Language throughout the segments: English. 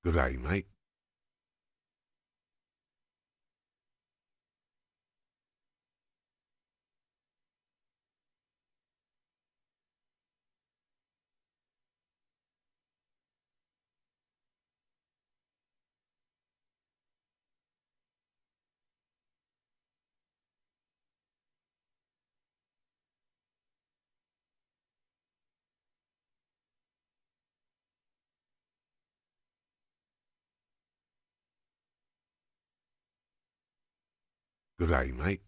Good day, mate. Good day, mate.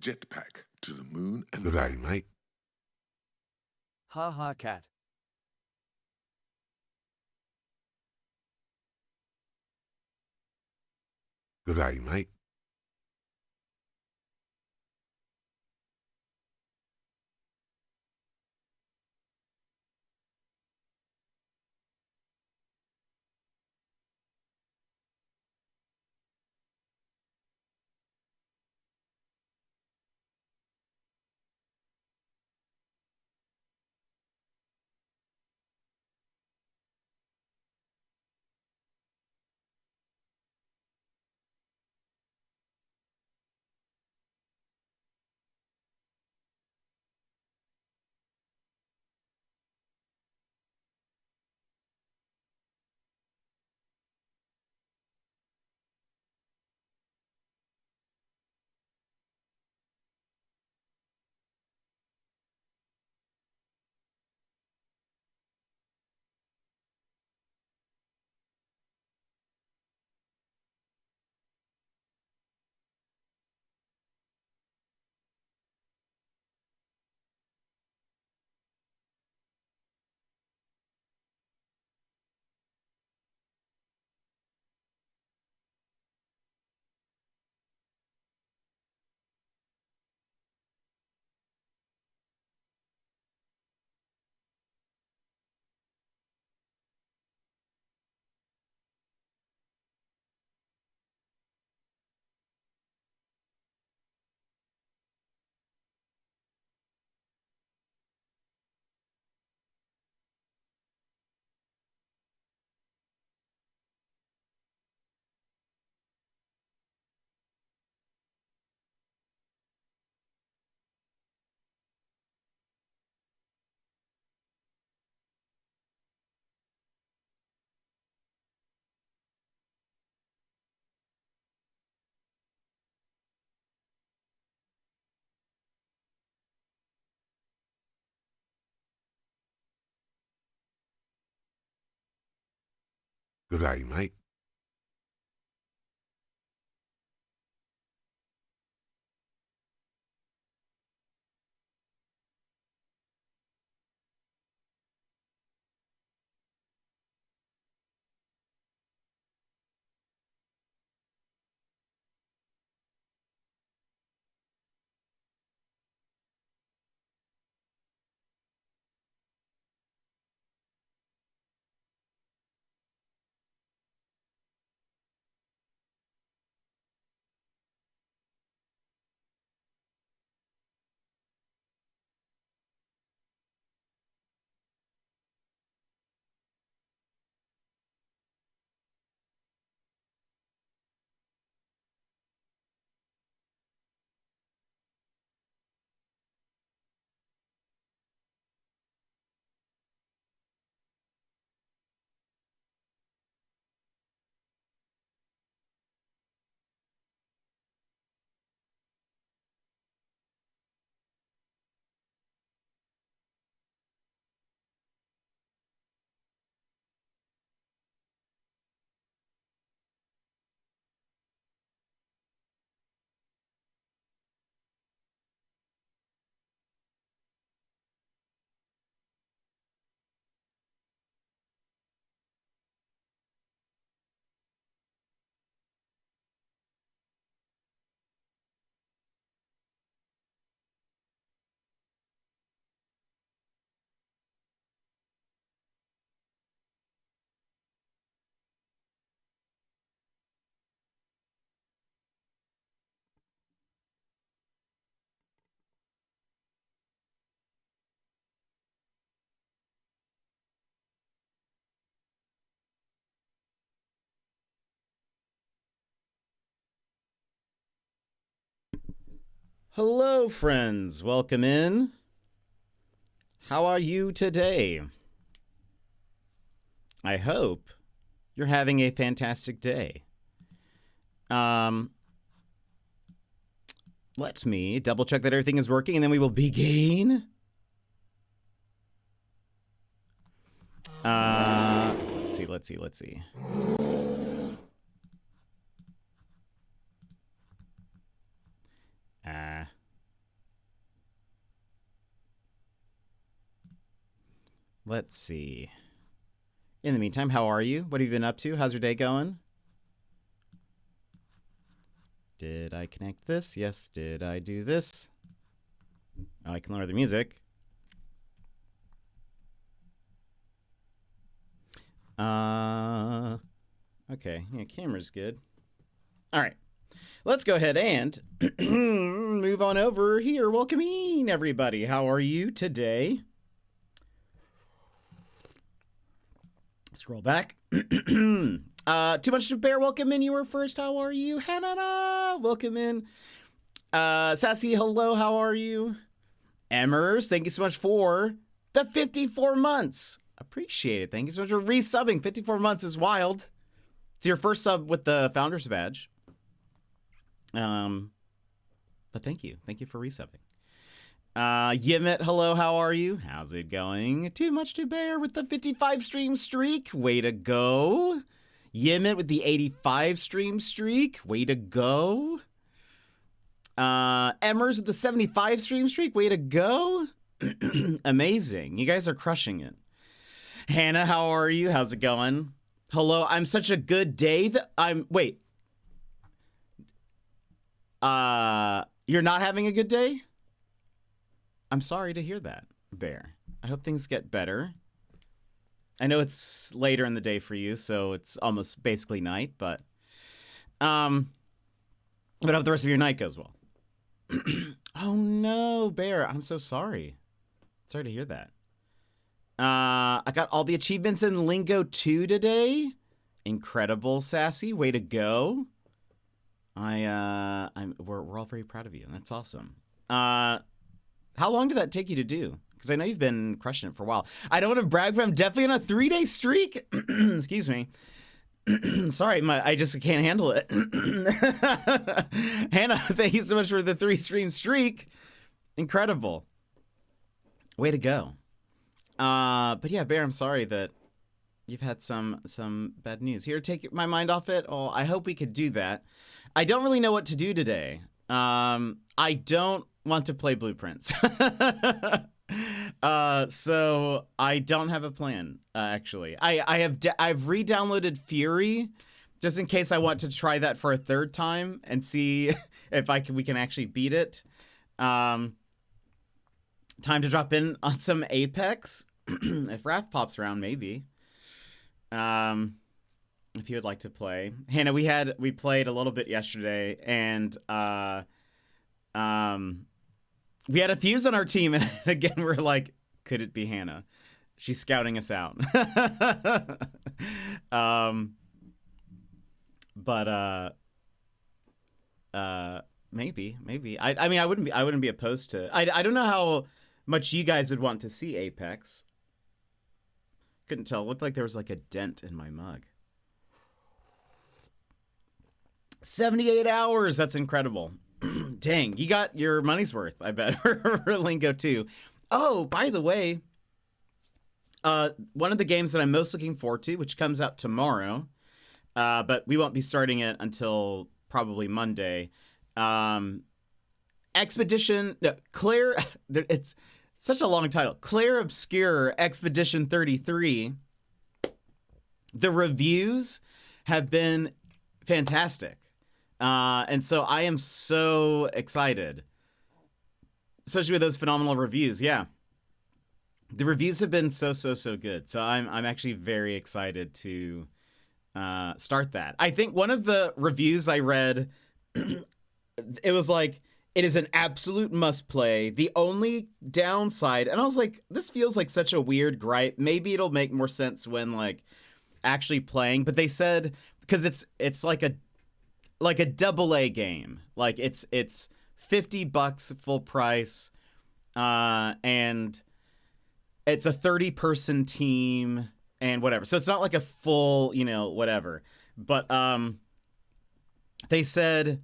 Jetpack to the moon and Good day, mate. Ha ha cat. Good day, mate. Good day, mate. Hello, friends. Welcome in. How are you today? I hope you're having a fantastic day. Let me double check that everything is working, and then we will begin. Let's see. Let's see. In the meantime, how are you? What have you been up to? How's your day going? Did I connect this? Yes. Did I do this? Oh, I can lower the music. Okay. Yeah, camera's good. All right. Let's go ahead and move on over here. Welcome in, everybody. How are you today? Scroll back. Too much to bear. Welcome in. You were first. How are you? Hannah. Welcome in. Sassy. Hello. How are you? Emmers. Thank you so much for the 54 months. Appreciate it. Thank you so much for resubbing. 54 months is wild. It's your first sub with the Founders Badge. But thank you. Thank you for resubbing. Yimit, hello, how are you? How's it going? Too much to bear with the 55 stream streak. Way to go. Yimit with the 85 stream streak. Way to go. Emmers with the 75 stream streak. Way to go. Amazing. You guys are crushing it. Hannah, how are you? How's it going? Hello, I'm such a good day that wait. You're not having a good day? I'm sorry to hear that, Bear. I hope things get better. I know it's later in the day for you, so it's almost basically night, but I hope the rest of your night goes well. Oh no, Bear, I'm so sorry. Sorry to hear that. I got all the achievements in Lingo 2 today. Incredible, Sassy. Way to go. We're all very proud of you, and that's awesome. How long did that take you to do? Because I know you've been crushing it for a while. I don't want to brag, but I'm definitely on a 3-day streak. Excuse me. Sorry, I just can't handle it. Hannah, thank you so much for the 3-stream streak. Incredible. Way to go. But yeah, Bear, I'm sorry that you've had some bad news. Here, take my mind off it. Oh, I hope we could do that. I don't really know what to do today. I don't want to play Blueprints. So I don't have a plan, actually. I've re-downloaded Fury just in case I want to try that for a third time and see if we can actually beat it. Time to drop in on some Apex. If Raph pops around, maybe. If you would like to play. Hannah, we played a little bit yesterday, and we had a fuse on our team, and again, we're like, could it be Hannah? She's scouting us out. Maybe. I mean, I wouldn't be opposed to. I don't know how much you guys would want to see Apex. Couldn't tell. It looked like there was like a dent in my mug. 78 hours. That's incredible. Dang, you got your money's worth, I bet, for Lingo 2. Oh, by the way, one of the games that I'm most looking forward to, which comes out tomorrow, but we won't be starting it until probably Monday. Claire, it's such a long title. Claire Obscure Expedition 33. The reviews have been fantastic. And so I am so excited, especially with those phenomenal reviews. Yeah. The reviews have been so good. So I'm actually very excited to start that. I think one of the reviews I read, it was like, it is an absolute must play. The only downside, and I was like, this feels like such a weird gripe. Maybe it'll make more sense when like actually playing. But they said, because it's like a AA game. Like it's $50 full price, and it's a 30-person team and whatever. So it's not like a full, whatever. But they said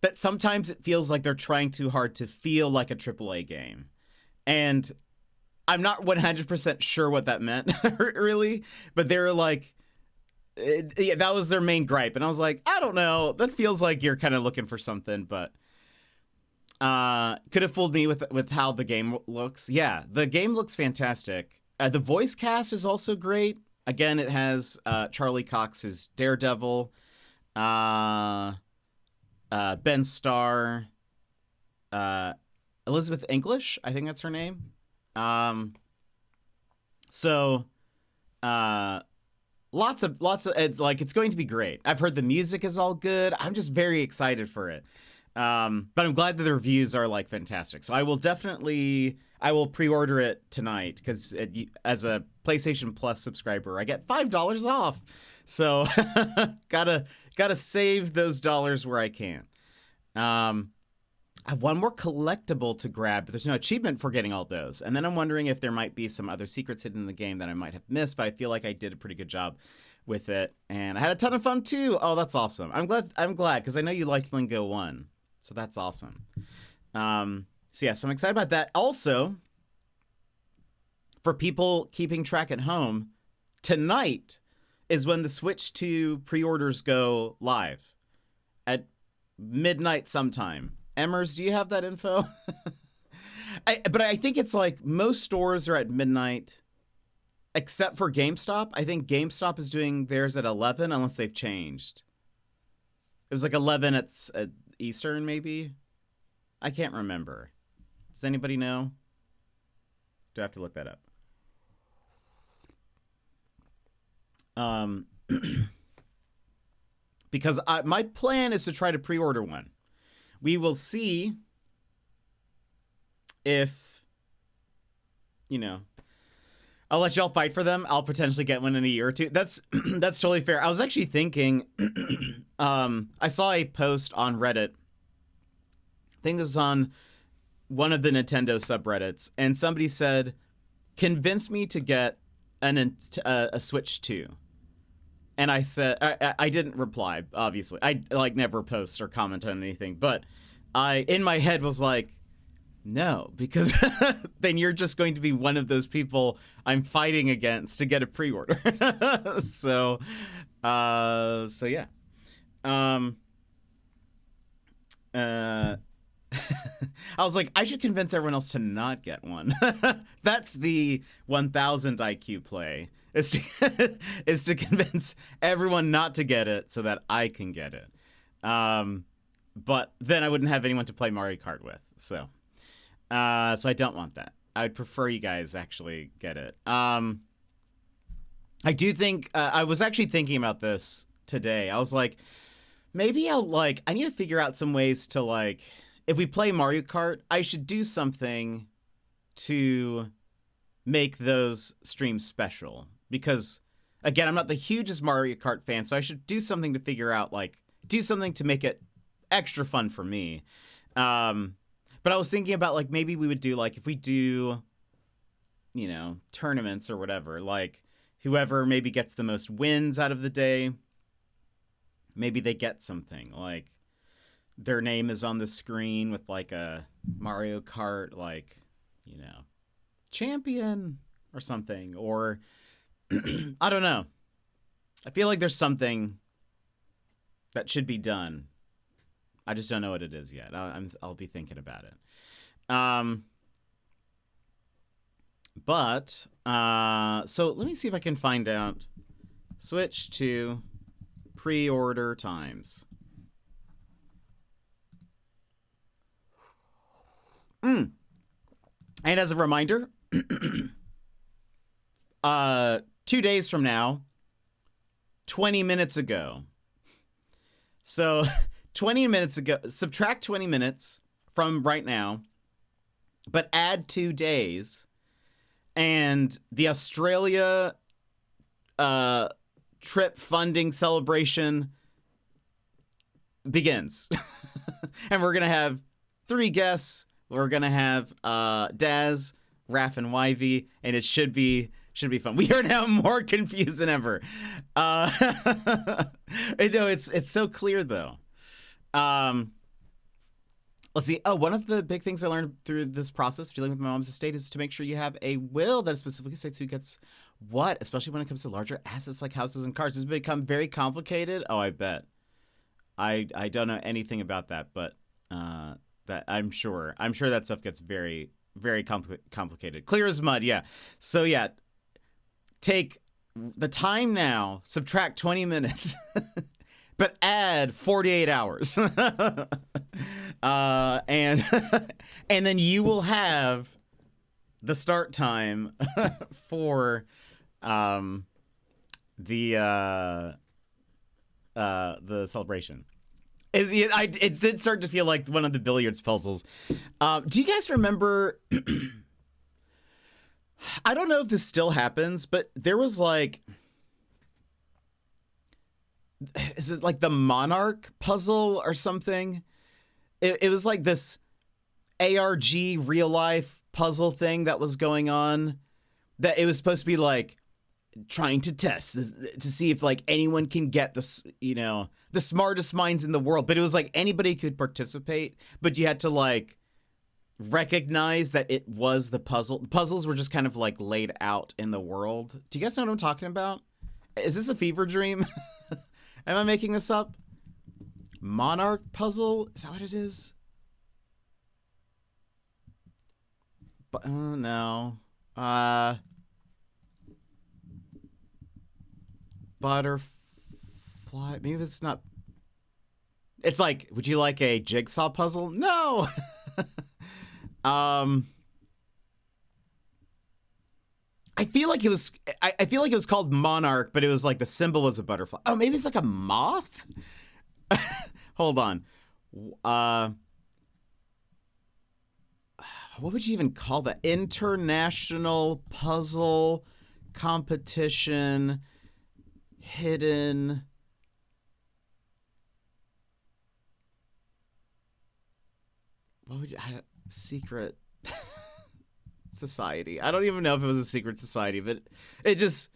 that sometimes it feels like they're trying too hard to feel like a AAA game. And I'm not 100% sure what that meant, really. But they were like, yeah, that was their main gripe. And I was like, I don't know. That feels like you're kind of looking for something, but could have fooled me with how the game looks. Yeah, the game looks fantastic. The voice cast is also great. Again, it has Charlie Cox as Daredevil, Ben Starr, Elizabeth English, I think that's her name. Lots of it's going to be great. I've heard the music is all good. I'm just very excited for it. But I'm glad that the reviews are like fantastic. So I will pre-order it tonight because as a PlayStation Plus subscriber, I get $5 off. So gotta save those dollars where I can. I have one more collectible to grab, but there's no achievement for getting all those. And then I'm wondering if there might be some other secrets hidden in the game that I might have missed, but I feel like I did a pretty good job with it. And I had a ton of fun too. Oh, that's awesome. I'm glad because I know you liked Lingo 1. So that's awesome. So I'm excited about that. Also, for people keeping track at home, tonight is when the Switch 2 pre-orders go live at midnight sometime. Emmers, do you have that info? But I think it's like most stores are at midnight, except for GameStop. I think GameStop is doing theirs at 11, unless they've changed. It was like 11 at Eastern, maybe? I can't remember. Does anybody know? Do I have to look that up? Because my plan is to try to pre-order one. We will see if, I'll let y'all fight for them. I'll potentially get one in a year or two. That's totally fair. I was actually thinking, I saw a post on Reddit. I think this is on one of the Nintendo subreddits, and somebody said, convince me to get a Switch 2. And I said, I didn't reply, obviously. I never post or comment on anything, but I, in my head, was like, no, because then you're just going to be one of those people I'm fighting against to get a pre-order. So yeah. I was like, I should convince everyone else to not get one. That's the 1000 IQ play. Is to convince everyone not to get it so that I can get it. But then I wouldn't have anyone to play Mario Kart with. So I don't want that. I would prefer you guys actually get it. I do think I was actually thinking about this today. I was like, maybe I need to figure out some ways to if we play Mario Kart, I should do something to make those streams special. Because, again, I'm not the hugest Mario Kart fan, so I should do something to figure out, do something to make it extra fun for me. But I was thinking about, maybe we would do, if we do, tournaments or whatever, whoever maybe gets the most wins out of the day, maybe they get something, their name is on the screen with, a Mario Kart, champion or something, or... I don't know. I feel like there's something that should be done. I just don't know what it is yet. I'll be thinking about it. So let me see if I can find out. Switch to pre-order times. And as a reminder, 2 days from now, 20 minutes ago. So 20 minutes ago, subtract 20 minutes from right now, but add 2 days, and the Australia trip funding celebration begins. And we're going to have 3 guests. We're going to have Daz, Raph, and Yv, and it should be fun. We are now more confused than ever. No, it's so clear, though. Let's see. Oh, one of the big things I learned through this process, dealing with my mom's estate, is to make sure you have a will that specifically states who gets what, especially when it comes to larger assets like houses and cars. It's become very complicated. Oh, I bet. I don't know anything about that, but that I'm sure that stuff gets very, very complicated. Clear as mud, yeah. So yeah, take the time now, subtract 20 minutes. But add 48 hours. And then you will have the start time for the celebration. It did start to feel like one of the billiards puzzles. Do you guys remember? I don't know if this still happens, but there was like, is it like the Monarch puzzle or something? It was like this ARG real life puzzle thing that was going on, that it was supposed to be like trying to test to see if like anyone can get this, the smartest minds in the world. But it was like anybody could participate, but you had to like recognize that it was the puzzle. The puzzles were just kind of like laid out in the world. Do you guys know what I'm talking about? Is this a fever dream? Am I making this up? Monarch puzzle? Is that what it is? But no. Butterfly. Maybe it's not. It's like, would you like a jigsaw puzzle? No. I feel like it was. I feel like it was called Monarch, but it was like the symbol was a butterfly. Oh, maybe it's like a moth. Hold on. What would you even call that? International puzzle competition. Hidden. What would you? Secret. Society. I don't even know if it was a secret society, but it just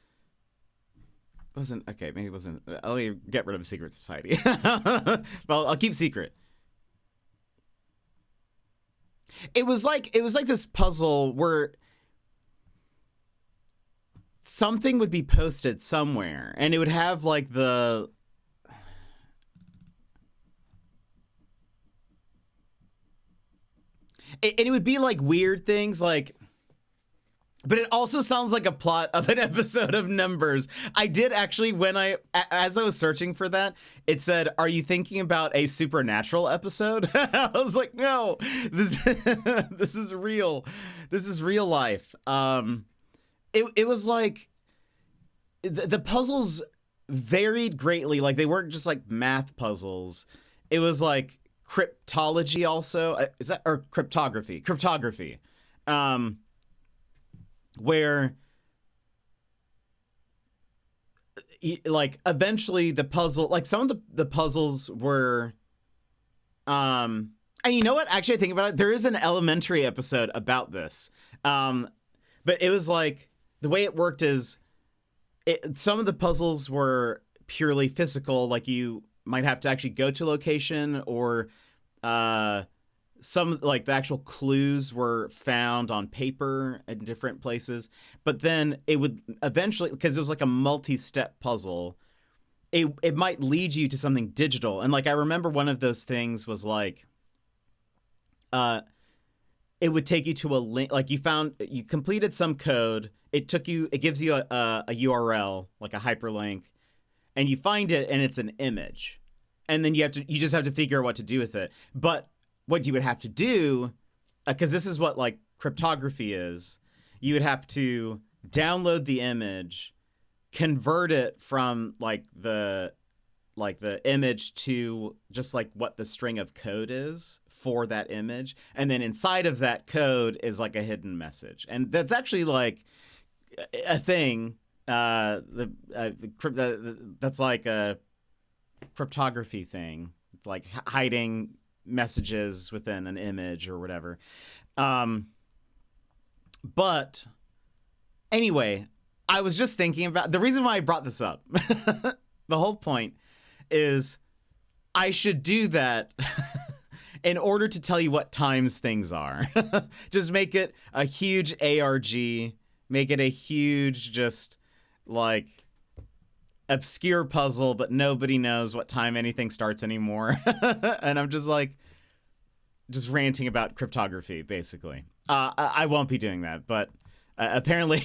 wasn't. Okay, maybe it wasn't. I'll get rid of a secret society. Well, I'll keep secret. It was like this puzzle where something would be posted somewhere, and it would have like the. And it would be like weird things like. But it also sounds like a plot of an episode of Numbers. I did actually, as I was searching for that, it said, "Are you thinking about a supernatural episode?" I was like, no, this is real. This is real life. It was like the puzzles varied greatly. Like they weren't just like math puzzles. It was like cryptology also. Is that, or cryptography? Cryptography. Where like eventually the puzzle, like some of the puzzles were and you know what, actually I think about it, there is an elementary episode about this, but it was like the way it worked is some of the puzzles were purely physical, like you might have to actually go to a location, or some like the actual clues were found on paper in different places, but then it would eventually, because it was like a multi-step puzzle, it might lead you to something digital. And like I remember one of those things was like it would take you to a link, like you completed some code, it gives you a URL, like a hyperlink, and you find it and it's an image, and then you just have to figure out what to do with it. But what you would have to do, because this is what like cryptography is, you would have to download the image, convert it from like the image to just like what the string of code is for that image, and then inside of that code is like a hidden message, and that's actually like a thing. That's like a cryptography thing. It's like hiding messages within an image or whatever. But anyway, I was just thinking about the reason why I brought this up. The whole point is I should do that in order to tell you what times things are. Just make it a huge ARG, make it a huge, just like obscure puzzle that nobody knows what time anything starts anymore. And I'm just like, just ranting about cryptography, basically. I won't be doing that, but apparently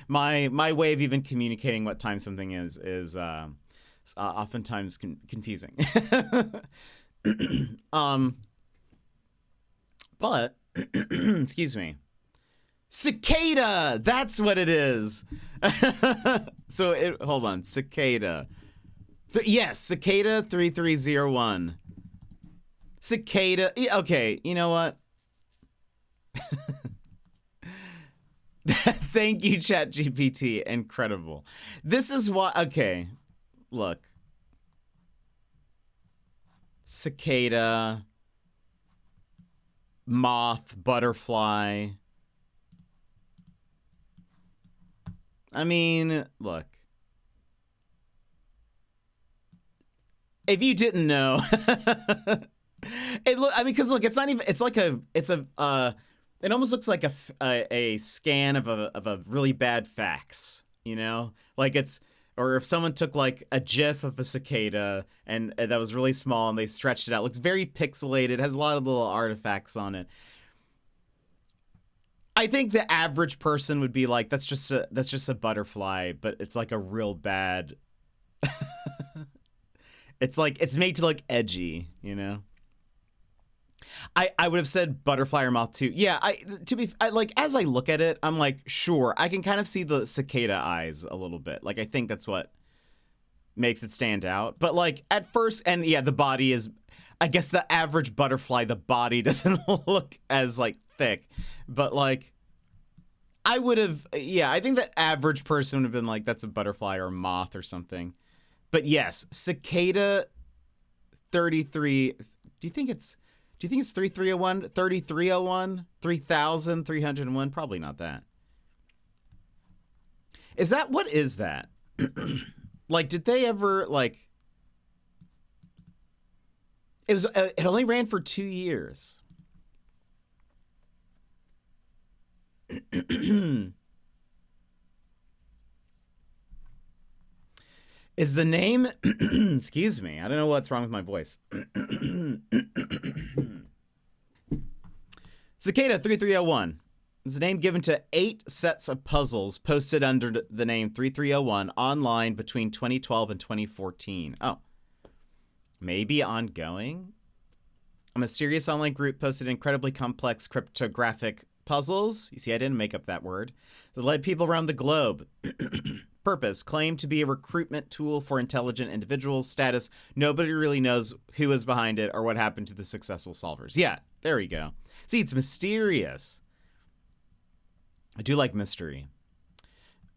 my way of even communicating what time something is oftentimes confusing. But excuse me, cicada, that's what it is. So hold on, cicada. Yes, cicada 3301. Cicada. Okay, you know what? Thank you, ChatGPT. Incredible. This is what. Okay, look. Cicada, moth, butterfly. I mean, look. If you didn't know, because look, it's not even. It's like a. It's a. It almost looks like a scan of a really bad fax. You know, like it's. Or if someone took like a GIF of a cicada and that was really small and they stretched it out, it looks very pixelated, has a lot of little artifacts on it. I think the average person would be like, that's just a butterfly, but it's like a real bad. It's like it's made to look edgy, you know. I would have said butterfly or moth too. Yeah, like as I look at it, I'm like, sure, I can kind of see the cicada eyes a little bit. Like I think that's what makes it stand out. But like at first, and yeah, the body is, I guess the average butterfly, the body doesn't look as like thick. But like I would have, yeah, I think the average person would have been like, that's a butterfly or a moth or something. But yes, cicada 33. Do you think it's 3301, 3301, 3301? Probably not that. Is that, what is that? Like, did they ever, like, it only ran for 2 years. Is the name, excuse me, I don't know what's wrong with my voice. Cicada 3301 is the name given to 8 sets of puzzles posted under the name 3301 online between 2012 and 2014. Oh, maybe ongoing? A mysterious online group posted incredibly complex cryptographic puzzles. You see, I didn't make up that word. That led people around the globe. Purpose, claimed to be a recruitment tool for intelligent individuals. Status, nobody really knows who is behind it or what happened to the successful solvers. Yeah, there we go. See, it's mysterious. I do like mystery.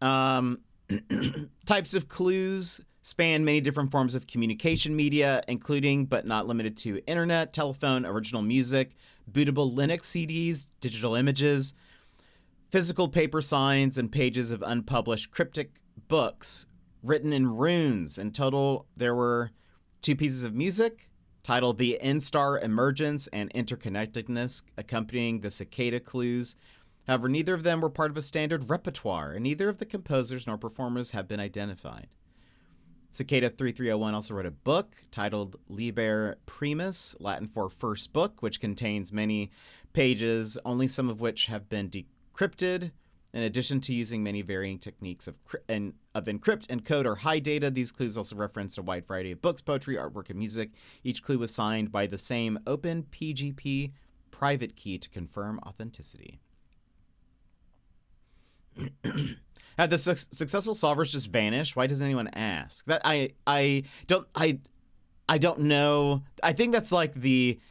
Types of clues span many different forms of communication media, including but not limited to internet, telephone, original music, bootable Linux CDs, digital images, physical paper signs, and pages of unpublished cryptic books written in runes. In total, there were 2 pieces of music titled The N-Star Emergence and Interconnectedness accompanying the cicada clues. However, neither of them were part of a standard repertoire, and neither of the composers nor performers have been identified. Cicada 3301 also wrote a book titled Liber Primus, Latin for first book, which contains many pages, only some of which have been decrypted. In addition to using many varying techniques of encrypt, encode, or hide data, these clues also referenced a wide variety of books, poetry, artwork, and music. Each clue was signed by the same open PGP private key to confirm authenticity. Have the successful solvers just vanished? Why doesn't anyone ask? That I don't know. I think that's like the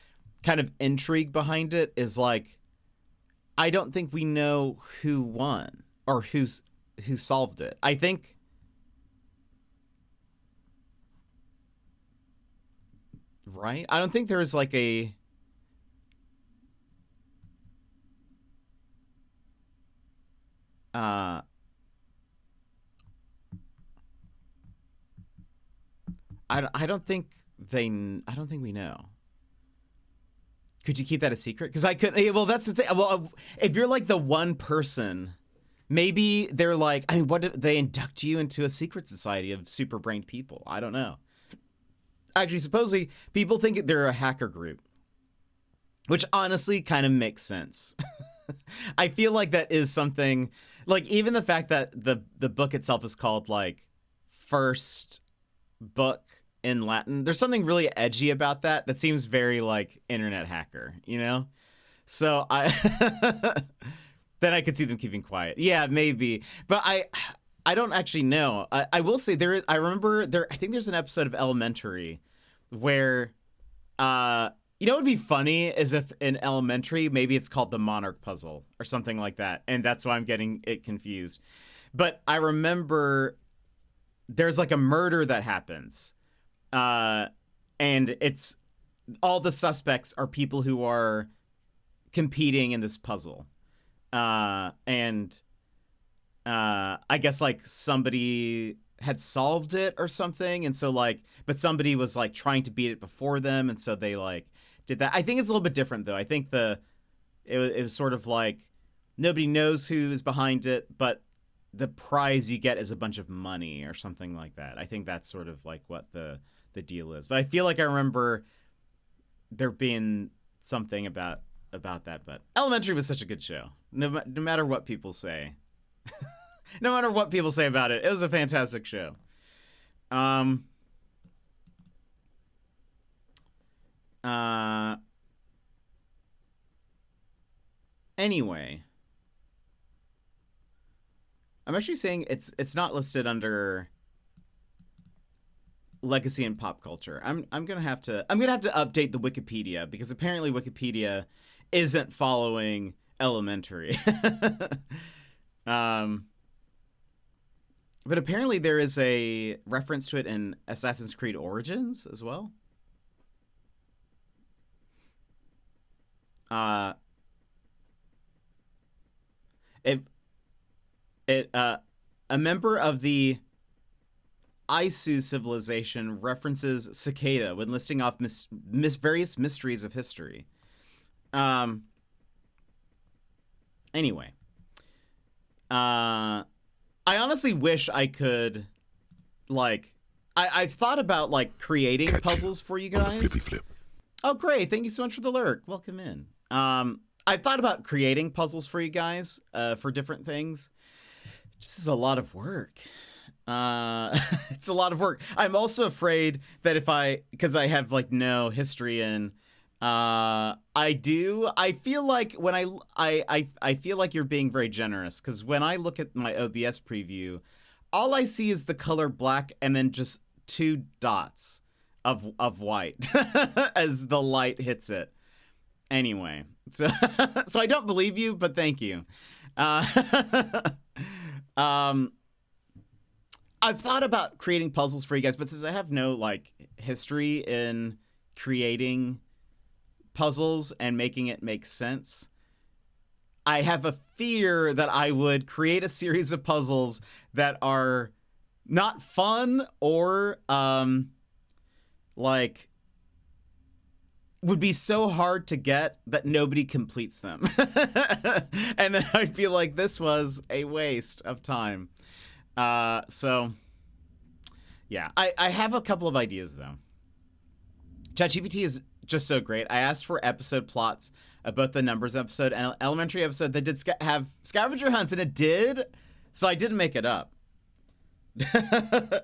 kind of intrigue behind it is like, I don't think we know who won or who solved it. I think right? I don't think there's like a I don't think I don't think we know. Could you keep that a secret? Because I couldn't. Well, that's the thing. Well, if you're like the one person, maybe they're like, I mean, what did they induct you into a secret society of super brained people? I don't know. Actually, supposedly, people think they're a hacker group, which honestly kind of makes sense. I feel like that is something, like even the fact that the book itself is called like First Book in Latin. There's something really edgy about that. That seems very like internet hacker, you know? So then I could see them keeping quiet. Yeah, maybe. But I don't actually know. I will say I remember I think there's an episode of Elementary where you know what would be funny is if in Elementary maybe it's called the Monarch Puzzle or something like that, and that's why I'm getting it confused. But I remember there's like a murder that happens. And it's all the suspects are people who are competing in this puzzle. And I guess like somebody had solved it or something. And so like, but somebody was like trying to beat it before them. And so they like did that. I think it's a little bit different though. I think it was sort of like nobody knows who is behind it, but the prize you get is a bunch of money or something like that. I think that's sort of like what the deal is. But I feel like I remember there being something about that. But Elementary was such a good show. No matter what people say. No matter what people say about it, it was a fantastic show. Anyway, I'm actually saying it's not listed under legacy and pop culture. I'm gonna have to update the Wikipedia because apparently Wikipedia isn't following Elementary. But apparently there is a reference to it in Assassin's Creed Origins as well. A member of the Isu civilization references cicada when listing off various mysteries of history. Anyway. I honestly wish I could, like, I've thought about, like, creating puzzles for you guys. Flippy flip. Oh, great. Thank you so much for the lurk. Welcome in. I've thought about creating puzzles for you guys, for different things. This is a lot of work. It's a lot of work. I'm also afraid that because I have, like, no history in, I feel like when I feel like you're being very generous, because when I look at my OBS preview, all I see is the color black and then just 2 dots of white as the light hits it. Anyway, so I don't believe you, but thank you. I've thought about creating puzzles for you guys, but since I have no like history in creating puzzles and making it make sense, I have a fear that I would create a series of puzzles that are not fun or like would be so hard to get that nobody completes them. And then I feel like this was a waste of time. So yeah, I have a couple of ideas though. ChatGPT is just so great. I asked for episode plots of both the Numbers episode and Elementary episode that did have scavenger hunts, and it did. So I didn't make it up.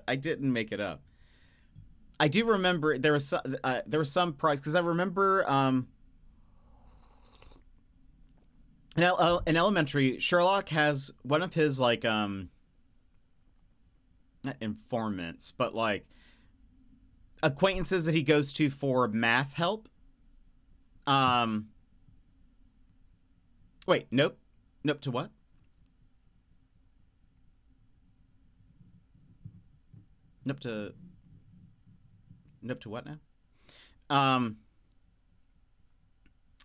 I didn't make it up. I do remember there was some price, because I remember in Elementary, Sherlock has one of his like not informants, but like acquaintances that he goes to for math help. Wait, nope to what? Nope to what now?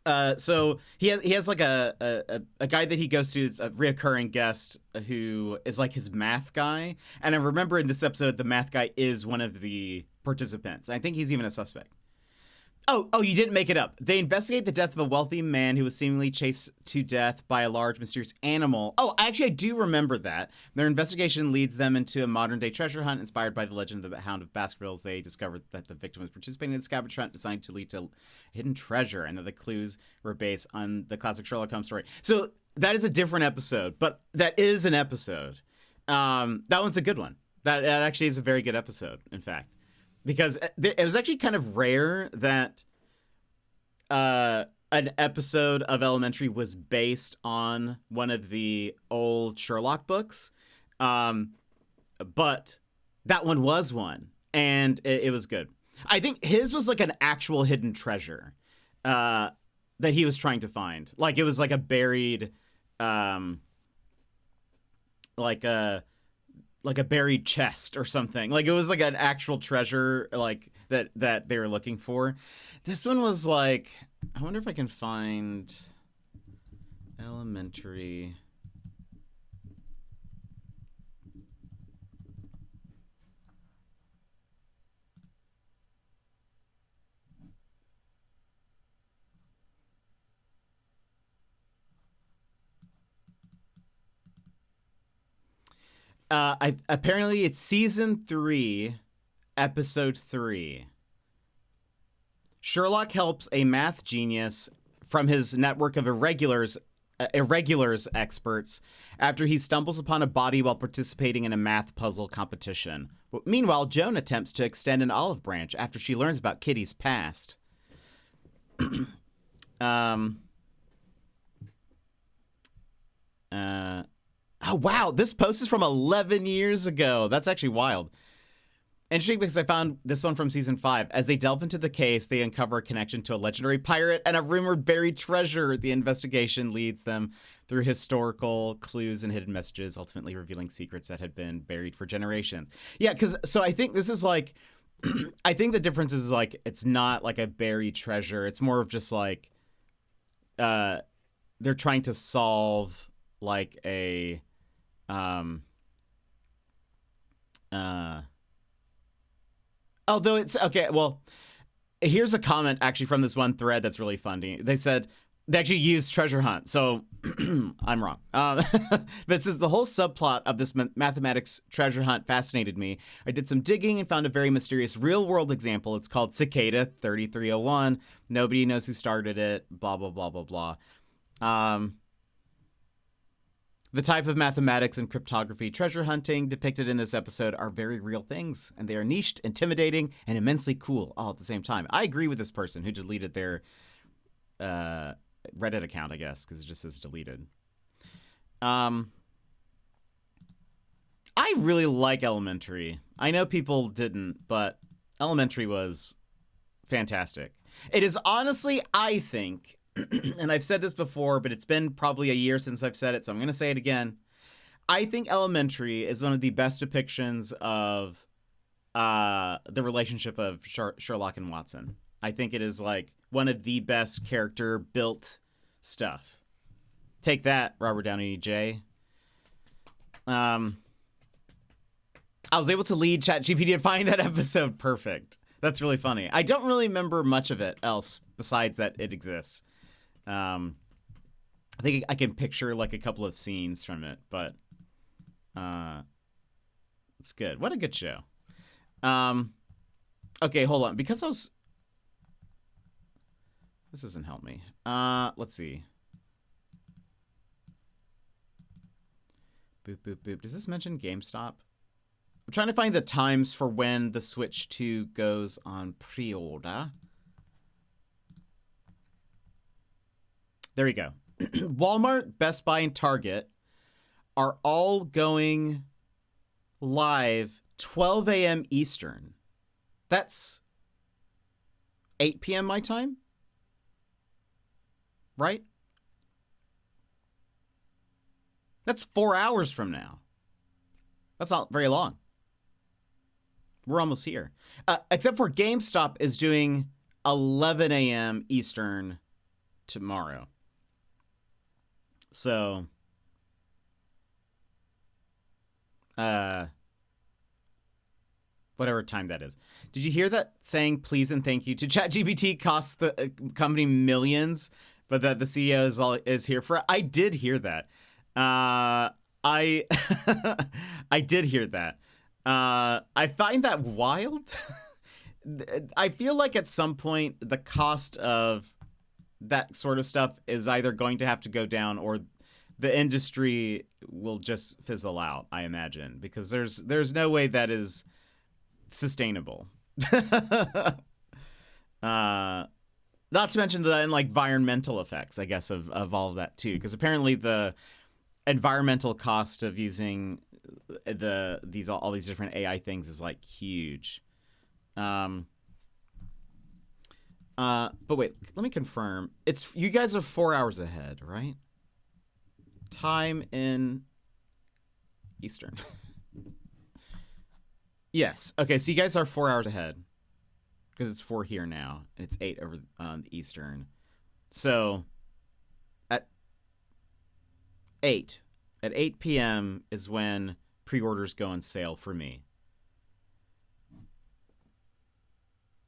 So he has like a guy that he goes to, is a reoccurring guest who is like his math guy. And I remember in this episode, the math guy is one of the participants. I think he's even a suspect. Oh, you didn't make it up. They investigate the death of a wealthy man who was seemingly chased to death by a large, mysterious animal. Oh, actually, I do remember that. Their investigation leads them into a modern-day treasure hunt inspired by the legend of the Hound of Baskervilles. They discovered that the victim was participating in the scavenger hunt designed to lead to hidden treasure, and that the clues were based on the classic Sherlock Holmes story. So that is a different episode, but that is an episode. That one's a good one. That actually is a very good episode, in fact. Because it was actually kind of rare that an episode of Elementary was based on one of the old Sherlock books. But that one was one, and it was good. I think his was like an actual hidden treasure that he was trying to find. Like, it was like a buried, like a buried chest or something. Like, it was like an actual treasure, like that they were looking for. This one was like, I wonder if I can find Elementary. Apparently it's season 3, episode 3. Sherlock helps a math genius from his network of irregulars experts after he stumbles upon a body while participating in a math puzzle competition. Meanwhile, Joan attempts to extend an olive branch after she learns about Kitty's past. Oh, wow, this post is from 11 years ago. That's actually wild. Interesting because I found this one from season 5. As they delve into the case, they uncover a connection to a legendary pirate and a rumored buried treasure. The investigation leads them through historical clues and hidden messages, ultimately revealing secrets that had been buried for generations. Yeah, so I think this is like, I think the difference is like, it's not like a buried treasure. It's more of just like, they're trying to solve like a, although it's okay. Well, here's a comment actually from this one thread that's really funny. They said they actually used treasure hunt, so I'm wrong. But it says the whole subplot of this mathematics treasure hunt fascinated me. I did some digging and found a very mysterious real world example. It's called Cicada 3301. Nobody knows who started it. Blah blah blah blah blah. The type of mathematics and cryptography treasure hunting depicted in this episode are very real things, and they are niched, intimidating, and immensely cool all at the same time. I agree with this person who deleted their Reddit account, I guess, because it just says deleted. I really like Elementary. I know people didn't, but Elementary was fantastic. It is honestly, I think, and I've said this before, but it's been probably a year since I've said it, so I'm going to say it again. I think Elementary is one of the best depictions of the relationship of Sherlock and Watson. I think it is like one of the best character built stuff. Take that, Robert Downey Jr. I was able to lead ChatGPT to find that episode perfect. That's really funny. I don't really remember much of it else besides that it exists. I think I can picture like a couple of scenes from it, but it's good. What a good show. Okay, hold on. Because this doesn't help me. Let's see. Boop, boop, boop. Does this mention GameStop? I'm trying to find the times for when the Switch 2 goes on pre-order. There we go. Walmart, Best Buy, and Target are all going live 12 a.m. Eastern. That's 8 p.m. my time? Right? That's 4 hours from now. That's not very long. We're almost here. Except for GameStop is doing 11 a.m. Eastern tomorrow. So, whatever time that is. Did you hear that saying please and thank you to ChatGPT costs the company millions, but that the CEO is here for it? I did hear that. I I did hear that. I find that wild. I feel like at some point the cost of that sort of stuff is either going to have to go down or the industry will just fizzle out, I imagine, because there's no way that is sustainable. Not to mention the environmental effects, I guess, of all of that too, because apparently the environmental cost of using all these different AI things is huge. But wait, let me confirm. You guys are 4 hours ahead, right? Time in Eastern. Yes. Okay, so you guys are 4 hours ahead because it's 4 here now, and it's 8 over Eastern. So at 8 p.m. is when pre-orders go on sale for me.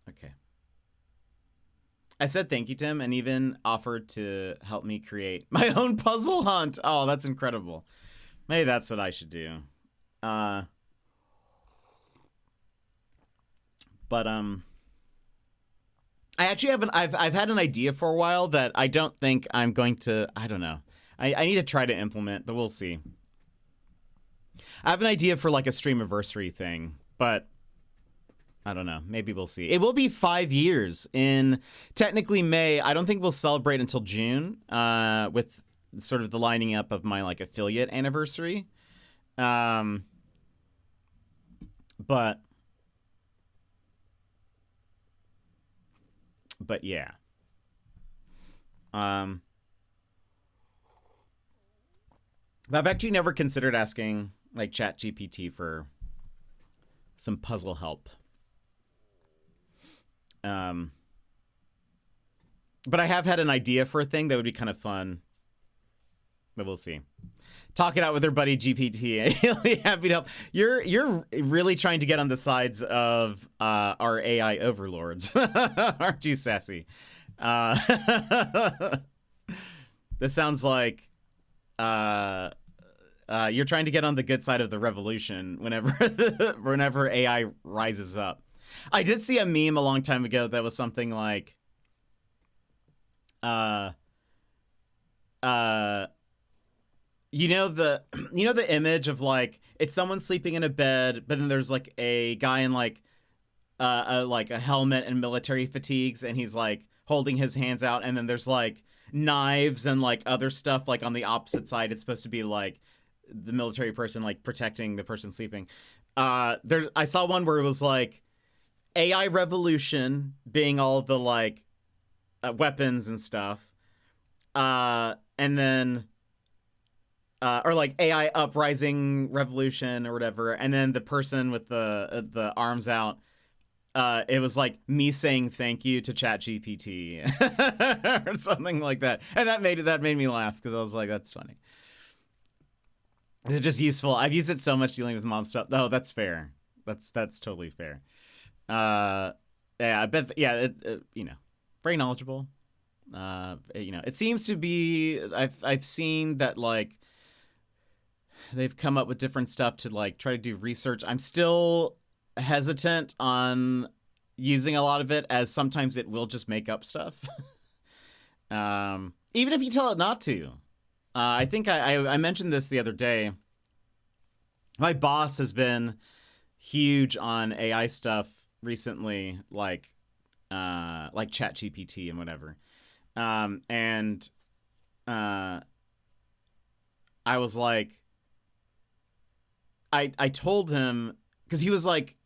Okay. I said thank you to him and even offered to help me create my own puzzle hunt. Oh, that's incredible. Maybe that's what I should do. But I actually I've had an idea for a while that I don't think I'm going to, I don't know. I need to try to implement, but we'll see. I have an idea for a streamiversary thing, but I don't know. Maybe we'll see. It will be 5 years in technically May. I don't think we'll celebrate until June with sort of the lining up of my affiliate anniversary. But yeah. But I've actually never considered asking ChatGPT for some puzzle help. But I have had an idea for a thing that would be kind of fun. But we'll see. Talk it out with their buddy GPT. He'll be happy to help. You're really trying to get on the sides of our AI overlords, aren't you, Sassy? That sounds like you're trying to get on the good side of the revolution whenever AI rises up. I did see a meme a long time ago that was something like, the image of it's someone sleeping in a bed, but then there's a guy in a helmet and military fatigues, and he's holding his hands out, and then there's knives and other stuff on the opposite side. It's supposed to be the military person protecting the person sleeping. I saw one where it was AI revolution being all the weapons and stuff, and then or AI uprising revolution or whatever, and then the person with the arms out, it was me saying thank you to ChatGPT or something like that, and that made me laugh because I was like, that's funny. It's just useful. I've used it so much dealing with mom stuff. Oh, that's fair. That's totally fair. Yeah, I bet. Yeah, very knowledgeable. It seems to be. I've seen that they've come up with different stuff to try to do research. I'm still hesitant on using a lot of it, as sometimes it will just make up stuff. Even if you tell it not to. I think I mentioned this the other day. My boss has been huge on AI stuff recently, like ChatGPT and whatever. And I was like, I told him, because he was like,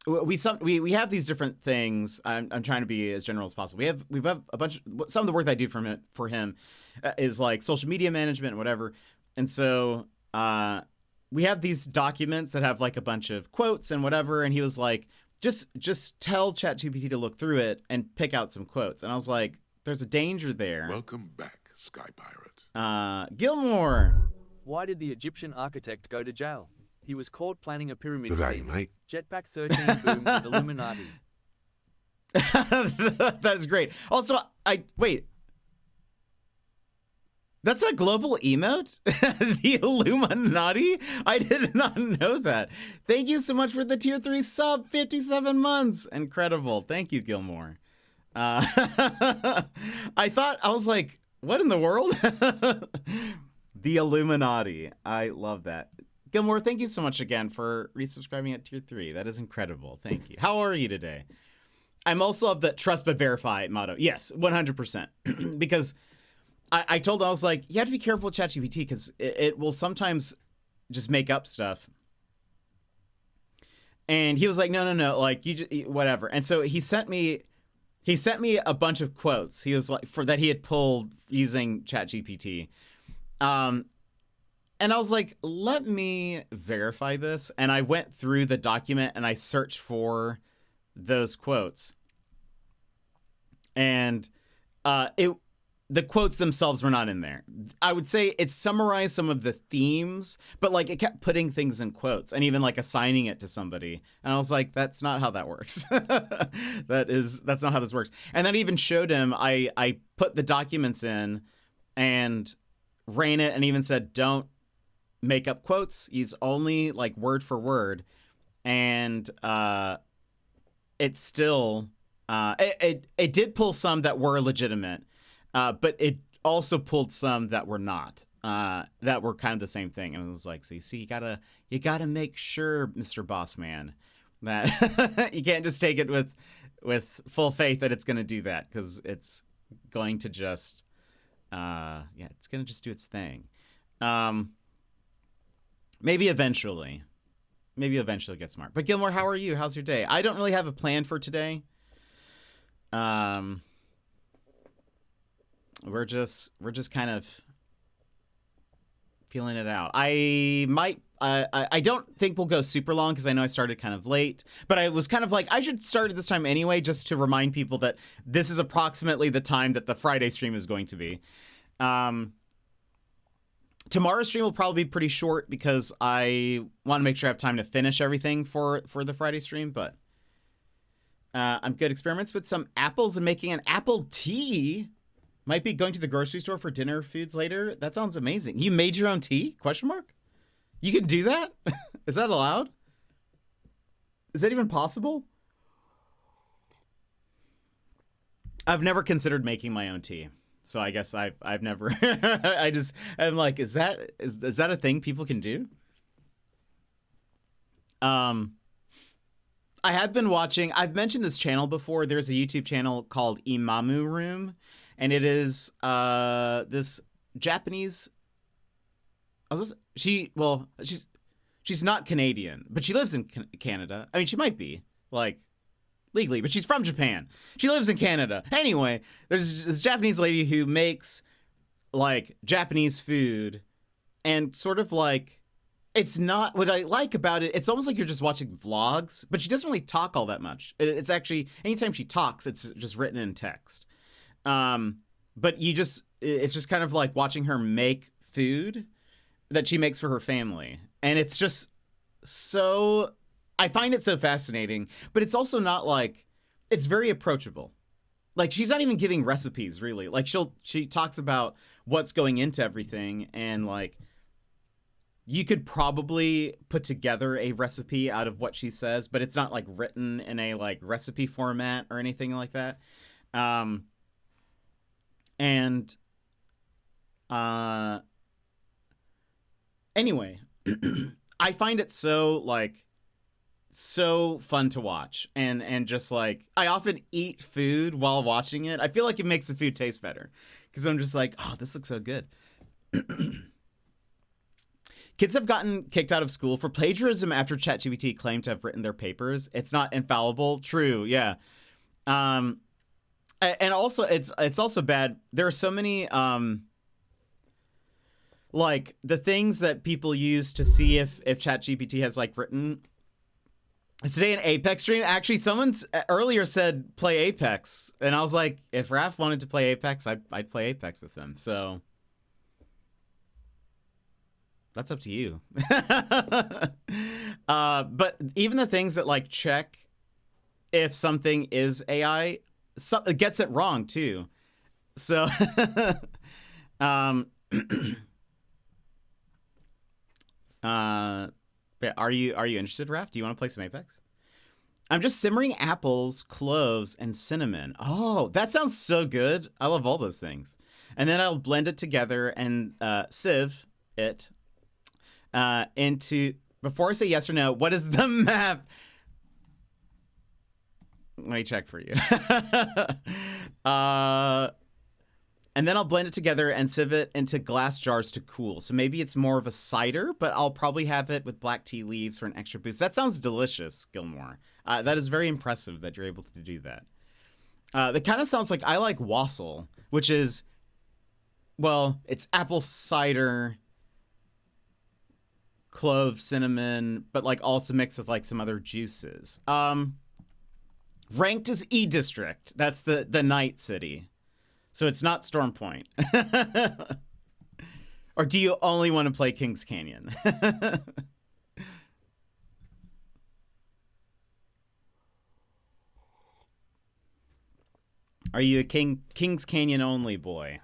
we have these different things. I'm trying to be as general as possible. We've a bunch. Some of the work that I do for him is social media management and whatever. And so we have these documents that have a bunch of quotes and whatever. And he was like, just tell ChatGPT to look through it and pick out some quotes. And I was like, There's a danger there. Welcome back, Sky Pirate. Gilmore. Why did the Egyptian architect go to jail? He was caught planning a pyramid Good day, scheme. mate. Jetpack 13 boom with Illuminati. That's great. Also, wait. That's a global emote? The Illuminati? I did not know that. Thank you so much for the tier 3 sub, 57 months. Incredible. Thank you, Gilmore. I was like, what in the world? The Illuminati. I love that. Gilmore, thank you so much again for resubscribing at tier 3. That is incredible. Thank you. How are you today? I'm also of the trust but verify motto. Yes, 100%. Because I told him, I was like, you have to be careful with ChatGPT because it will sometimes just make up stuff. And he was like, no, like whatever. And so he sent me a bunch of quotes. He was like that he had pulled using ChatGPT. And I was like, let me verify this. And I went through the document and I searched for those quotes. And the quotes themselves were not in there. I would say it summarized some of the themes, but like it kept putting things in quotes and even like assigning it to somebody. And I was like, that's not how that works. That's not how this works. And then I even showed him, I put the documents in and ran it and even said, don't make up quotes. Use only like word for word. And it still, it did pull some that were legitimate. But it also pulled some that were not, that were kind of the same thing. And it was like, so you see, you gotta make sure, Mr. Boss Man, that you can't just take it with full faith that it's going to do that, because it's going to just, it's going to just do its thing. Maybe eventually get smart. But Gilmore, how are you? How's your day? I don't really have a plan for today. We're just kind of feeling it out. I don't think we'll go super long because I know I started kind of late, but I was kind of like, I should start at this time anyway, just to remind people that this is approximately the time that the Friday stream is going to be. Tomorrow's stream will probably be pretty short because I want to make sure I have time to finish everything for the Friday stream, but I'm good. Experiments with some apples and making an apple tea. Might be going to the grocery store for dinner foods later. That sounds amazing. You made your own tea? ? You can do that? Is that allowed? Is that even possible? I've never considered making my own tea. So I guess I've never I'm like, is that a thing people can do? I have been watching, I've mentioned this channel before. There's a YouTube channel called Imamu Room. And it is this Japanese. She's not Canadian, but she lives in Canada. I mean, she might be like legally, but she's from Japan. She lives in Canada. Anyway, there's this Japanese lady who makes like Japanese food, and sort of like, it's not what I like about it. It's almost like you're just watching vlogs, but she doesn't really talk all that much. It's actually, anytime she talks, it's just written in text. But it's just kind of like watching her make food that she makes for her family. And it's just so, I find it so fascinating, but it's also not like, it's very approachable. Like, she's not even giving recipes really. Like she talks about what's going into everything, and like, you could probably put together a recipe out of what she says, but it's not like written in a like recipe format or anything like that. Anyway, I find it so fun to watch, and just like, I often eat food while watching it. I feel like it makes the food taste better because I'm just like, oh, this looks so good. Kids have gotten kicked out of school for plagiarism after ChatGPT claimed to have written their papers. It's not infallible. True. Yeah. And also, it's also bad. There are so many, like, the things that people use to see if ChatGPT has, like, written Is today an Apex stream? Actually, someone earlier said play Apex, and I was like, if Raph wanted to play Apex, I'd play Apex with him. So that's up to you. But even the things that like check if something is AI, it gets it wrong too. So, are you interested, Raph? Do you want to play some Apex? I'm just simmering apples, cloves, and cinnamon. Oh, that sounds so good. I love all those things. And then I'll blend it together and sieve it into. Before I say yes or no, what is the map? Let me check for you. And then I'll blend it together and sieve it into glass jars to cool. So maybe it's more of a cider, but I'll probably have it with black tea leaves for an extra boost. That sounds delicious, Gilmore. That is very impressive that you're able to do that. That kind of sounds like I like wassail, which is, well, it's apple cider, clove, cinnamon, but like also mixed with like some other juices. Ranked as E District. That's the night city. So it's not Storm Point. Or do you only want to play Kings Canyon? Are you a Kings Canyon only boy?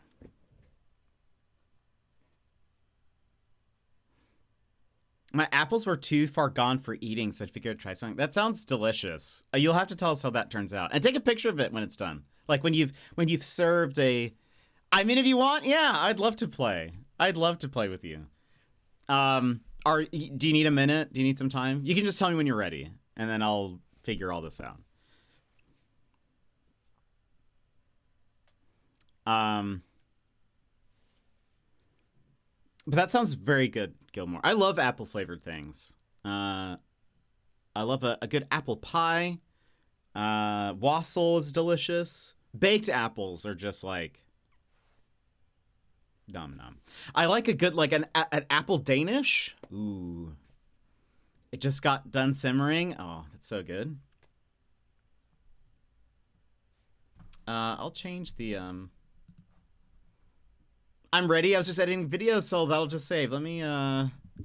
My apples were too far gone for eating, so I figured I'd try something. That sounds delicious. You'll have to tell us how that turns out. And take a picture of it when it's done. Like when you've served a, I mean, if you want, yeah, I'd love to play. I'd love to play with you. Do you need a minute? Do you need some time? You can just tell me when you're ready, and then I'll figure all this out. But that sounds very good, Gilmore. I love apple flavored things. I love a good apple pie. Wassail is delicious. Baked apples are just like nom. I like a good like an apple Danish. Ooh, it just got done simmering. Oh, that's so good. I'll change the I'm ready. I was just editing videos, so that'll just save. Let me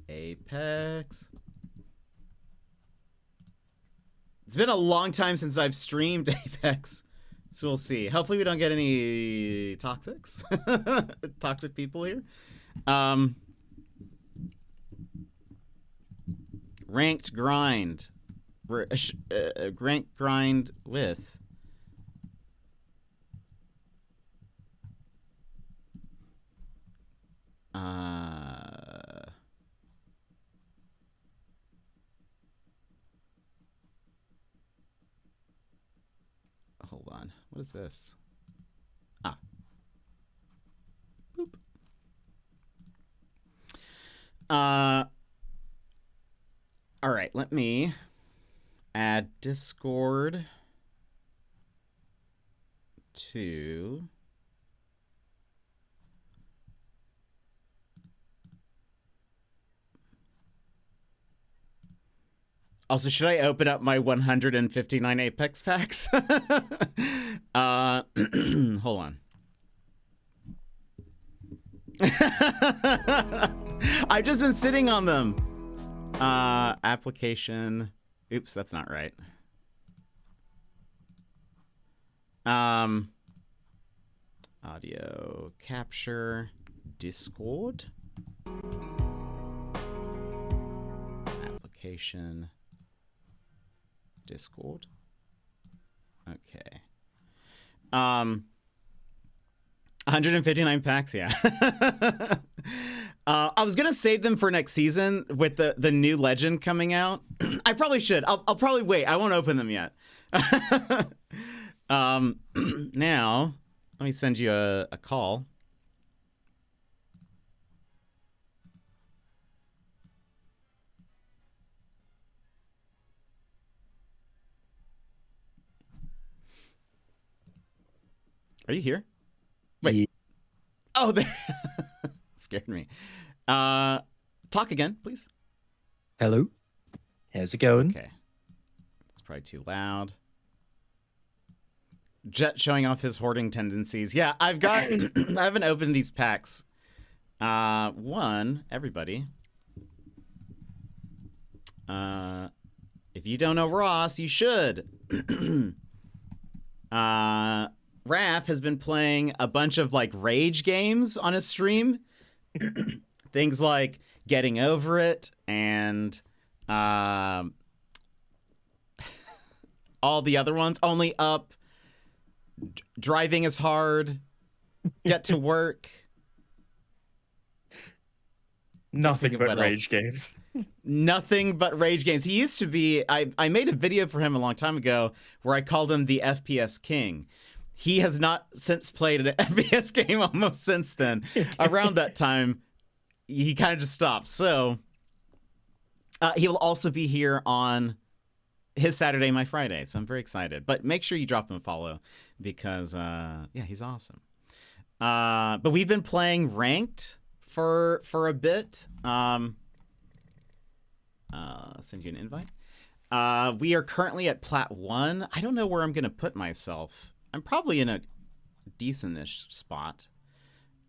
Apex. It's been a long time since I've streamed Apex, so we'll see. Hopefully we don't get any toxics, toxic people here. Ranked grind, ranked grind with. Hold on. What is this? Ah. Boop. All right, let me add Discord to also, should I open up my 159 Apex packs? Hold on. I've just been sitting on them. Application. Oops, that's not right. Audio capture. Discord. Application. Discord. Okay. 159 packs, yeah. I was gonna save them for next season with the new legend coming out. I probably should. I'll probably wait. I won't open them yet. Now, let me send you a call. Are you here? Wait. Yeah. Oh, there. Scared me. Talk again, please. Hello. How's it going? Okay. probably too loud. Jet showing off his hoarding tendencies. Yeah, I've got. I haven't opened these packs. One, everybody. If you don't know Ross, you should. Raph has been playing a bunch of like rage games on his stream. Things like Getting Over It and all the other ones. Only Up, Driving is Hard, Get to Work. Nothing but rage games. Nothing but rage games. He used to be, I made a video for him a long time ago where I called him the FPS King. He has not since played an FPS game almost since then. Around that time, he kind of just stopped. So he'll also be here on his Saturday, my Friday. So I'm very excited. But make sure you drop him a follow because, yeah, he's awesome. But we've been playing ranked for a bit. I'll send you an invite. We are currently at Plat 1. I don't know where I'm going to put myself. I'm probably in a decent-ish spot.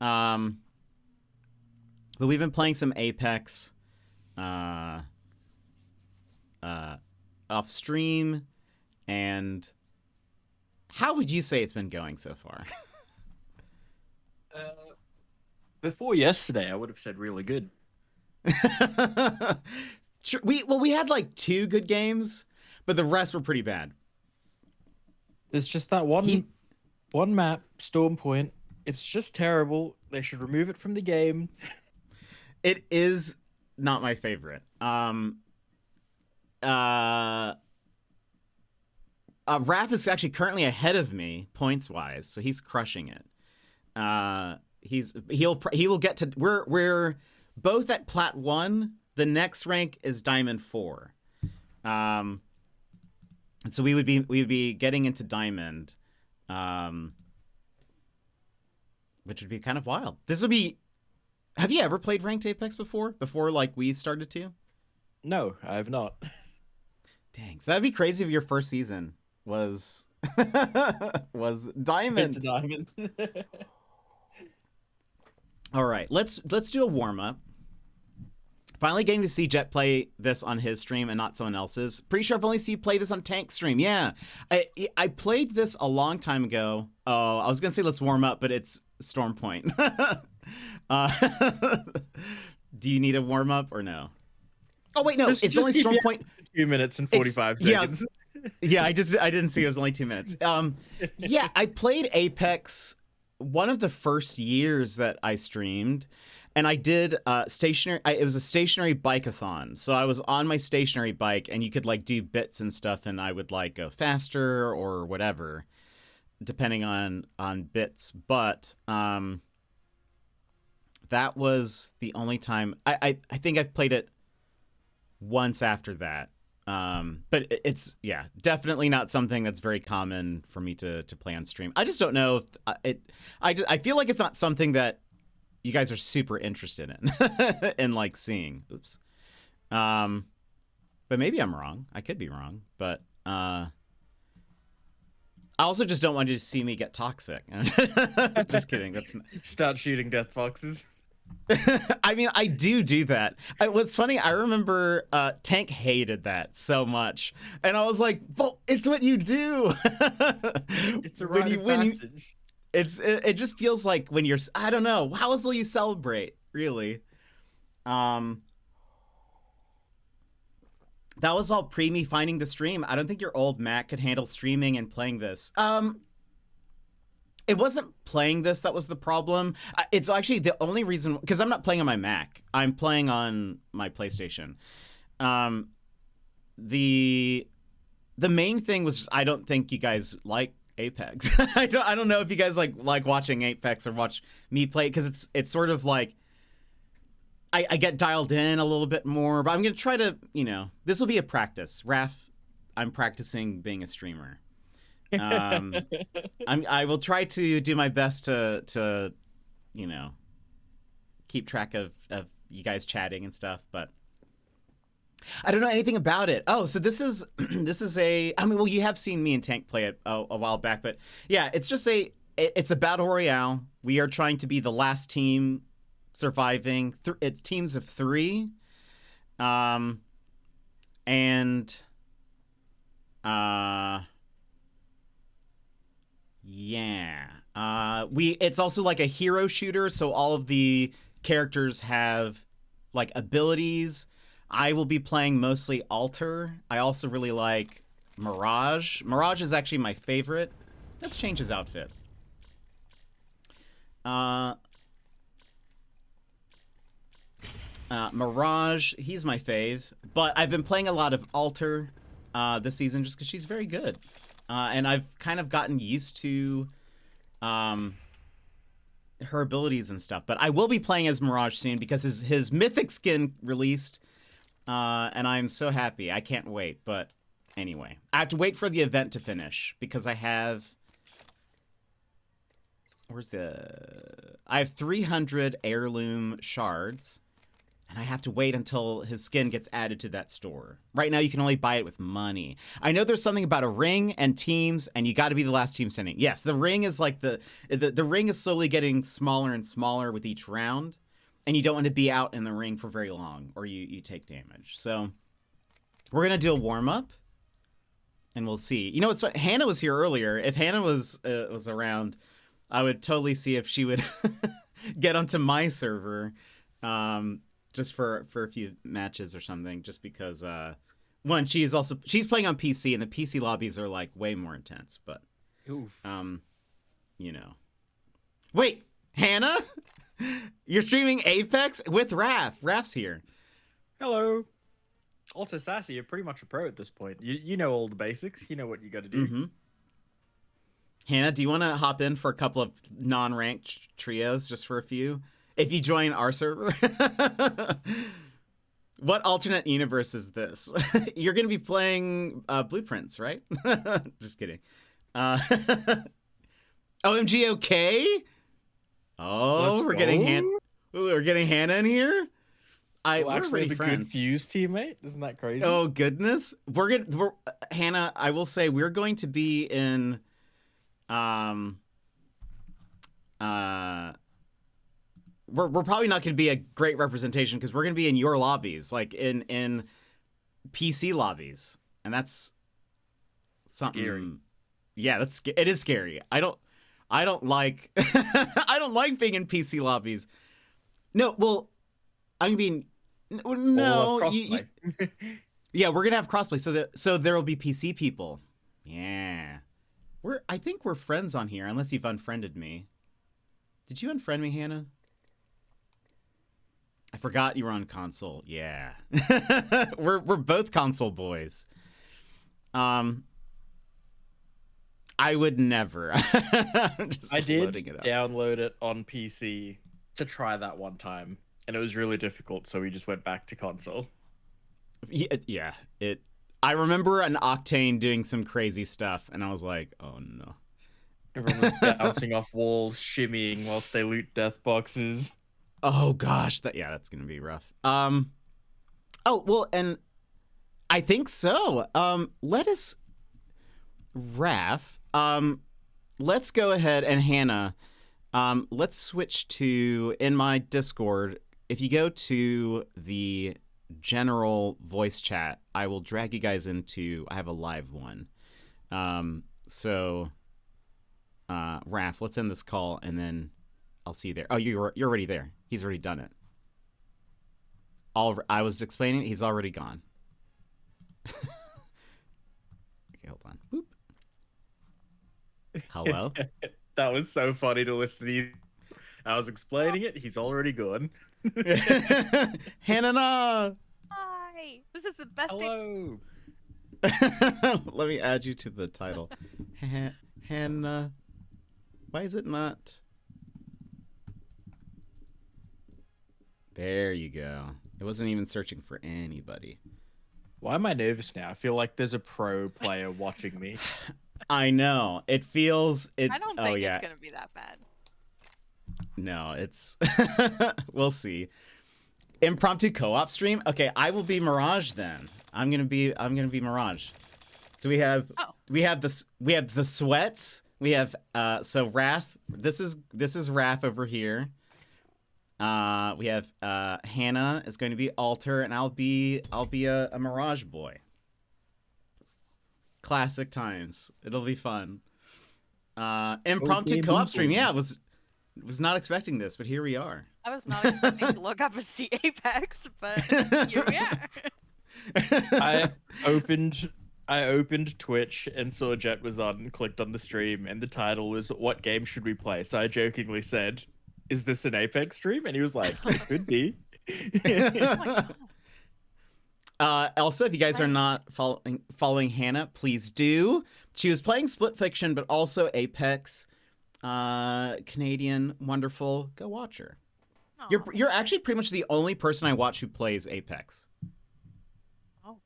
But we've been playing some Apex off stream. And how would you say it's been going so far? Before yesterday, I would have said really good. Sure. We had like 2 good games, but the rest were pretty bad. There's just that one map, Storm Point. It's just terrible. They should remove it from the game. It is not my favorite. Raph is actually currently ahead of me points wise, so he's crushing it. He will get to. We're both at Plat 1. The next rank is Diamond 4. So we would be getting into Diamond, which would be kind of wild. This would be. Have you ever played ranked Apex before? Before like we started to? No, I have not. Dang, so that'd be crazy if your first season was was Diamond. Diamond. All right, let's do a warm up. Finally getting to see Jet play this on his stream and not someone else's. Pretty sure I've only seen you play this on Tank's stream. Yeah, I played this a long time ago. Oh, I was gonna say let's warm up, but it's Storm Point. Do you need a warm up or no? Oh wait, no, it's only Storm Point. 2 minutes and 45 seconds. Yeah, I didn't see it was only 2 minutes. Yeah, I played Apex one of the first years that I streamed. And I did stationary. It was a stationary bike-a-thon. So I was on my stationary bike, and you could like do bits and stuff, and I would like go faster or whatever, depending on bits. But that was the only time. I think I've played it once after that. But it's definitely not something that's very common for me to play on stream. I just don't know if I feel like it's not something that you guys are super interested in and like seeing. Oops. But maybe I'm wrong. I could be wrong. But I also just don't want you to see me get toxic. Just kidding. That's Start shooting death boxes. I mean, I do that. What's funny, I remember Tank hated that so much. And I was like, well, it's what you do. It's a rite of passage. It just feels like when you're, I don't know, how else will you celebrate, really? That was all pre me finding the stream. I don't think your old Mac could handle streaming and playing this. It wasn't playing this that was the problem. It's actually the only reason, because I'm not playing on my Mac. I'm playing on my PlayStation. The main thing was just, I don't think you guys like Apex. I don't know if you guys like watching Apex or watch me play, because it's sort of like I get dialed in a little bit more, but I'm gonna try to, this will be a practice. Raph, I'm practicing being a streamer. I will try to do my best to keep track of you guys chatting and stuff, but I don't know anything about it. Oh, so this is this is a. I mean, well, you have seen me and Tank play it a while back, but yeah, it's just it's a battle royale. We are trying to be the last team surviving. It's teams of 3, and yeah. It's also like a hero shooter, so all of the characters have like abilities. I will be playing mostly Alter. I also really like Mirage. Mirage is actually my favorite. Let's change his outfit. Mirage, he's my fave. But I've been playing a lot of Alter this season just because she's very good. And I've kind of gotten used to her abilities and stuff. But I will be playing as Mirage soon because his mythic skin released. And I'm so happy. I can't wait. But anyway, I have to wait for the event to finish because I have... I have 300 heirloom shards. And I have to wait until his skin gets added to that store. Right now, you can only buy it with money. I know there's something about a ring and teams, and you got to be the last team standing. Yes, the ring is like the ring is slowly getting smaller and smaller with each round, and you don't want to be out in the ring for very long, or you take damage. So we're gonna do a warm up, and we'll see. You know what's funny? Hannah was here earlier. If Hannah was around, I would totally see if she would get onto my server. Just for a few matches or something, just because one, she's playing on PC and the PC lobbies are like way more intense, but Oof. you know. Wait, Hannah? You're streaming Apex with Raph. Raph's here. Hello. Also, Sassy, you're pretty much a pro at this point. You know all the basics. You know what you got to do. Mm-hmm. Hannah, do you want to hop in for a couple of non-ranked trios, just for a few? If you join our server. What alternate universe is this? You're going to be playing Blueprints, right? Just kidding. OMG, okay? Oh, we're getting Hannah in here? We're already the friends. Confused teammate? Isn't that crazy? Oh, goodness. Hannah, I will say we're going to be in... We're probably not going to be a great representation because we're going to be in your lobbies, like in PC lobbies, and that's something. Scary. Yeah, it is scary. I don't like I don't like being in PC lobbies. No, well, I mean, no, yeah, we're gonna have crossplay, so there will be PC people. Yeah, I think we're friends on here, unless you've unfriended me. Did you unfriend me, Hannah? I forgot you were on console. Yeah. we're both console boys. I would never. I did download it on PC to try that one time, and it was really difficult, so we just went back to console. Yeah. I remember an Octane doing some crazy stuff, and I was like, oh no. Everyone was bouncing off walls, shimmying whilst they loot death boxes. Oh gosh, that's gonna be rough. Oh well, and I think so. Raph, let's go ahead and Hannah, let's switch to in my Discord. If you go to the general voice chat, I will drag you guys into. I have a live one. So, Raph, let's end this call and then I'll see you there. Oh, you're already there. He's already done it. I was explaining it. He's already gone. Okay, hold on. Boop. Hello? That was so funny to listen to you. I was explaining it. He's already gone. Hannah! Hi! This is the best day. Hello. Let me add you to the title. Hannah. Why is it not... There you go. It wasn't even searching for anybody. Why am I nervous now? I feel like there's a pro player watching me. I know. It feels... I don't think it's going to be that bad. No, it's... We'll see. Impromptu co-op stream. Okay, I will be Mirage then. I'm gonna be Mirage. So we have the sweats. We have so Raph. This is Raph over here. We have Hannah is going to be Alter, and I'll be a Mirage boy. Classic times. It'll be fun. Impromptu co-op stream. Yeah, was not expecting this, but here we are. I was not expecting to look up and see Apex, but here we are. I opened Twitch and saw Jet was on and clicked on the stream, and the title was "What game should we play?" So I jokingly said, "Is this an Apex stream?" And he was like, "It could be." Also, if you guys are not following Hannah, please do. She was playing Split Fiction, but also Apex. Canadian, wonderful. Go watch her. Aww. You're actually pretty much the only person I watch who plays Apex. Oh.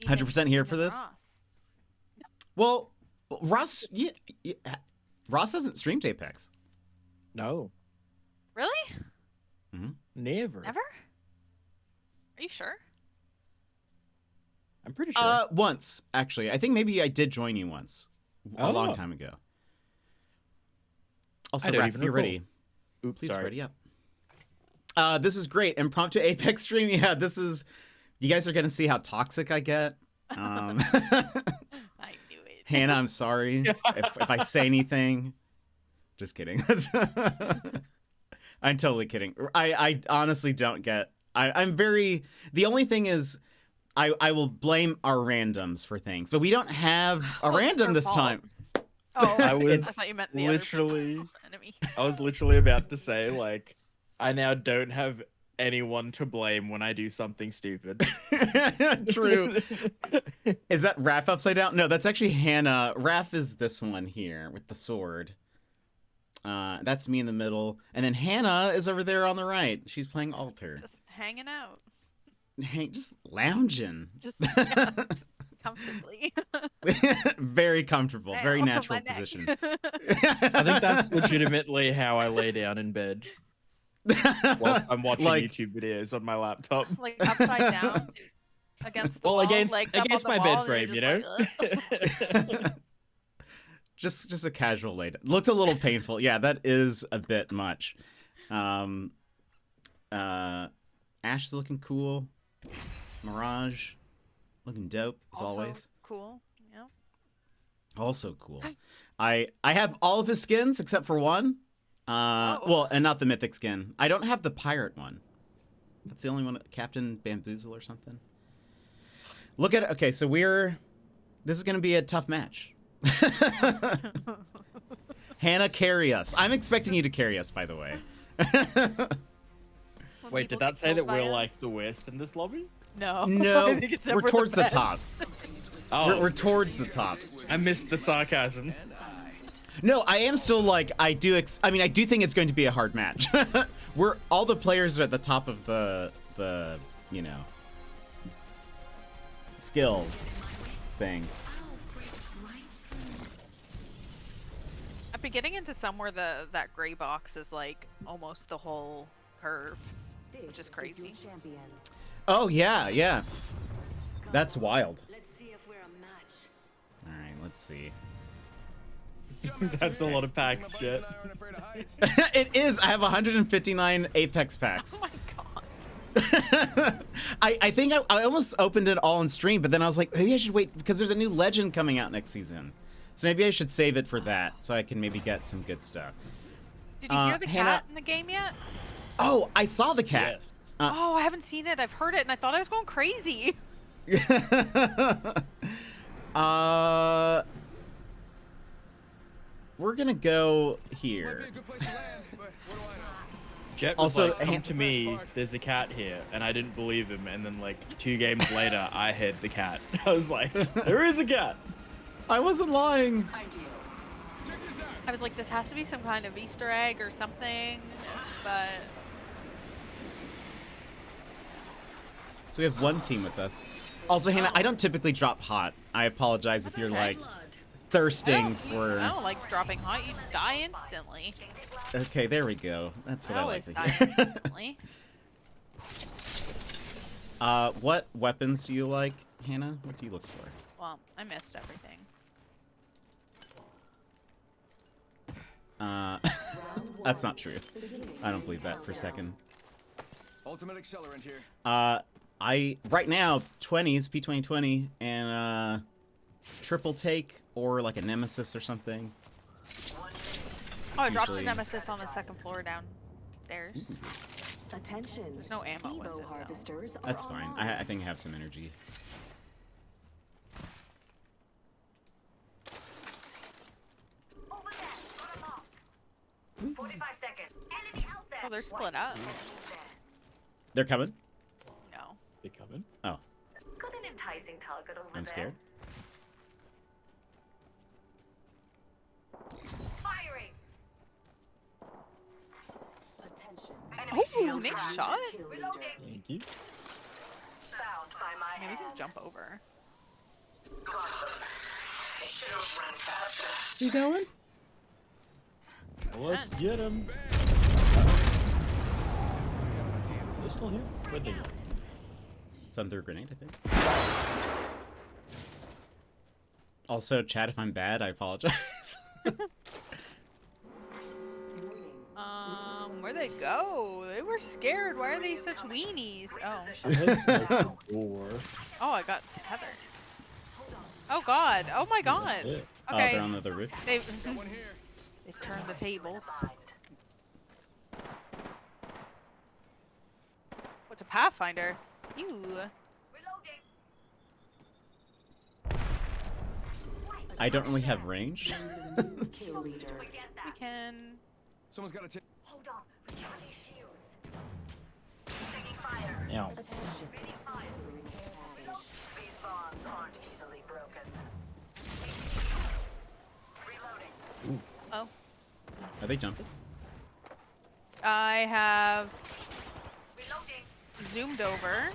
100% here for this? Well, Ross, Ross hasn't streamed Apex. No. Really? Mm-hmm. Never. Never? Are you sure? I'm pretty sure. Once, actually. I think maybe I did join you once. A long time ago. Also, Raph, if you're ready. Oops, please sorry. ready up. This is great. Impromptu Apex stream. Yeah, this is... You guys are going to see how toxic I get. I knew it. Hannah, I'm sorry if I say anything. Just kidding. I'm totally kidding. I honestly don't get... I'm very... The only thing is... I will blame our randoms for things, but we don't have a random this time. Oh, I thought you meant the literally... other enemy. I was literally about to say, like, I now don't have anyone to blame when I do something stupid. True. Is that Raph upside down? No, that's actually Hannah. Raph is this one here with the sword. That's me in the middle. And then Hannah is over there on the right. She's playing Alter. Just hanging out. Just lounging. Just comfortably. Very comfortable. Ow, very natural my neck. position. I think that's legitimately how I lay down in bed whilst I'm watching Like- YouTube videos on my laptop. Like upside down against the Well, wall, against legs up on the my wall, bed frame, and you you're know. just like, just a casual lay down. Looks a little painful. Yeah, that is a bit much. Ash is looking cool. Mirage looking dope as also always. cool. Yeah. Also cool. I have all of his skins except for one. Well, and not the mythic skin. I don't have the pirate one. That's the only one. Captain Bamboozle or something. Look at it. Okay, so this is going to be a tough match. Hannah, carry us. I'm expecting you to carry us, by the way. When Wait, people did that get say killed that by we're him? like the worst in this lobby? No. No, I think it's that we're towards the best. top. Oh, We're towards the top. I missed the sarcasm. No, I am still like, I do think it's going to be a hard match. All the players are at the top of the you know, skill thing. I've been getting into some where that gray box is like almost the whole curve, which is crazy. Oh yeah. That's wild. Let's see if we're a match. All right, let's see. That's a lot of packs, Jet. It is. I have 159 Apex packs. Oh my god. I think I almost opened it all on stream, but then I was like, maybe I should wait because there's a new legend coming out next season. So maybe I should save it for that so I can maybe get some good stuff. Did you hear the Hannah- cat in the game yet? Oh, I saw the cat. Yes. Oh, I haven't seen it. I've heard it, and I thought I was going crazy. We're gonna go here. Jet was Also, like, come to me, there's a cat here, and I didn't believe him, and then like 2 games later, I hid the cat. I was like, there is a cat! I wasn't lying. I was like, this has to be some kind of Easter egg or something, but So we have one team with us. Also, Hannah, I don't typically drop hot. I apologize if you're like thirsting for. I don't like dropping hot. You die instantly. Okay, there we go. That's what I like always to die hear. instantly. What weapons do you like, Hannah? What do you look for? Well, I missed everything. That's not true. I don't believe that for a second. Ultimate accelerant here. Right now 20s P2020 and triple take or like a nemesis or something. Oh, I dropped usually- a nemesis on the second floor downstairs. Attention. There's no ammo with Evo it, though. harvesters are That's fine. online. I think I have some energy. Oh, they're split up. They're coming? No. They coming? Oh, Got an enticing target over I'm scared. Firing. Attention. Oh, nice shot. Thank you. Found by my Maybe we can jump over. You going? Well, let's get him. They're still here? Where'd they go? Sun through a grenade, I think. Also, chat, if I'm bad, I apologize. Where'd they go? They were scared. Why are they such weenies? Oh. I headed to the door. Oh, I got tethered. Oh god. Oh my god. That's it. Oh, Okay. they're on the roof. They've turned the tables. What's a Pathfinder? Ew. I don't really have range. Kill leader. We can. Someone's got to take. Hold on. Recharging shields. Taking fire. Ow. Attention. These bonds aren't easily broken. Reloading. Oh. Are they jumping? I have Reloading. zoomed over.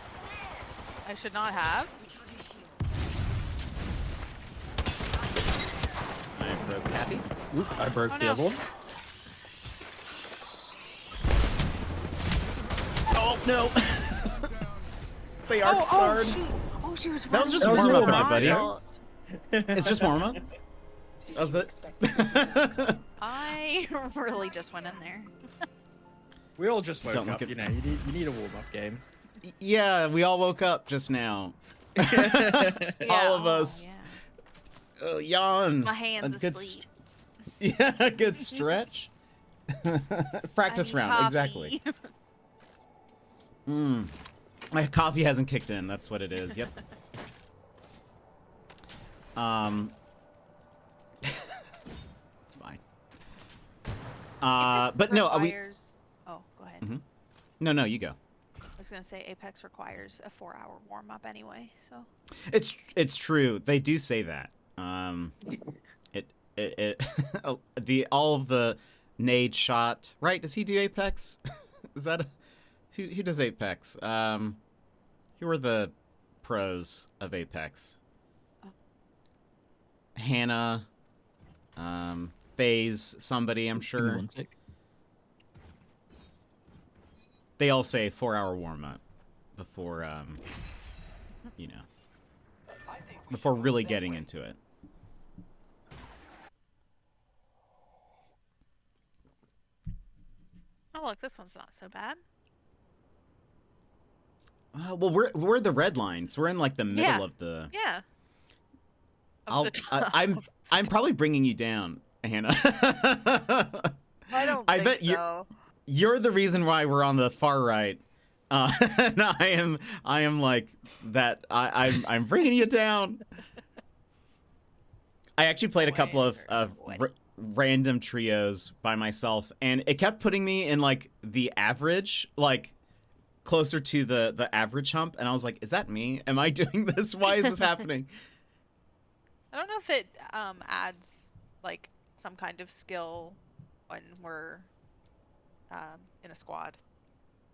I should not have. I broke Kathy. Oop, I broke Oh, the no. other one. Oh, no. They Oh, arc scarred. Oh, she was That was just That was warm up, your everybody. mind. It's just warm up. That was it. I really just went in there. We all just woke Don't look up, at- you know, you need a warm-up game. Yeah, we all woke up just now. Yeah, All of oh, us. Yeah. Oh, yawn. My hands A good asleep. Yeah, a good stretch. Practice I need round, exactly. coffee. My coffee hasn't kicked in. That's what it is. Yep. It's fine. Apex But no, requires... Oh, go ahead. Mhm. No, you go. I was gonna say Apex requires a 4-hour warm-up anyway, so... It's true. They do say that. All of the nade shot. Right? Does he do Apex? Is that who does Apex? Who are the pros of Apex? Hannah, FaZe, somebody, I'm Give me sure. one sec. They all say 4-hour warm up before, before really getting into it. Oh, look, this one's not so bad. Well, we're the red lines. We're in like the middle Yeah. of the. Yeah. Of the top. I'm probably bringing you down, Hannah. I don't I think bet so. you're the reason why we're on the far right. And I am like that. I'm bringing you down. I actually played a couple of random trios by myself, and it kept putting me in like the average, like closer to the average hump, and I was like, is that me? Am I doing this? Why is this happening? I don't know if it adds like some kind of skill when we're in a squad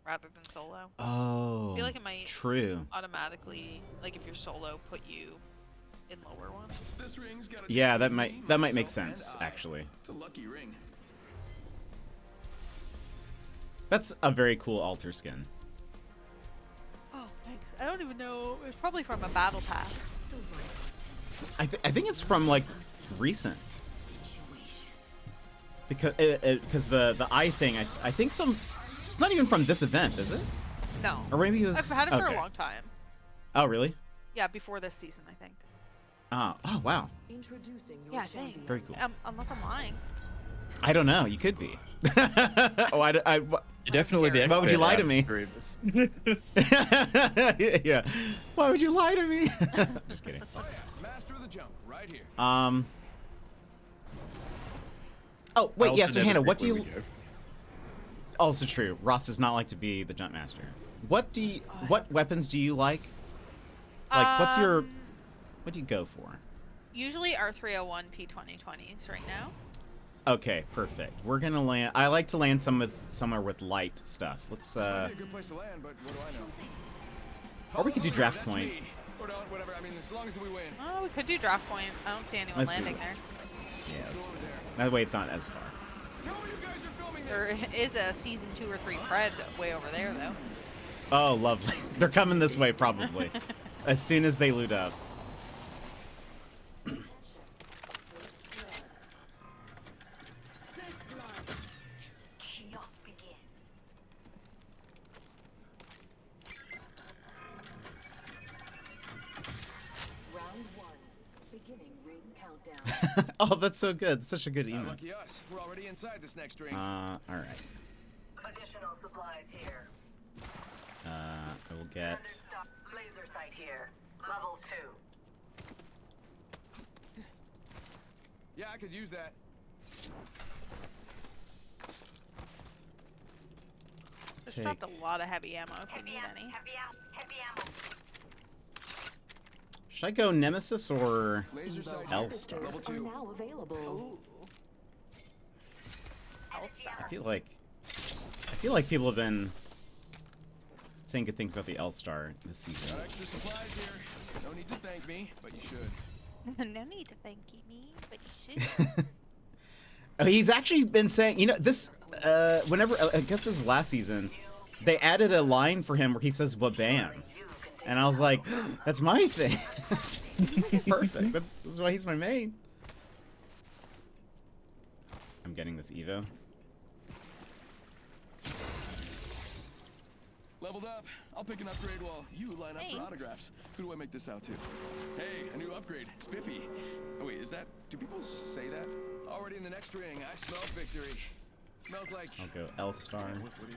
rather than solo. Oh, I feel like it might true. automatically, like if you're solo, put you in lower ones. This ring's got a Yeah, that name, might make myself, and sense I. actually. It's a lucky ring. That's a very cool altar skin. Oh, thanks. I don't even know. It's probably from a battle pass. I think it's from like recent. Because the eye thing, I think it's not even from this event, is it? No. Or maybe it was. I've had it for okay. a long time. Oh really? Yeah, before this season, I think. Oh wow. Introducing your Yeah, champion. dang. Very cool. Unless I'm lying. I don't know. You could be. Oh, You're definitely the expert. Why would you lie to out of me? the three of us. Yeah. Why would you lie to me? Just kidding. Oh yeah, master of the jump, right here. Oh wait, I yeah. also So never Hannah, pick what do where you? we go. Also true. Ross does not like to be the jump master. What weapons do you like? Like, what's your? What do you go for? Usually R301 P2020s right now. Okay, perfect. We're gonna land. I like to land somewhere with light stuff. Let's Might be a good place to land, but what do I know? or we could do draft That's point. me. Or don't, whatever. I mean, as long as we win. Oh, we could do draft point. I don't see anyone Let's do landing it. there. Yeah, Let's go over there. that way it's not as far. Tell me you guys are filming this. There is a season 2 or 3 Pred way over there, though. Oh, lovely. They're coming this way probably. As soon as they loot up. First blood. Chaos begins. Round 1. Beginning ring countdown. Oh, that's so good. Such a good email. Lucky us. We're already inside this next ring. All right. Additional supplies here. I will get. Stop. Laser sight here. Level 2. Yeah, I could use that. Just dropped a lot of heavy ammo if we need any. Heavy ammo. Should I go Nemesis or Laser sight. L-Star? Level Are 2. now available. Ooh. I feel like people have been saying good things about the L-Star this season. Got extra supplies here. No need to thank me, but you should. No need to thank me, but you should. Oh, he's actually been saying, this, whenever, I guess this is last season, they added a line for him where he says, "Wabam." And I was like, that's my thing. It's perfect. That's why he's my main. I'm getting this Evo. Leveled up. I'll pick an upgrade while you line up for Thanks. autographs. Who do I make this out to? Hey, a new upgrade. Spiffy. Oh wait, is that? Do people say that? Already in the next ring. I smell victory. Smells like. I'll go L-Star. What is?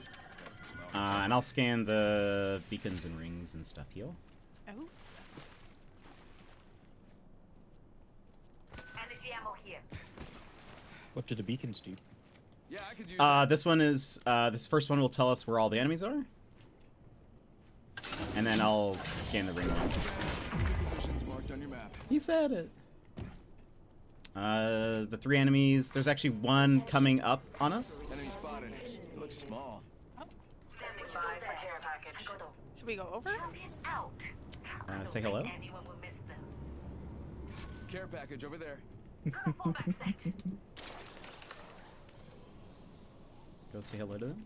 Smell. And I'll scan the beacons and rings and stuff. Heal. Oh. Energy ammo here. What do the beacons do? Yeah, I could use. This one is, this first one will tell us where all the enemies are. And then I'll scan the ring one. Positions marked on your map. He said it. The 3 enemies, there's actually one coming up on us. Enemy spotted. It looks small. Standing by for care package. Should we go over? Champion out. Say hello. Anyone will miss them. Care package over there. Got a fallback set. Go say hello to them.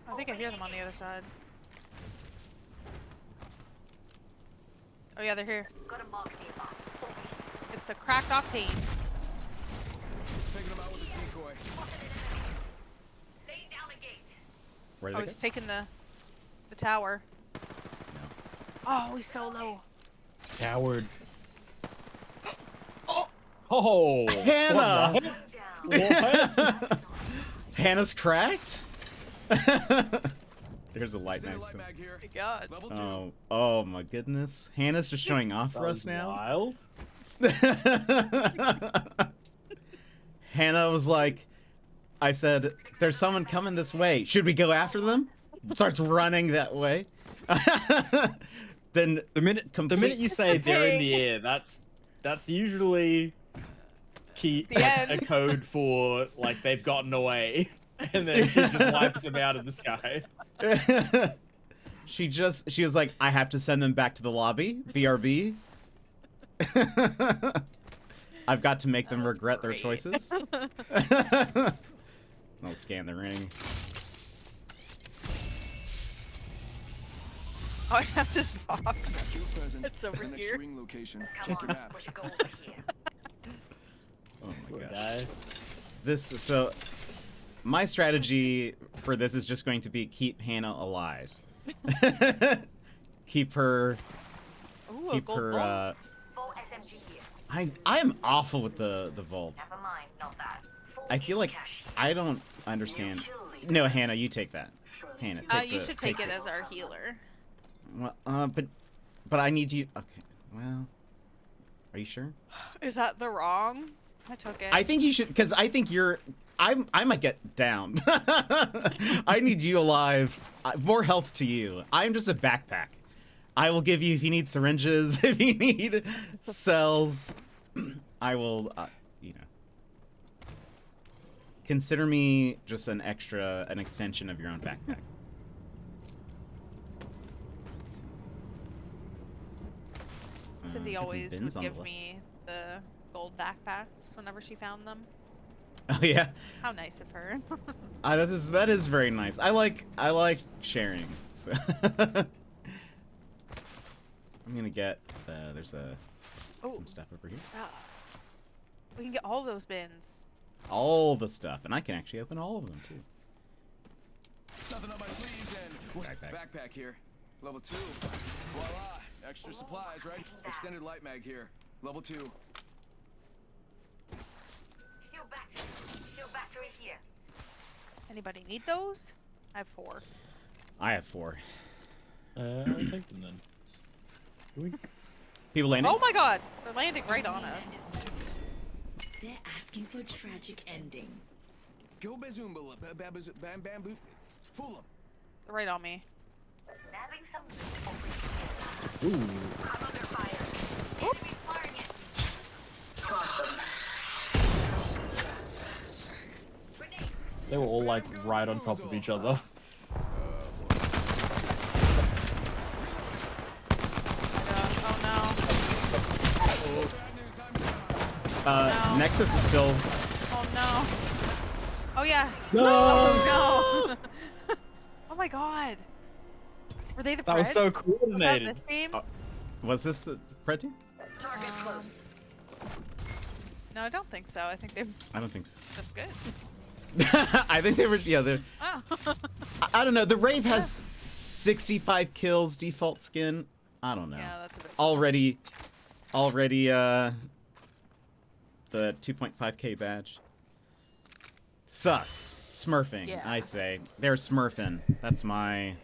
I think I hear them on the other side. Oh yeah, they're here. Got a mark nearby. It's a cracked octane. Taking them out with a decoy. Laying down a gate. Where Oh, are they? he's taking the tower. No. Oh, he's so low. Coward. Oh, Hannah! What? What? Hannah's cracked? There's a light Send a mag. light mag here. My God. Level 2. Oh my goodness. Hannah's just showing off for us Sounds now. Wild. Hannah was like, I said, there's someone coming this way. Should we go after them? Starts running that way. Then The minute you say they're in the air, that's usually The a end. code for like they've gotten away, and then she just wipes them out of the sky. she was like, I have to send them back to the lobby, BRB. I've got to make them That was regret their great. choices. I'll scan the ring. Oh, I have this box. Got you a present. It's over The next here. ring location. Come Check your on, map. we should go over here. Oh my god. Guy. So my strategy for this is just going to be keep Hannah alive. keep her Ooh, a keep gold her ball. Full SMG here. I am awful with the vault. Never mind, not that. Full I feel like cash. I don't understand. No, Hannah, you take that. Hannah, take You the- should take it as our healer. Well, but I need you. Okay, well, are you sure? Is that the wrong? I took it. I think you should, because I think you're. I might get downed. I need you alive. More health to you. I'm just a backpack. I will give you if you need syringes, if you need cells. I will, you know. Consider me just an extension of your own backpack. Cindy got some always bins would on the give left. me the gold backpacks whenever she found them. Oh yeah, How nice of her. that is very nice. I like sharing. So I'm gonna get there's Oh, some stuff over here. stuff. We can get all those bins. All the stuff, and I can actually open all of them too. Nothing up my sleeves and Backpack. backpack here. Level 2. Voila. Extra supplies, right? Extended light mag here. Level 2. Shield battery here. Anybody need those? I have 4. I have 4. I'll take them then. Do we? People landing. Oh my god! They're landing right on us. They're asking for a tragic ending. Go bazoomba. Bam bam boop. Fool 'em. They're right on me. Nabbing some loot over here. Ooh. I'm under fire. Enemy firing at me. Got them. Grenade. They were all like right on top of each other. Oh no. Nexus is still. Oh no. Oh yeah. No! Oh no. Oh my god. Were they the That was Preds? so Was that coordinated. this game? Was this the Pred team? Target close. No, I don't think so. I think they're I don't think so. just good. I think they were. Yeah, they're. Oh. I don't know. The Wraith has 65 kills, default skin. I don't know. Yeah, that's a bit. Already, the 2.5k badge. Sus. Smurfing, Yeah. I say. They're smurfing. That's my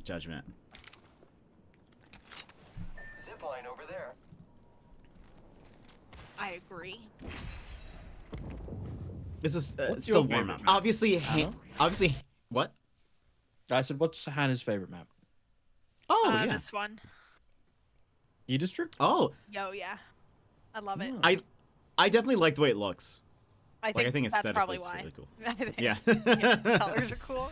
judgment. Zipline over there. I agree. This is What's still your warm favorite up. map? Obviously, what? I said, what's Hannah's favorite map? Oh, yeah. This one. E District? Oh, Yo, yeah. I love it. I definitely like the way it looks. I think Like, I think that's probably aesthetically why. it's really cool. I think, Yeah. the colors are cool.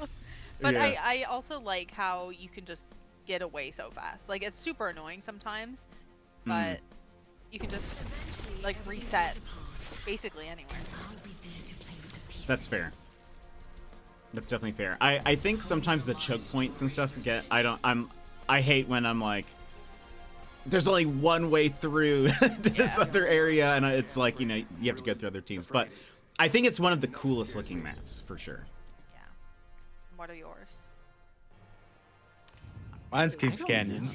But Yeah. I also like how you can just get away so fast. Like, it's super annoying sometimes, but you can just, like, reset basically anywhere. That's fair. That's definitely fair. I think sometimes the choke points and stuff I hate when I'm like, there's only one way through to this other area, and it's like, you know, you have to go through other teams. But I think it's one of the coolest looking maps, for sure. Yeah. What are yours? Mine's Kings Canyon.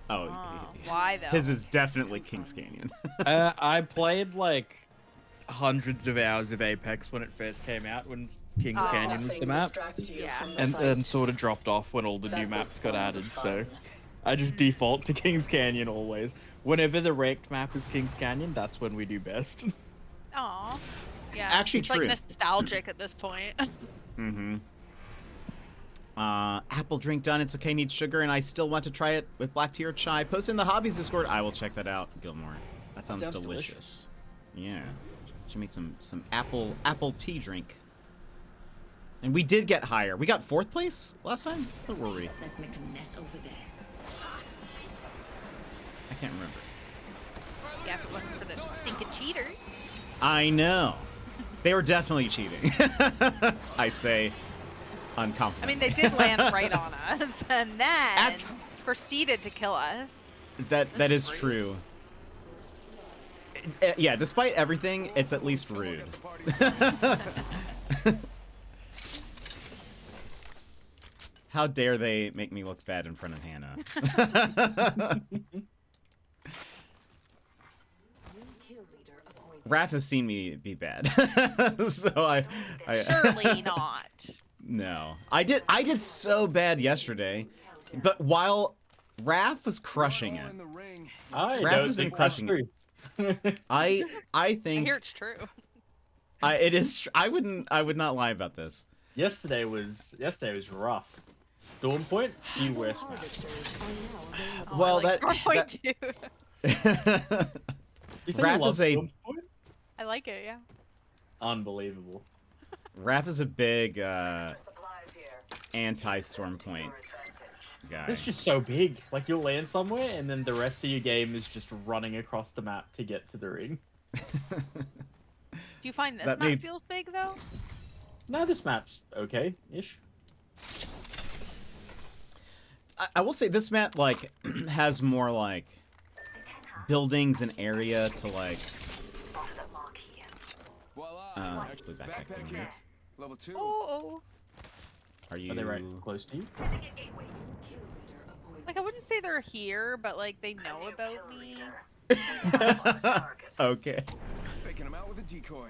Oh, Oh, why though? his is definitely Kings Canyon. I played like hundreds of hours of Apex when it first came out, when Kings Oh. Canyon was the map, Yeah. and then sort of dropped off when all the new maps got added. So I just default to Kings Canyon always. Whenever the raked map is Kings Canyon, that's when we do best. Aw. Yeah. Actually it's true. like nostalgic at this point. Mm-hmm. Apple drink done. It's okay. Need sugar, and I still want to try it with black tea or chai. Post in the hobbies Discord. I will check that out, Gilmore. That sounds delicious. Yeah. Should make some apple tea drink. And we did get higher. We got 4th place last time. What were we? Let's make a mess over there. I can't remember. Yeah, if it wasn't for the stinking cheaters. I know. They were definitely cheating. I say unconfident. I mean, they did land right on us, and then proceeded to kill us. That is true. Yeah, despite everything, it's at least rude. How dare they make me look bad in front of Hannah? Raph has seen me be bad, so I Surely not. No, I did so bad yesterday, but while Raph was crushing it, Raph has been crushing it. I I think hear it's true. it is. I would not lie about this. Yesterday was rough. Dawn Point, the worst map. Oh, Well, I like that- Storm Point too. You say you Raph love is a Dawn Point? I like it, yeah. Unbelievable. Raph is a big anti-Storm Point guy. It's just so big. Like you'll land somewhere, and then the rest of your game is just running across the map to get to the ring. Do you find this That map made- feels big though? No, this map's okay-ish. I will say this map like has more like buildings and area to like. Actually, backpack here. Level 2. Oh. Are you? Are they right close to you? Like I wouldn't say they're here, but like they know about me. Okay. Faking him out with a decoy.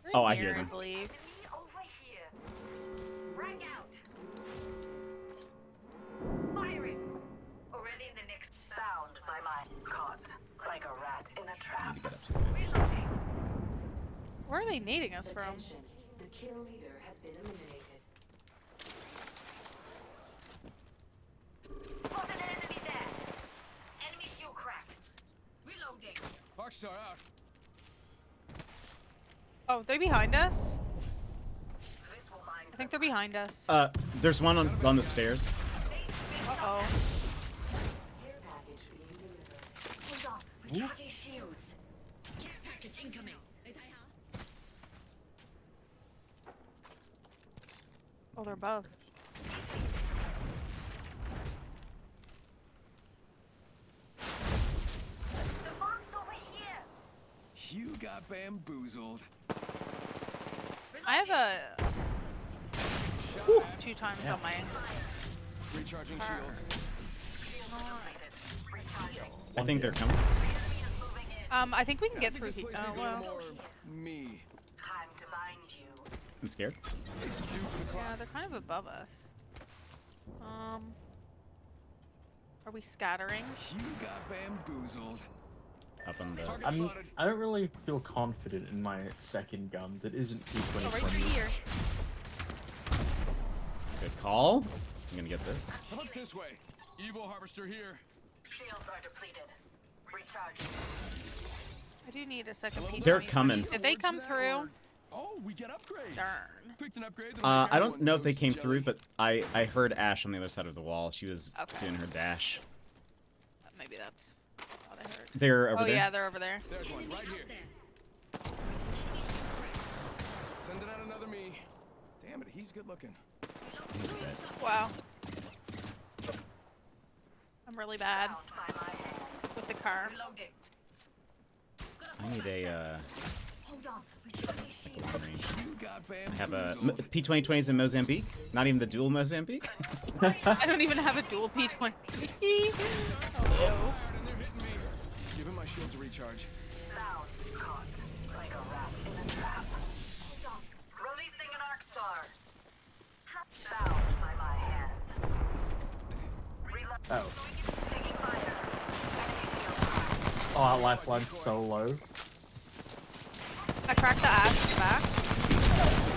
They're Oh, I here, hear them. I believe. Over here. Frag out. Firing. Already in the next sound by my caught like a rat in a I trap. need to get up to this. Reloading. Where are they nading us from? Attention, the kill leader has been eliminated. Spotted an enemy there. Enemy shield crack. Reloading. Arcstar out. Oh, they're behind us? This will mind I think they're behind us. There's one on the stairs. Uh-oh. Care package being delivered. Hold on. Recharging shields. Care package incoming. Oh, they're above. The bomb's over here. You got bamboozled. I have a Shot at. 2 times on my Recharging car. shield. I think they're coming. I think we can get through This here. place Oh, needs a little well. more me. Time to mind you. I'm scared. These cubes o'clock. Yeah, they're kind of above us. Are we scattering? You got bamboozled. Up on the. Target I spotted. don't really feel confident in my second gun that isn't Oh, right P2020. through here. Good call. I'm gonna get this. How about this way? Evo harvester here. Shields are depleted. Recharging. I do need a second P20. They're coming. Did they come through? Oh, we get upgrades. Darn. Picked an upgrade. I don't know if they came through, but I heard Ash on the other side of the wall. She was Okay. doing her dash. Maybe that's what I heard. They're over Oh there. yeah, they're over there. There's one right here. Sending out another me. Damn it, he's good looking. Wow. I'm really bad Found by my hand. with the car. Reloading. I need a Hold on. Recharging shields. long range. You got I have a bamboozled. P2020s in Mozambique. Not even the dual Mozambique. I don't even have a dual P20. Oh, And they're hitting me. Give him my shield to recharge. Sound caught like a rat in a trap. Hold on. Releasing an arc star. Sound by my hand. Reload. Oh. Taking fire. Enemy shield cracked. Oh, our lifeline's so low. I cracked the ash in the back.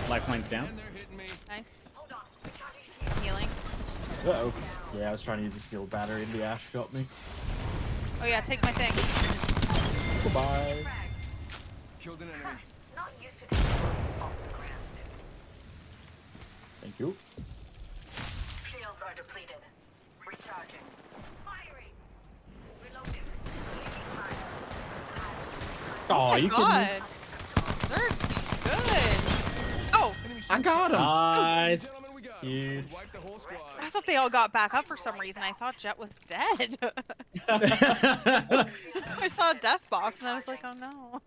Lifeline's down. And they're hitting me. Nice. Hold on. Recharging shields. Healing. Uh-oh. Yeah, I was trying to use a shield battery and the Ash got me. Oh yeah, take my thing. Goodbye. Frag. Killed an enemy. Not used to this off the ground. Thank you. Shields are depleted. Recharging. Firing. Oh, you kidding me? God. They're good. Oh, I got him. Nice. Gentlemen, we got Huge. him. Wipe the whole squad. I thought they all got back up for some reason. I thought Jet was dead. I saw a death box and I was like, oh no.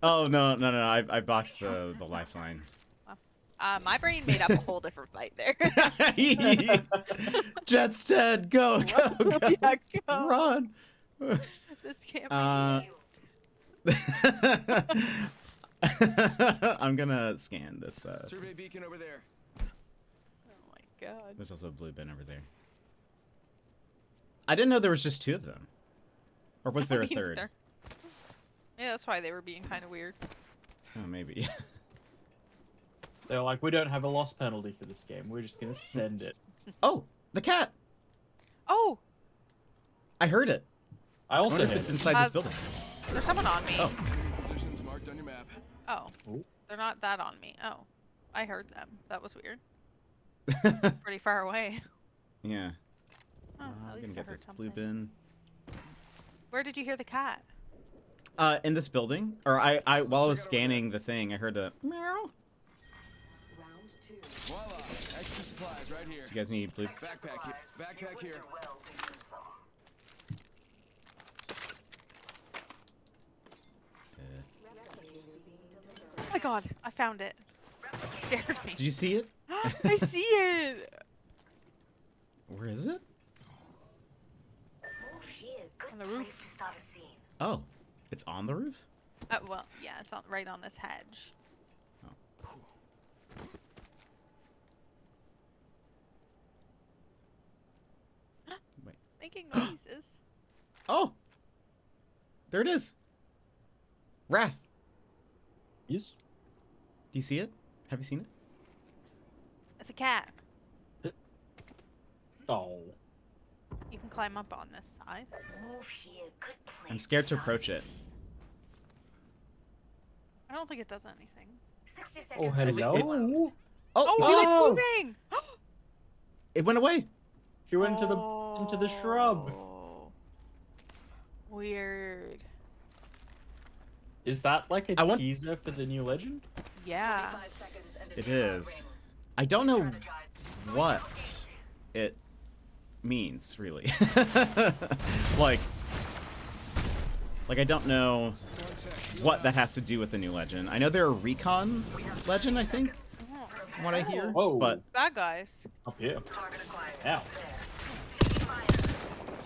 Oh no. I boxed the lifeline. My brain made up a whole different fight there. Jet's dead. Go. Yeah, go. Run. This can't be. I'm gonna scan this. Survey beacon over there. Oh my god. There's also a blue bin over there. I didn't know there was just 2 of them. Or was there a Me third? neither. Yeah, that's why they were being kind of weird. Oh, maybe. They're like, we don't have a loss penalty for this game. We're just gonna send it. Oh, the cat. Oh, I heard it. I I also wonder if hit it's it. inside this building. there's someone on me. Oh. Positions marked on your map. Oh, Oh. they're not that on me. Oh, I heard them. That was weird. Pretty far away. Yeah. Oh, I'm at gonna least I get heard this something. blue bin. Where did you hear the cat? In this building, or I while I was scanning the thing, I heard a meow. Round 2. Voila. Extra supplies right here. Do you guys need blue? Backpack here. Backpack here. Well to use them. Oh my god, I found it. It scared me. Did you see it? I see it. Where is it? Move here. Good On the place roof. to start a scene. Oh, it's on the roof. Well, yeah, it's on right on this hedge. Wait. Making noises. Oh, there it is. Wrath. Yes. Do you see it? Have you seen it? It's a cat. Oh. You can climb up on this side. Move here. Good place. I'm scared to start. approach it. I don't think it does anything. 60 Oh, seconds. hello. Oh, Oh, see, it's Oh! moving! it went away. She went into the shrub. Oh. Weird. Is that like a I want- teaser for the new legend? Yeah. 45 seconds and It an is. I don't know strategize. what it means really. like I don't know what that has to do with the new legend. I know they're a recon legend, I think, from what I hear. Whoa. But Bad guys. Up here. Target acquired. Ow.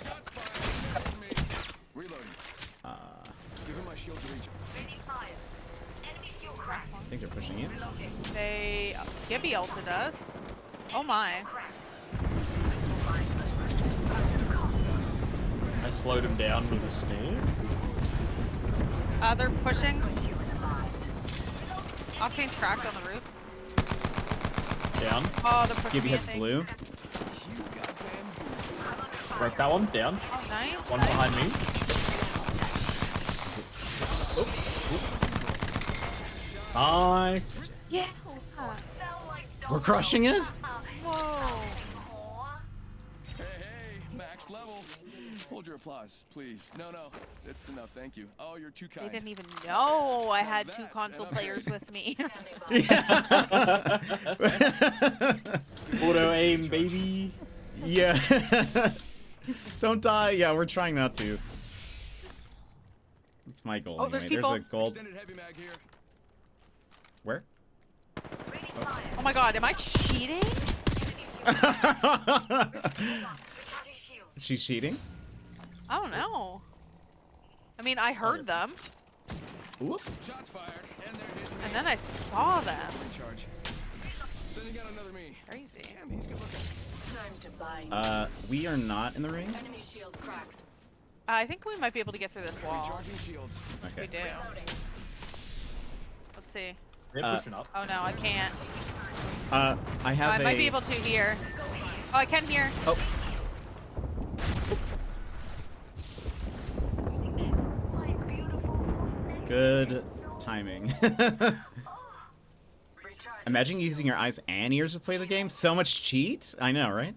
Shots fired. Cover me. Reloading. Give him my shield to reach. Ready fire. Enemy shield cracked. I think they're pushing you. They Gibby ulted us. Oh my. I slowed him down with a snare. They're pushing. Octane's cracked on the roof. Down. Oh, they're pushing Gibby me, I has think. blue. Broke that one. Down. Oh, nice. One behind me. Nice. Yeah. We're crushing it. Whoa. Hey, hey, max level. Hold your applause, please. No, that's enough. Thank you. Oh, you're too They kind. didn't even know I had two That's console enough. players with me. Auto aim, baby. Yeah. Don't die. Yeah, we're trying not to. It's my goal. Oh, anyway. there's There's people. a gold. Extended heavy mag here. Where? Oh my god, am I cheating? She's cheating. I don't know. I mean, I heard them, Whoop. Shots fired, and they're hitting me. and then I saw them. Recharge. Then you got another me. Crazy. Damn, he's good looking. Time to bind. We are not in the ring. Enemy shield cracked. I think we might be able to get through this wall. Recharging shields. We Okay. do. Let's see. They're pushing up. Oh no, I can't. I Oh, have I a. might be able to here. Oh, I can hear. Oh. Good timing. Imagine using your eyes and ears to play the game. So much cheat. I know, right?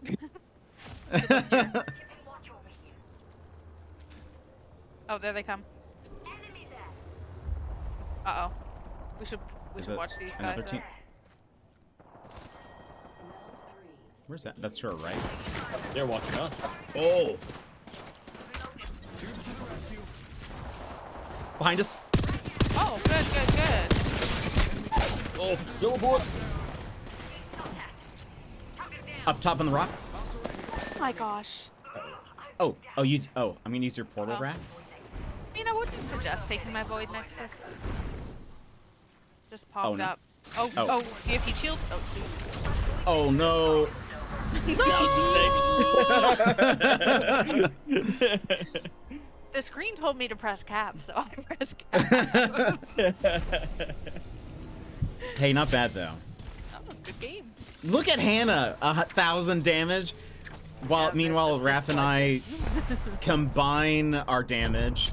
Oh, there they come. Uh oh. We should Is watch it these another guys. team? Where's that? That's to our right. They're watching us. Oh! Behind us. Oh, good, good, good. Oh, teleport! Up top on the rock. Oh my gosh. Oh, I'm gonna use your portal raft. I mean, I wouldn't suggest taking my Void Nexus. Just popped no. up. Oh, Oh. oh, do you have heat shield? Oh, dude. Oh no! The screen told me to press cap, so I pressed cap. Hey, not bad though. That was a good game. Look at Hannah, 1,000 damage. While Yeah, meanwhile, versus Raph and I combine our damage,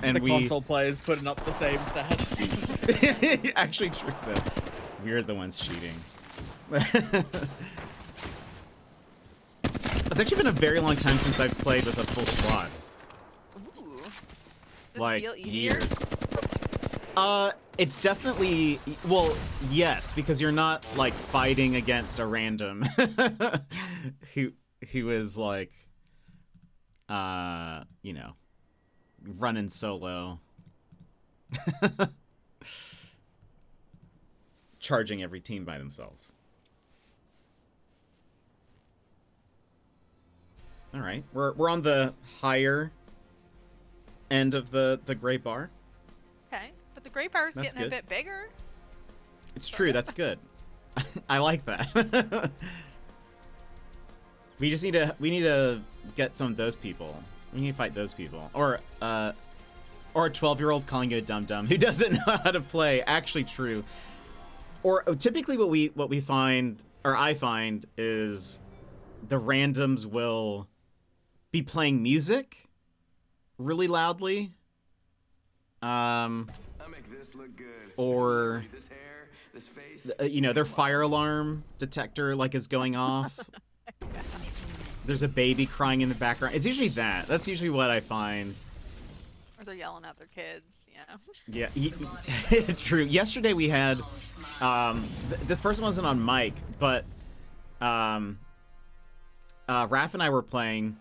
and The we console players putting up the same stats. actually true though. We're the ones cheating. It's actually been a very long time since I've played with a full squad. Ooh. Does it Like feel easier? years. It's definitely, well, yes, because you're not like fighting against a random who is like you know, running solo. Charging every team by themselves. All right. We're on the higher end of the gray bar. Okay, but the gray bar's That's getting good. a bit bigger. It's true. That's good. I like that. We need to get some of those people. We need to fight those people, or a 12-year-old calling you a dum-dum who doesn't know how to play. Actually, true. Or typically, what we find, or I find, is the randoms will be playing music really loudly. I'll make this look good. Or This hair, this face. you know, their fire alarm detector like is going off. There's a baby crying in the background. It's usually that. That's usually what I find. Or they're yelling at their kids, yeah. Yeah, true. Yesterday we had, this person wasn't on mic, but Raph and I were playing,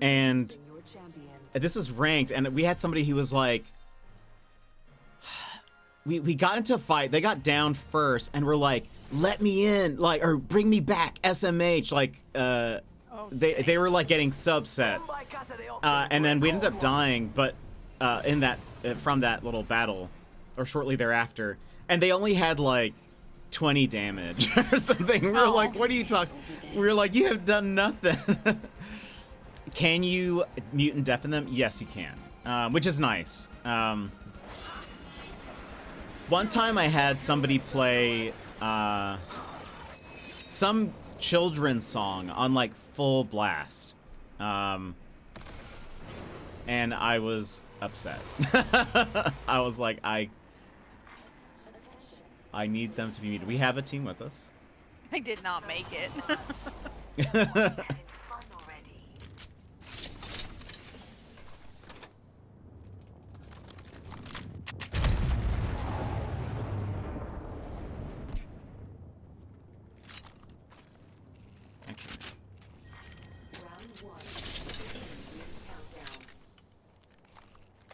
and this was ranked, and we had somebody who was like, we got into a fight, they got down first, and we're like, let me in, like, or bring me back, SMH, like, they were like getting so upset. And then we ended up dying, but in that from that little battle, or shortly thereafter, and they only had like 20 damage or something. We were like, "What are you talking?" We were like, "You have done nothing." Can you mute and deafen them? Yes, you can, which is nice. One time I had somebody play some children's song on like full blast. And I was upset. I was like, I need them to be muted. We have a team with us. I did not make it.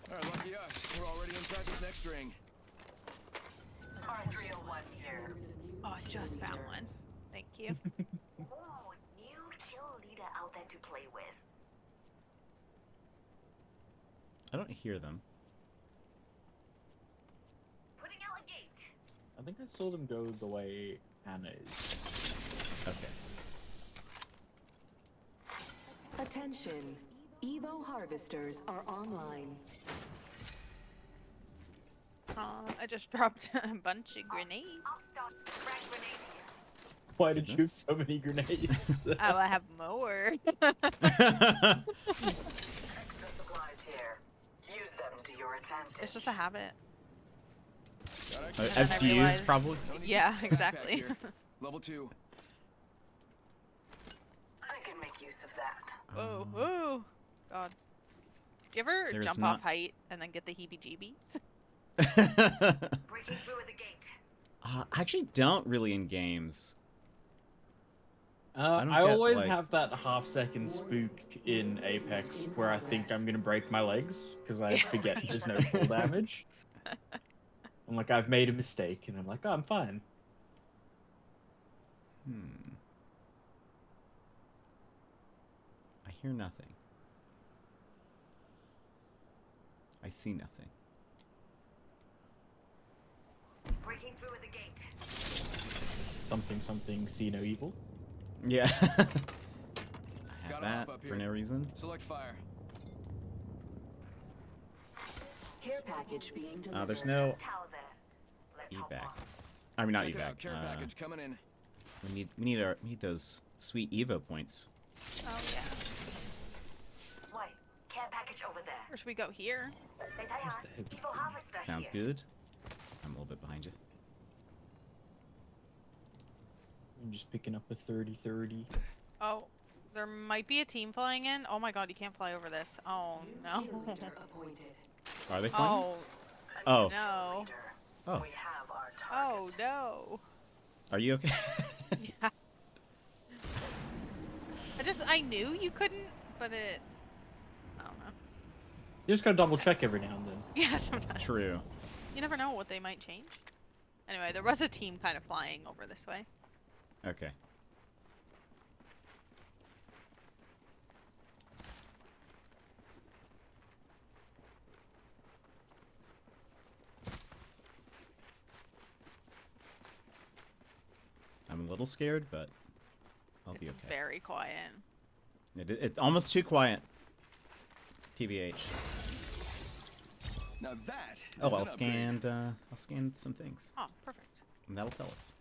Alright, lucky us. We're already inside this next ring. R301 here. Oh, I just found one. Thank you. Ooh, new kill leader out there to play with. I don't hear them. Putting out a gate. I think I saw them go the way Hannah is. Okay. Attention. Evo harvesters are online. I just dropped a bunch of grenades. I'll start frag grenade here. Why did you have so many grenades? Oh, I have more. Extra supplies here. Use them to your advantage. It's just a habit. As I views, realized- probably. Yeah, exactly. Level 2. I can make use of that. Whoa, whoa. God. You ever There's jump not- off height and then get the heebie-jeebies? Breaking through at the gate. I actually don't really in games. I don't get, always like- have that half-second spook in Apex where I think I'm gonna break my legs because I forget there's no full damage. I'm like, I've made a mistake, and I'm like, oh, I'm fine. I hear nothing. I see nothing. Breaking through at the gate. Something, see no evil. Yeah. I have Gotta that hop up for here. no reason. Select fire. Care package being delivered. There's no Tower there. Let's hop evac. on. I mean, not Check it out, evac. care package coming in. We need those sweet Evo points. Oh yeah. Wait, care package over there. Where should we go here? Say hi. Evil harvester Sounds here. good. I'm a little bit behind you. I'm just picking up a 30-30. Oh, there might be a team flying in. Oh my god, you can't fly over this. Oh no. Kill leader appointed. Are they flying? Oh Oh. no. Oh. We have our Oh no. Are you okay? Yeah. I knew you couldn't, but I don't know. You just gotta double check every now and then. Yeah, sometimes. True. You never know what they might change. Anyway, there was a team kind of flying over this way. Okay. I'm a little scared, but I'll be It's okay. very quiet. It's almost too quiet. TBH. Now that. Oh, is I'll an upgrade. scan some things, Oh, perfect. and that'll tell us.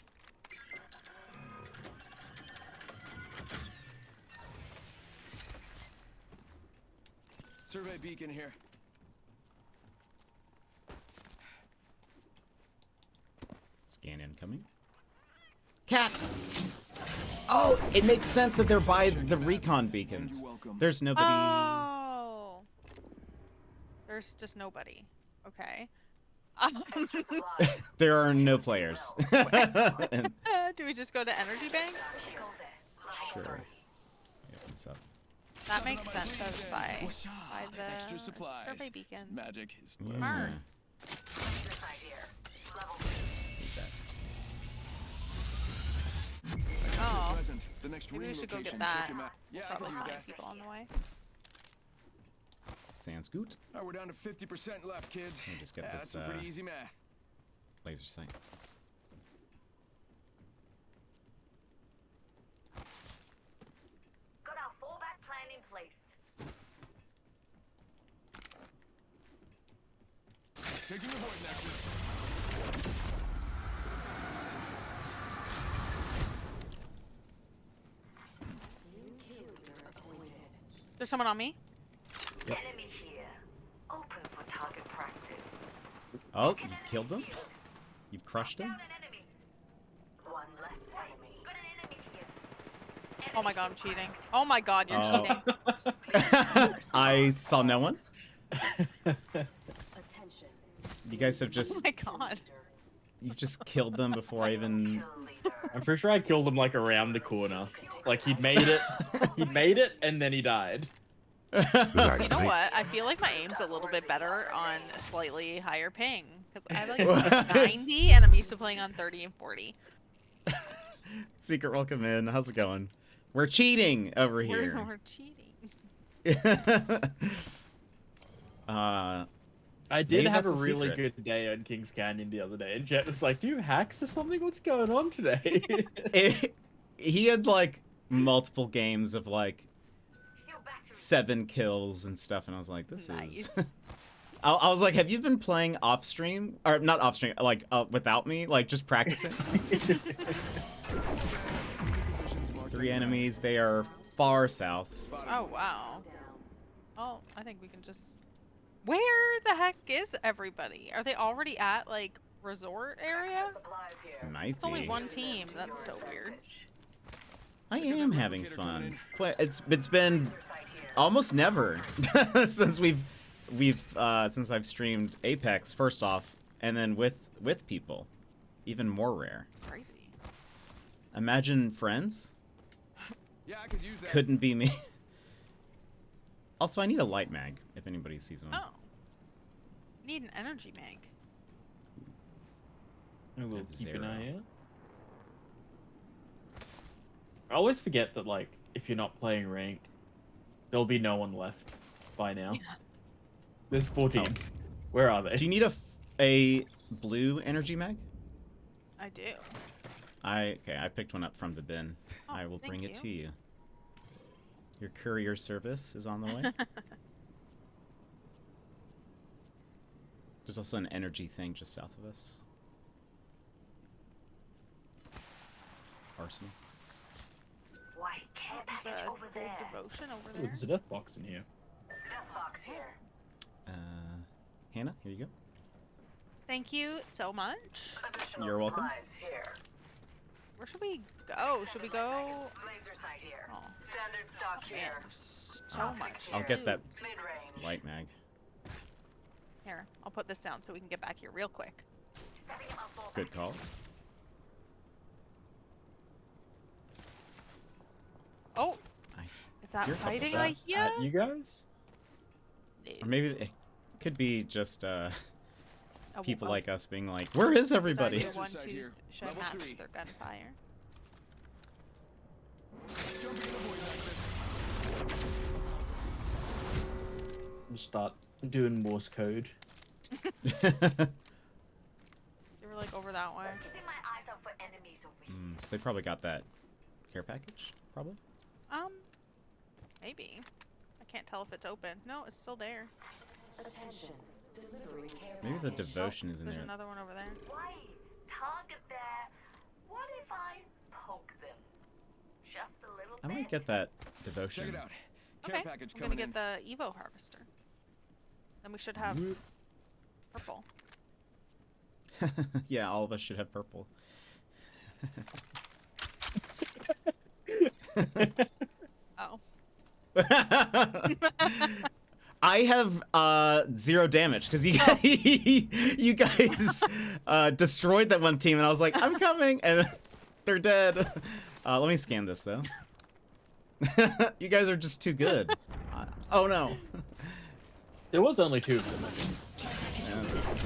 Survey beacon here. Scan incoming. Cat! Oh, it makes sense that they're by the recon beacons. You're welcome. There's nobody. Oh. There's just nobody. Okay. There are no players. And- Do we just go to energy bank? sure. Yeah, what's up? That makes sense as by Whoosh, the extra supplies. survey beacons. Magic is Yeah. Smart. This side here. Level Need that. Oh. present. The next Maybe we ring should go location. get Check that. your map. Yeah, I Probably can use find that. people on the way. Sounds good. Oh, we're down to 50% left, kids. Let me just get Yeah, this, that's some pretty easy math. Laser sight. Got our fallback plan in place. Taking the void nexus. There's someone on me. Enemy here. Open for target practice. Oh, you killed them? You've crushed them? Down an enemy. One less enemy. Got an enemy here. Oh my god, I'm cheating. Oh my god, you're Oh. cheating. I saw no one. Attention. You guys have Oh just my god. you've just killed them before I even. I'm pretty sure I killed him like around the corner. Like he'd made it, and then he died. Good day, You know mate. what? I feel like my aim's a little bit better on slightly higher ping. Because I have What? like 90 and I'm used to playing on 30 and 40. Secret, welcome in. How's it going? We're cheating over here. We're cheating. I Maybe did have a that's a really secret. good day on Kings Canyon the other day, and Jet was like, "Do you have hacks or something? What's going on today?" He had like multiple games of like 7 kills and stuff, and I was like, this Nice. is. I was like, have you been playing off stream or not off stream, like without me, like just practicing? 3 enemies. They are far south. Oh wow. Oh, I think we can just. Where the heck is everybody? Are they already at like resort area? Might It's only be. one team. That's so weird. I am having fun. It's been almost never since since I've streamed Apex. First off, and then with people, even more rare. Crazy. Imagine friends. Yeah, I could use that. Couldn't be me. Also, I need a light mag if anybody sees one. Oh. Need an energy mag. I will Have keep an 0. eye out. I always forget that, like, if you're not playing ranked, there'll be no one left by now. Yeah. There's 4 teams. Where are they? Do you need a blue energy mag? I do. I picked one up from the bin. Oh, I will thank bring it you. to you. Your courier service is on the way. There's also an energy thing just south of us. Arsenal. White care There's package a over gold there. devotion over Oh, there. there's a death box in here. Death box here. Hannah, here you go. Thank you so much. Additional You're welcome. supplies here. Where should we go? Should we go? Laser sight here. Oh, Standard stock man, here. there's so much. I'll get that Mid-range. light mag. Here, I'll put this down so we can get back here real quick. Setting up full Good call. Oh, I, is that You're a couple fighting shots like you? At you guys? or maybe it could be just people Oh, like us being like, "Where is everybody?" Laser one, Side two, here. should Level match 3. their gunfire. Jumping in the void access. We'll start doing Morse code. They were like over that way. keeping my eyes out for enemies over here. So they probably got that care package, probably. Maybe. I can't tell if it's open. No, it's still there. Attention. Delivering care Maybe the package. devotion is in There's there. another one over there. Wait, target there. What if I poke them? Just a little I bit. might get that Check devotion. it out. Care Okay, package I'm gonna coming get in. the Evo harvester. Then we should have purple. Yeah, all of us should have purple. Oh. I have 0 damage because you guys destroyed that one team, and I was like, I'm coming, and they're dead. Let me scan this though. You guys are just too good. Oh no. There was only 2 of them, I think.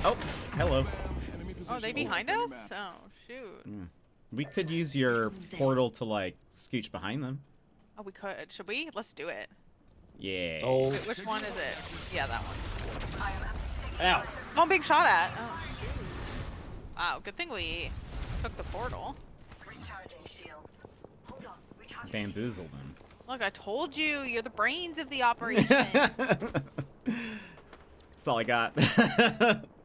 Oh, hello. Enemy Oh, they position. behind Enemy us? map. Oh, shoot. We could use your portal to like scooch behind them. Oh, we could. Should we? Let's do it. Yeah. Oh, Wait, which one is it? Yeah, that one. ow. Oh, I'm being shot at. Oh, shoot. Wow, good thing we took the portal. Recharging shields. Hold on. Recharging Bamboozle them. Look, I told you, you're the brains of the operation. That's all I got.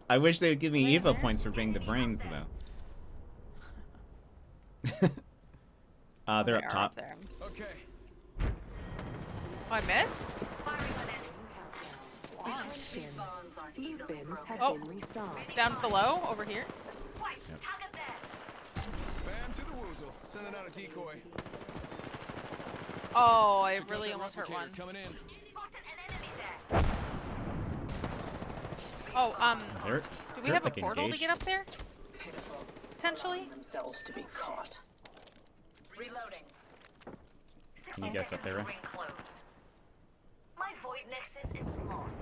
I wish they would give me Evo points for being the brains, though. They're They up are top. there. Okay. Oh, I missed? firing on enemy. Attention. Bonds aren't Blue easily bins broken. have Oh. been restocked. Down below, over here. Wait, target there. Bam to the woozle. Sending out a decoy. Oh, I Check out really that almost hurt replicator one. Coming in. Spotted an enemy there. Oh, They're, do we they're, have a like, portal engaged. to get up there? Pitiful. Potentially? Themselves to be caught. Reloading. Can you guess up there, Ray? Ring close. My void nexus is lost.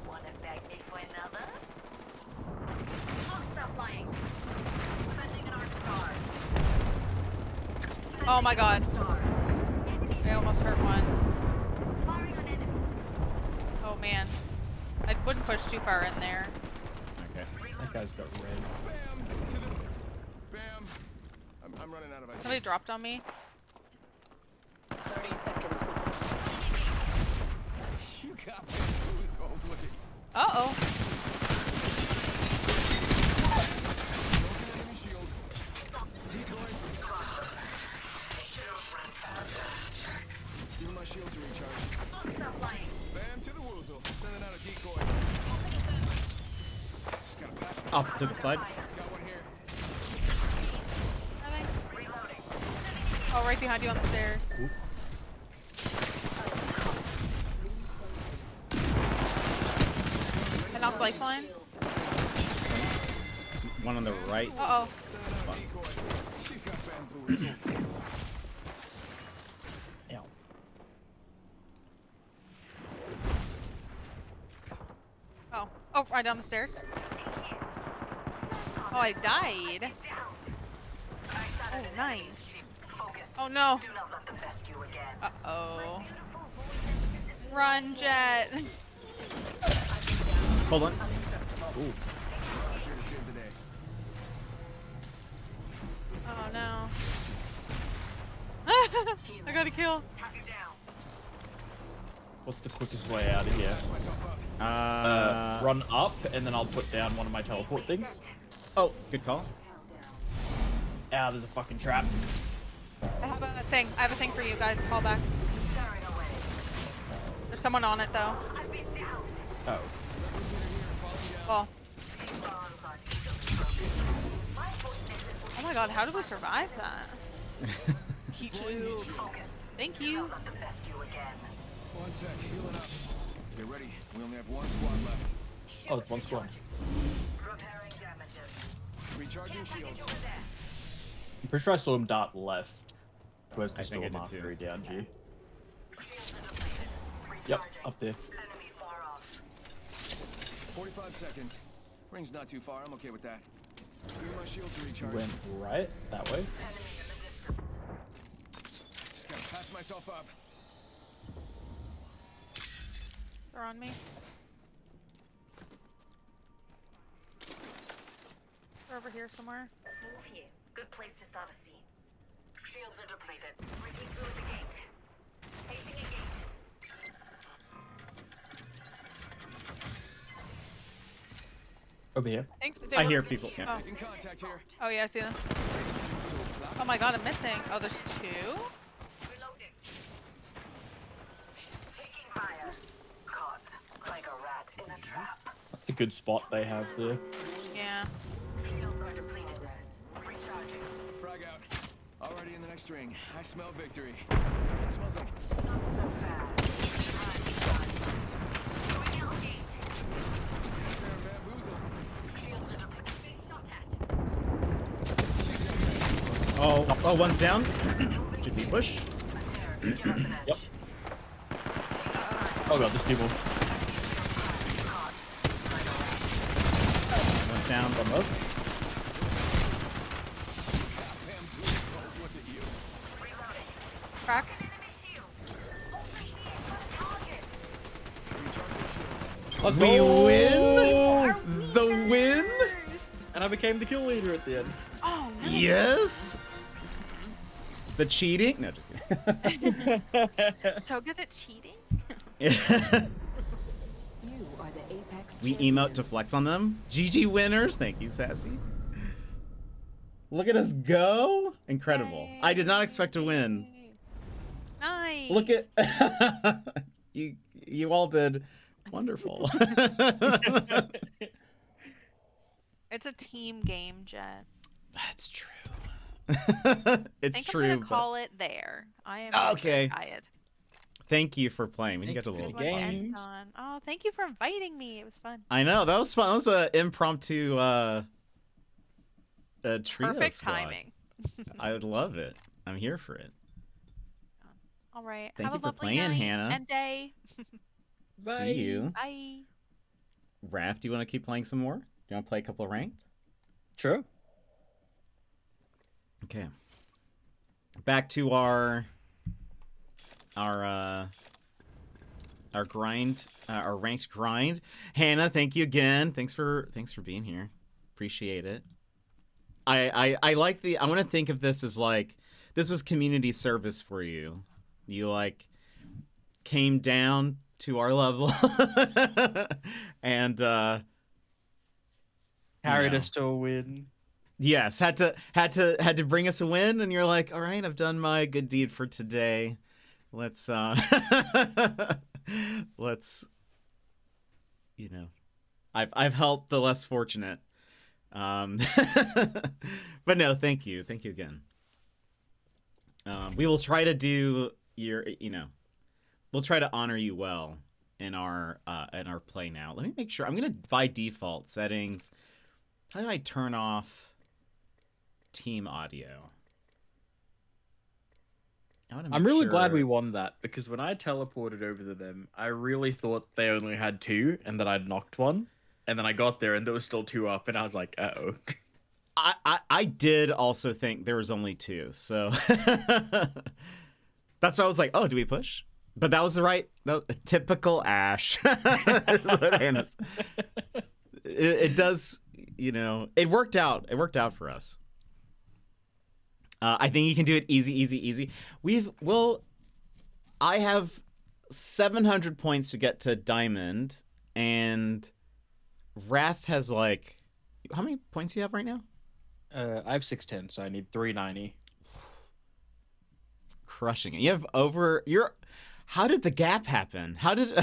Wanna beg me for another? Clock stop flying. Sending an arc star. Oh my god. Star. I almost hurt one. Firing on enemy. Oh man. I wouldn't push too far in there. Okay. That guy's got red. Bam to the. Bam. I'm running out of ideas. Somebody dropped on me. 30 seconds before. You got me. Woozle. Uh-oh. Enemy shield. Decoy. Give my shield to recharge. Clock stop flying. Bam to the woozle. Sending out a decoy. Got a patch. Off to the side. Got one here. Are they? Reloading. Oh, right behind you on the stairs. I knocked lifeline. One on the right. Uh-oh. She got bamboozled. Ow. Oh. Oh, right down the stairs. Oh, I died. Oh, nice. Oh, no. Uh-oh. Run, Jet. Hold on. Here to save the day. Oh, no. I got a kill. What's the quickest way out of here? Run up, and then I'll put down one of my teleport things. Oh, good call. Ah, there's a fucking trap. I have a thing. I have a thing for you guys. Call back. There's someone on it, though. Oh. Well. Oh my god, how did we survive that? Tube. Thank you. One sec, healing up. Get ready. We only have one squad left. Oh, it's one squad. Recharging shields. I'm pretty sure I saw him dart left. Where's the I think I storm did too. archery down G? Yep, up there. 45 seconds. Ring's not too far. I'm okay with that. Give me my shield to recharge. Went right that way. Just gotta patch myself up. They're on me. They're over here somewhere. Move here. Good place to start a scene. Shields are depleted. Breaking through the gate. Facing a gate. Over here. I think they I were- hear people. Yeah. Oh. Making contact here. Oh yeah, I see them. Oh my god, I'm missing. Oh, there's two? Reloading. Taking fire. Caught like a rat in a trap. That's a good spot they have there. Yeah. Shields are depleted. Recharging. Frag out. Already in the next ring. I smell victory. Smells like Not so fast. Going out gate. they're bamboozled. Shields are depleted. Being shot at. Oh, one's down. Should be push. There. Give us an edge. Yep. Oh god, there's people. One's down. One up. Bamboozled. Look at you. Cracked. Recharging shields. Let's We go! win. The win. And I became the kill leader at the end. Oh no. Yes. The cheating? No, just kidding. So good at cheating. You are the Apex We emote to flex on them. GG winners. Thank you, Sassy. Look at us go. Incredible. I did not expect to win. Nice. Look at you all did wonderful. It's a team game, Jet. That's true. I It's think I'm true. gonna But call it there. I am Okay. tired. thank you for playing. We can Thank get a you for little the Like, game. I'm Games. done. Oh, thank you for inviting me. It was fun. I know that was fun. That was an impromptu trio Perfect squad. timing. I would love it. I'm here for it. All right. Thank Have you a for lovely playing, night Hannah. and day. See you. Bye. Raph, do you want to keep playing some more? Do you want to play a couple of ranked? True. Okay. Back to our grind, our ranked grind. Hannah, thank you again. Thanks for being here. Appreciate it. I like the. I want to think of this as like this was community service for you. You like came down to our level and Carried know. us to a win. yes, had to bring us a win, and you're like, all right, I've done my good deed for today. Let's let's I've helped the less fortunate. But no, thank you again. We will try to do we'll try to honor you well in our play now. Let me make sure. I'm gonna by default settings. How do I turn off team audio? I'm really glad we won that, because when I teleported over to them, I really thought they only had 2 and that I'd knocked one. And then I got there and there was still 2 up, and I was like, uh-oh. I did also think there was only 2, so that's why I was like, oh, do we push? But that was the right, typical Ash. It does, you know, it worked out. It worked out for us. I think you can do it easy. I have 700 points to get to Diamond, and Wrath has like, how many points do you have right now? I have 610, so I need 390. Crushing it. You have over, how did the gap happen? How did,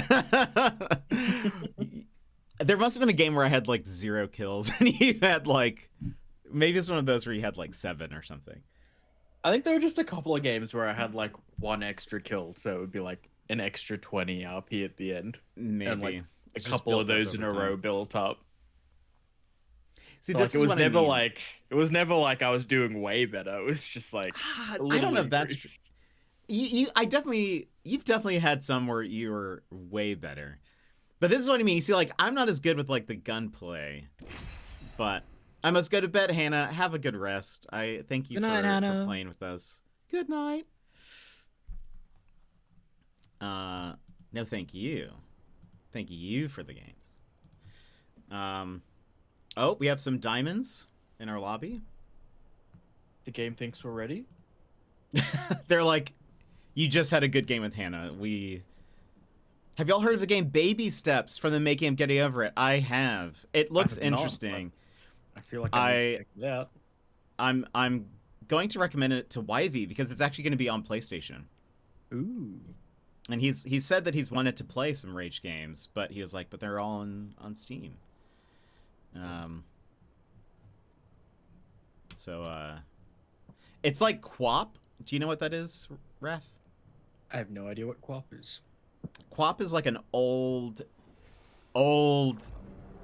there must have been a game where I had like 0 kills and you had like, maybe it's one of those where you had like 7 or something. I think there were just a couple of games where I had like 1 extra kill, so it would be like an extra 20 RP at the end. Maybe. And like a couple of those in a row built up. See, so, this like, is what I mean. It was never like I was doing way better. It was just like I don't know if that's true. You've definitely had some where you were way better. But this is what I mean. You see, like, I'm not as good with like the gunplay, but I must go to bed, Hannah. Have a good rest. I thank you for playing with us. Good night. No, thank you. Thank you for the games. Oh, we have some diamonds in our lobby. The game thinks we're ready. They're like, you just had a good game with Hannah. Have y'all heard of the game Baby Steps from the making of Getting Over It? I have. It looks interesting. I feel like I that. I'm going to recommend it to YV because it's actually going to be on PlayStation. Ooh. And he said that he's wanted to play some Rage games, but he was like, but they're all on Steam. It's like QWOP. Do you know what that is, Raph? I have no idea what QWOP is. QWOP is like an old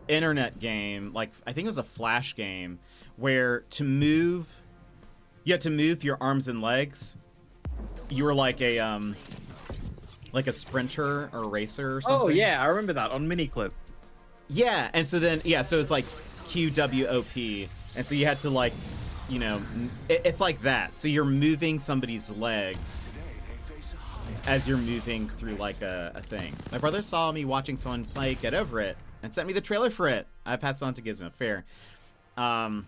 internet game. Like, I think it was a Flash game where you had to move your arms and legs. You were like a sprinter or a racer or something. Oh yeah, I remember that on Miniclip. Yeah, and so it's like QWOP, and so you had to like, you know, it's like that. So you're moving somebody's legs as you're moving through like a thing. My brother saw me watching someone play Get Over It and sent me the trailer for it. I passed it on to Gizmo. Fair. Yeah,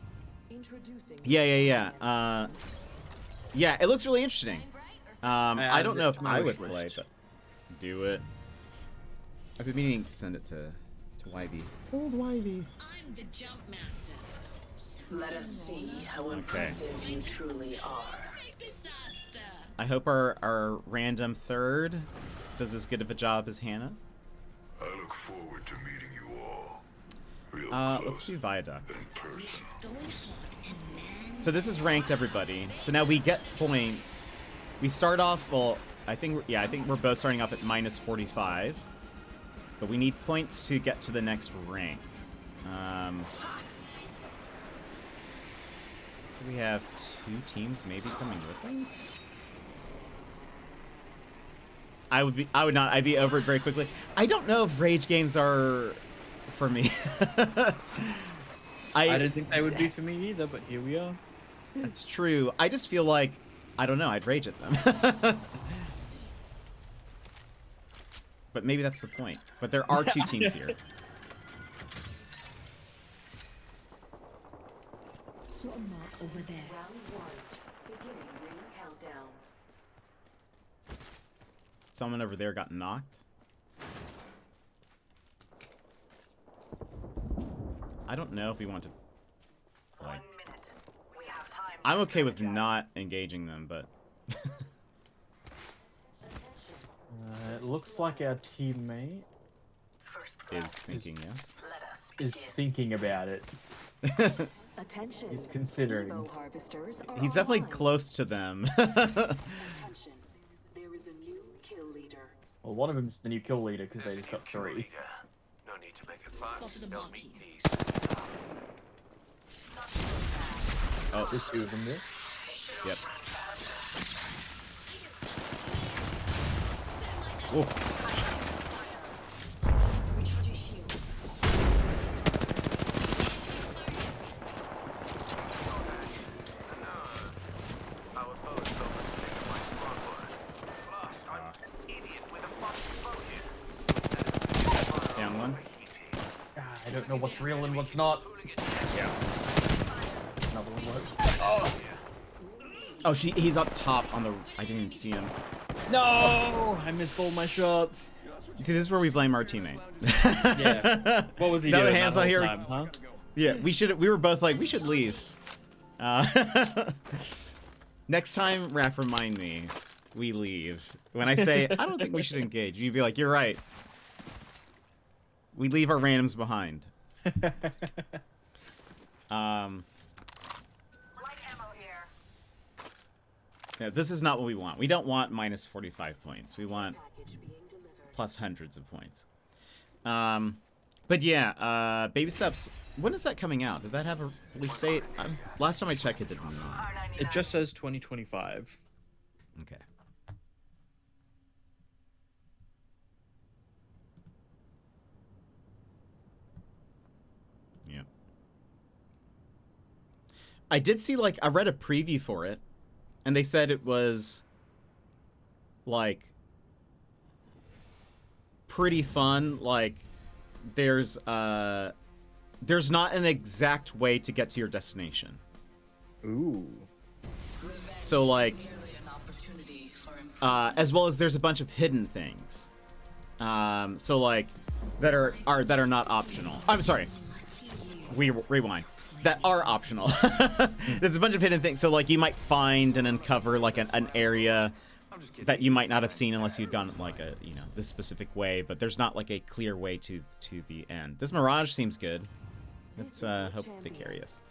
it looks really interesting. I don't know if I would play, but do it. I've been meaning to send it to YV. Old YV. I'm the jump master. Let us see how impressive you truly are. I hope our random third does as good of a job as Hannah. I look forward to meeting you all. Let's do Viaducts. So this is ranked everybody. So now we get points. We start off, well, I think we're both starting off at -45. But we need points to get to the next rank. So we have 2 teams maybe coming with us. I'd be over it very quickly. I don't know if Rage games are for me. I didn't think they would be for me either, but here we are. That's true. I just feel like, I don't know, I'd rage at them. But maybe that's the point. But there are 2 teams here. So a mark over there. Round 1. Beginning ring countdown. Someone over there got knocked. I don't know if we want to, like, I'm okay with not engaging them, but It looks like our teammate is thinking yes. is thinking about it. Attention. He's considering. Evo harvesters are He's definitely online. close to them. Attention. There is a new kill leader. Well, one of them's the new kill leader because they just got 3. No need to make it fast. Spotted a mark here. Oh, There's two of them there. yep. Oh, Recharging shields. down one. Ah, I don't know what's real and what's not. Yeah. Another one worked. Oh, he's up top on the. I didn't even see him. No! I missed all my shots. You see, this is where we blame our teammate. Yeah. What was he Now the doing hand's that not whole here. time, huh? Yeah, we were both like, we should leave. Next time, Raph, remind me, we leave. When I say, I don't think we should engage, you'd be like, you're right. We leave our randoms behind. Light ammo here. Yeah, this is not what we want. We don't want minus 45 points. We want plus hundreds of points. But yeah, Baby Steps, when is that coming out? Did that have a release date? Last time I checked, it did not. It just says 2025. Okay. Yep. I did see, like, I read a preview for it, and they said it was, like, pretty fun. Like, there's not an exact way to get to your destination. Ooh. So, like, as well as there's a bunch of hidden things. So, like, that are not optional. I'm sorry. We rewind. That are optional. There's a bunch of hidden things. So, like, you might find and uncover, like, an area that you might not have seen unless you'd gone, like, this specific way. But there's not, like, a clear way to the end. This Mirage seems good. Let's hope they carry us.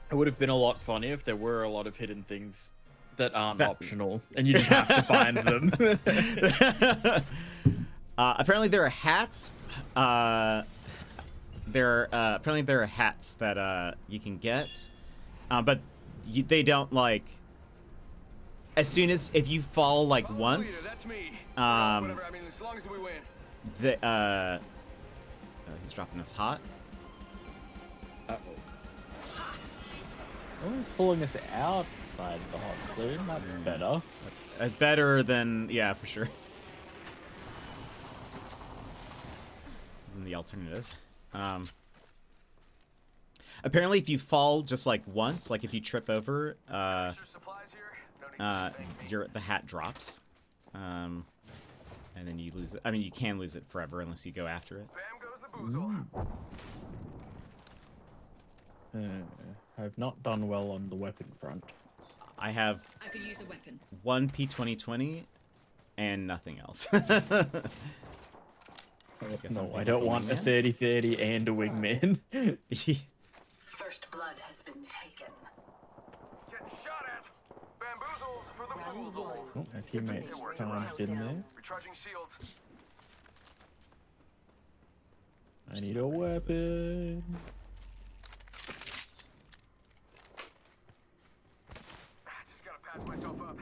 It would have been a lot funnier if there were a lot of hidden things that aren't optional, and you just have to find them. Apparently, there are hats. Apparently there are hats that you can get, but they don't, like, as soon as if you fall, like, once. That's me. Whatever. I mean, as long as we win. He's dropping us hot. Oh, he's pulling us outside the hot zone. That's better. Better than, yeah, for sure. Than the alternative. Apparently, if you fall just, like, once, like if you trip over, the hat drops, and then you lose it. I mean, you can lose it forever unless you go after it. I've not done well on the weapon front. I have I could use a weapon. one P2020 and nothing else. No, I don't want a 30-30 and a wingman. First blood has been taken. Getting shot at. Bamboozles for the fools. Oh, my teammate's charged in there. Recharging shields. I need a weapon. Just gotta patch myself up.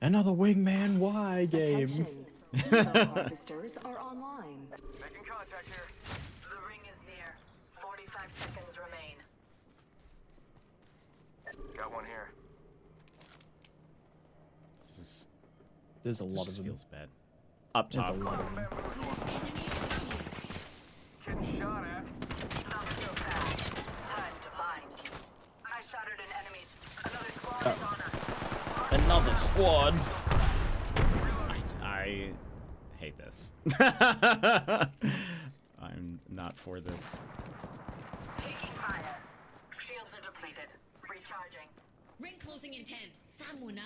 Another wingman Y game. Attention. Hero harvesters are online. Making contact here. The ring is near. 45 seconds remain. Got one here. There's a lot of them. Feels bad. Up top. Getting shot at. Not so fast. Time to bind you. I shattered an enemy. Another squad is on us. Another squad. I hate this. I'm not for this. Taking fire. Shields are depleted. Recharging. Ring closing in 10. Samuna.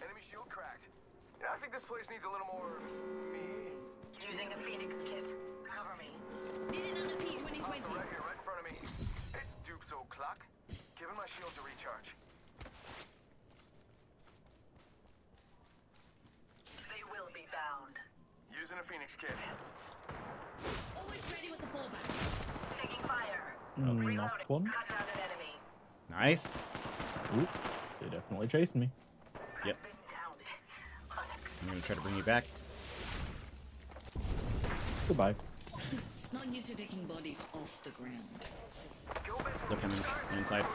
Enemy shield cracked. Yeah, I think this place needs a little more me. Using a Phoenix kit. Cover me. Need another P2020. Right here, right in front of me. It's Duke's old clock. Giving my shield to recharge. Phoenix kit. Always ready with the fallback. Taking fire. Knocked one. Cut down an enemy. Nice. Ooh, they definitely chased me. Yep. Been downed. I'm gonna try to bring you back. Goodbye. Not used to taking bodies off the ground. They're coming from inside.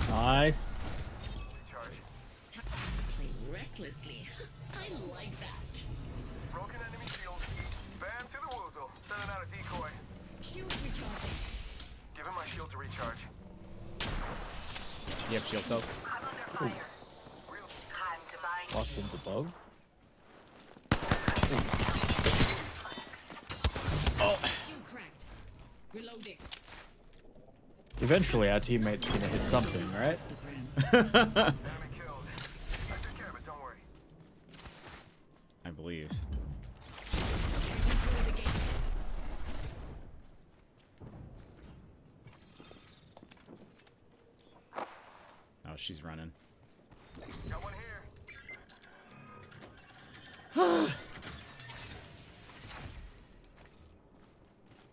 Nice. Play recklessly. I like that. Broken enemy shield. Bam to the woozle. Sending out a decoy. Shield recharging. Give him my shield to recharge. You have shield cells? I'm under fire. Time to bind. Boston's above. Shield cracked. Reloading. Eventually, our teammate's gonna hit something, right? The ground. Enemy killed. I took care of it, don't worry. I believe. Through the gate. Oh, she's running. Got one here.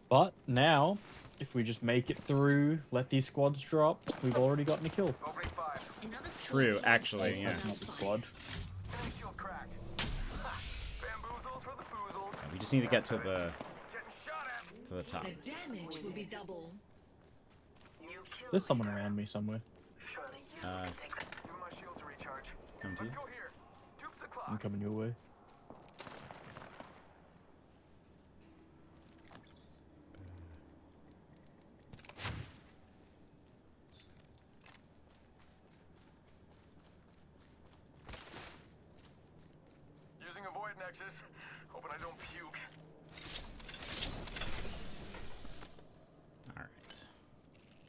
But now, if we just make it through, let these squads drop, we've already gotten a kill. Opening fire. Another True, squad actually, yeah. That's not the squad. Enemy shield cracked. Ha! Bamboozles for the foozles. We just need to get to the Getting shot at. top. The damage will be double. New kill. There's someone around me somewhere. Surely you Uh, can take that. Give him my shield to recharge. Come to you. Let's go here. Dupes I'm o'clock. coming your way. Using a void nexus. Hoping I don't puke. Alright.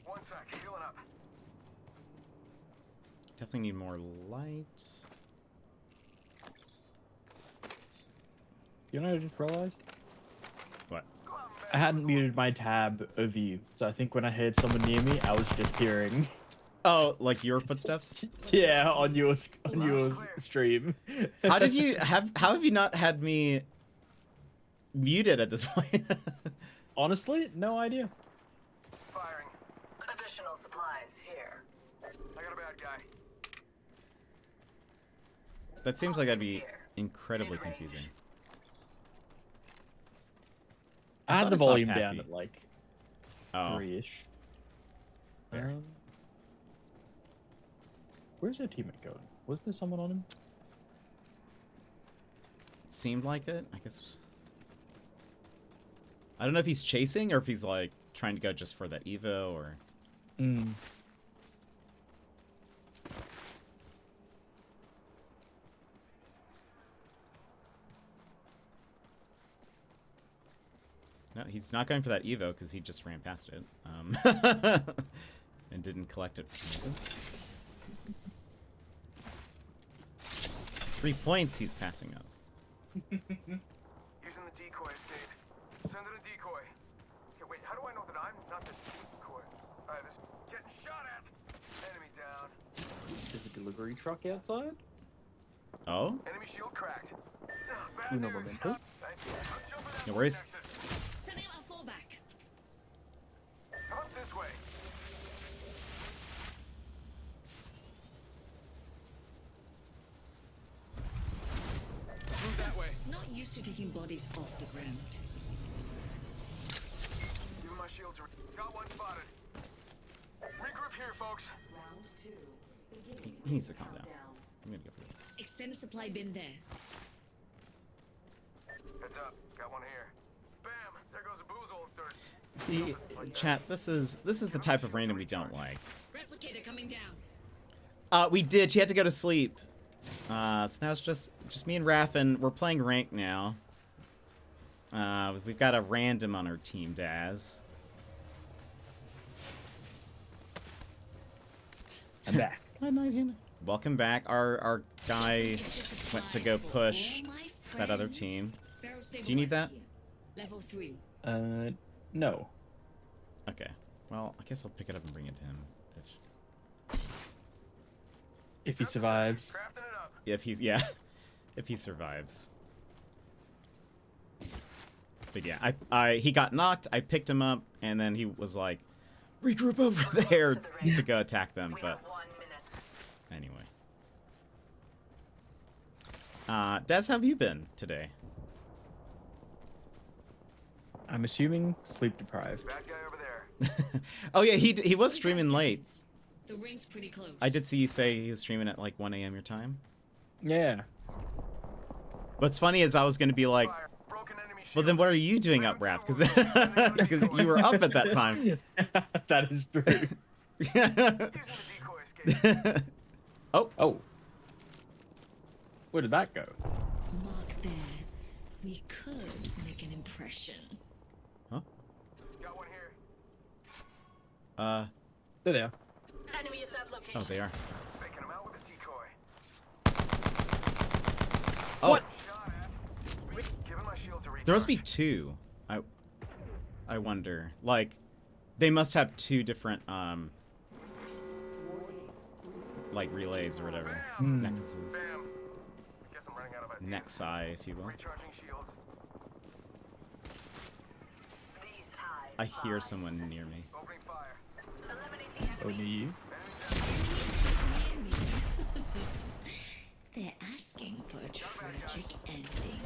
One sec. Healing up. Definitely need more light. You know what I just realized? What? I hadn't muted my tab of you, so I think when I heard someone near me, I was just hearing. Oh, like your footsteps? Yeah, on your stream. How did you have? How have you not had me muted at this point? Honestly, no idea. Firing. Additional supplies here. I got a bad guy. That seems like that'd be incredibly confusing. I had thought the I saw volume Pappy. down at like Oh, 3-ish. Fair. Where's our teammate going? Was there someone on him? it seemed like it. I guess. I don't know if he's chasing or if he's like trying to go just for that Evo or. Mm. No, he's not going for that Evo because he just ran past it. And didn't collect it. It's 3 points he's passing up. Using the decoy escape. Send in a decoy. Okay, wait, how do I know that I'm not the decoy? Alright, this getting shot at. Enemy down. There's a delivery truck outside. Oh? Enemy shield cracked. Bad Uno news. momento. Thank you. I'm jumping that No worries. nexus. Setting up a fallback. Come up this way. Move that way. Not used to taking bodies off the ground. Give him my shield to got one spotted. Regroup here, folks. Round two. Beginning. He needs to calm down. Countdown. I'm gonna go for this. Extended supply bin there. Heads up. Got one here. Bam! There goes a boozle. See, chat. This is the type of random we don't like. Replicator coming down. We did. She had to go to sleep. So now it's just me and Raffin. We're playing rank now. We've got a random on our team, Daz. I'm back. Hi, Night Hannah. Welcome back. Our guy went to go push that other team. Do you need that? Level 3. No. Okay. Well, I guess I'll pick it up and bring it to him. If he survives. Crafting it up. If he survives. But yeah, he got knocked. I picked him up, and then he was like, regroup over there to go attack them. But 1 minute. anyway, Des, how have you been today? I'm assuming sleep deprived. Bad guy over there. Oh yeah, he was streaming late. The ring's pretty close. I did see you say he was streaming at like 1 a.m. your time. Yeah. What's funny is I was gonna be like, Fire. Broken enemy well then what are you doing up, Raph? Because you were up at that time. That is true. Using the decoy escape. Oh. Where did that go? Mark there. We could make an impression. Got one here. There they are. Enemy at that location. Oh, they are. Faking him out with a decoy. Oh, What? Shot at. Giving my shield to recharge. there must be two. I wonder. Like, they must have two different like relays or whatever. Nexuses. Bam. Guess I'm running out of ideas. Nexi, if you will. Recharging shields. These ties I hear someone near me. Opening fire. eliminate the enemy. Only you. They're asking for a tragic ending.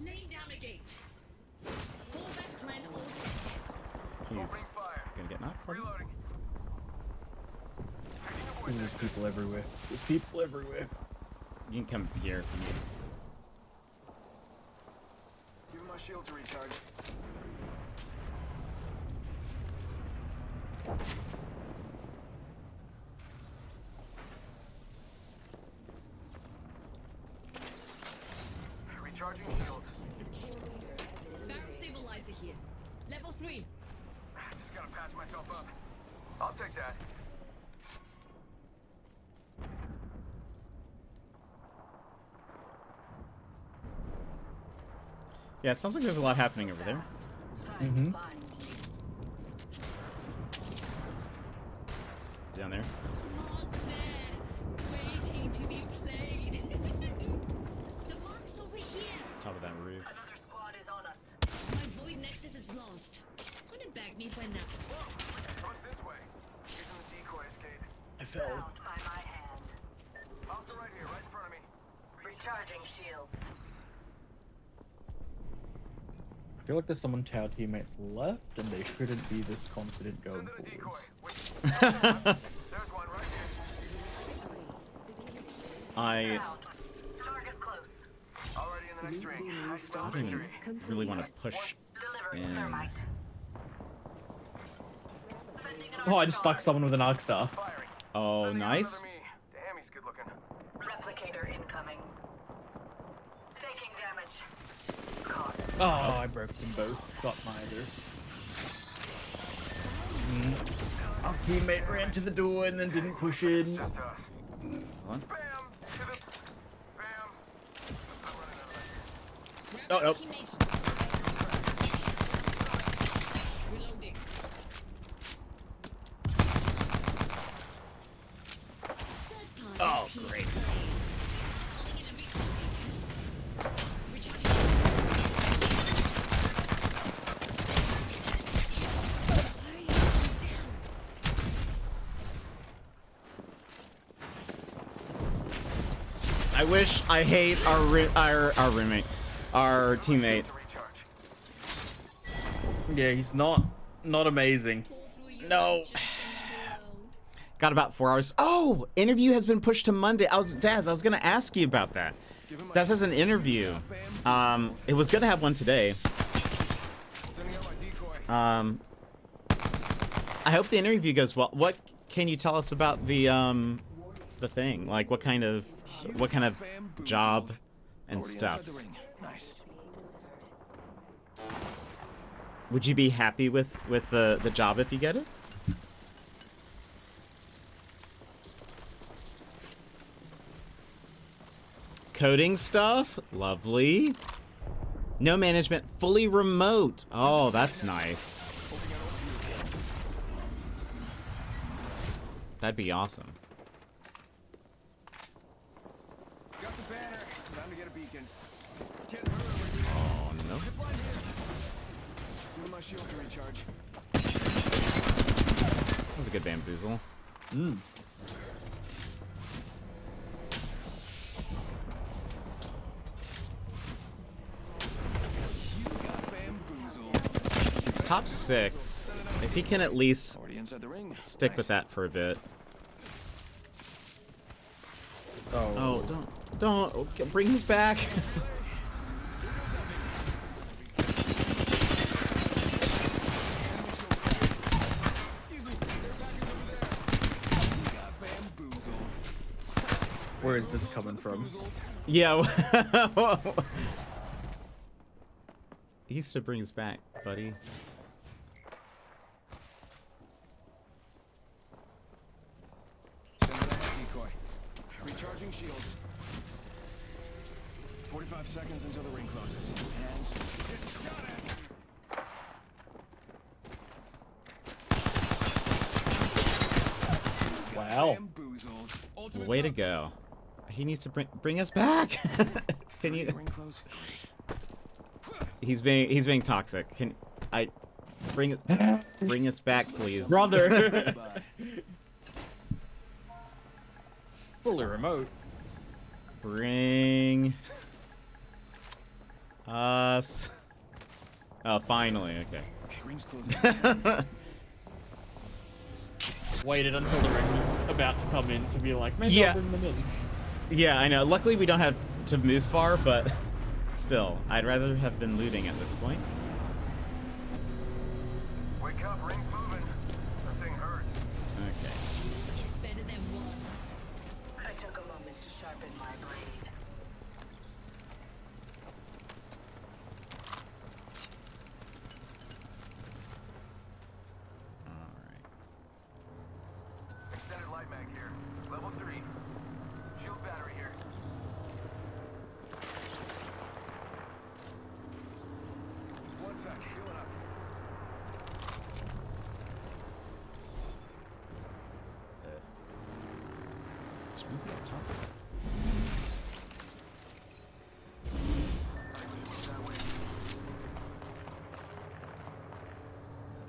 Laying down a gate. Fallback plan all set. He's Fire. gonna get knocked, probably. Reloading. There's people everywhere. There's people everywhere. You can come here if you need. Giving my shield to recharge. Recharging shields. Barrel stabilizer here. Level 3. Just gotta patch myself up. I'll take that. Yeah, it sounds like there's a lot happening over there. Mm-hmm. Down there. Mark there. Waiting to be played. The mark's over here. Top of that roof. Another squad is on us. My void nexus is lost. Couldn't bag me by now. What's this way? Using the decoy escape. I fell. Bound by my hand. Hostile right here, right in front of me. Recharging shields. I feel like there's someone to our teammates left, and they shouldn't be this confident going Send in a decoy. forwards. Wait. There's one right here. I Bound. Target close. Already in the next ring. I smell don't even victory. really want to push Delivering in. thermite. Sending an Oh, I arc just star. stuck someone with an arc star. Firing. Oh, Sending out nice. another me. Damn, he's good looking. Replicator incoming. Taking damage. Caught. Oh, I broke them both. Got neither. Our teammate ran to the door and then didn't push in. Just us. Hold on. Bam! To the... Bam! I'm running out of it. Oh, oh. Teammates. Reloading. Third Oh, party's here great. to play. Calling in a respawn. Recharging. Hurry, down. I wish I hate our roommate, our teammate. To recharge. Yeah, he's not amazing. Pull through your No. just another world. Got about 4 hours. Oh, interview has been pushed to Monday. Daz, I was gonna ask you about that. Daz has an interview. It was gonna have one today. Sending out my decoy. I hope the interview goes well. What can you tell us about the thing? Like what kind of job and stuffs? Nice. Would you be happy with the job if you get it? Coding stuff? Lovely. No management, fully remote. Oh, that's nice. That'd be awesome. shield to recharge. That was a good bamboozle. Mm. He's top 6. If he can at least Already inside the ring. stick with that for a bit. Oh, don't. Okay, bring us back. Where is this coming from? Yeah. He used to bring us back, buddy. Decoy. Recharging shields. 45 seconds until the ring closes. Hands. Get shot at. Wow. Bamboozled. Ultimate Way to drop. go. He needs to bring us back. Can you? Ring close. He's being toxic. Can I bring us back, please? Brother. Fully remote. Bring us. Oh, finally. Okay. Okay, rings closing. Waited until the ring was about to come in to be like, maybe Yeah. I'll bring them in. Yeah, I know. Luckily, we don't have to move far, but still, I'd rather have been looting at this point. Wake up, rings moving. That thing hurts. Okay. It's better than one. I took a moment to sharpen my blade. All right. Extended light mag here. Level 3. Shield battery here. One sec, healing up. Just move it up top.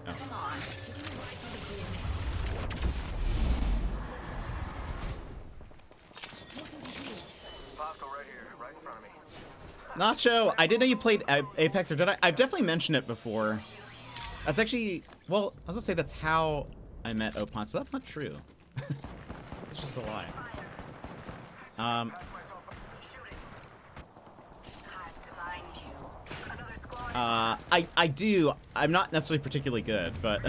Come on. To the right for the clear nexus. Listen to heal. Hostile right here, right in front of me. Nacho, I didn't know you played Apex, or did I? I've definitely mentioned it before. That's actually, well, I was gonna say that's how I met Opons, but that's not true. It's just a lie. I do. I'm not necessarily particularly good, but.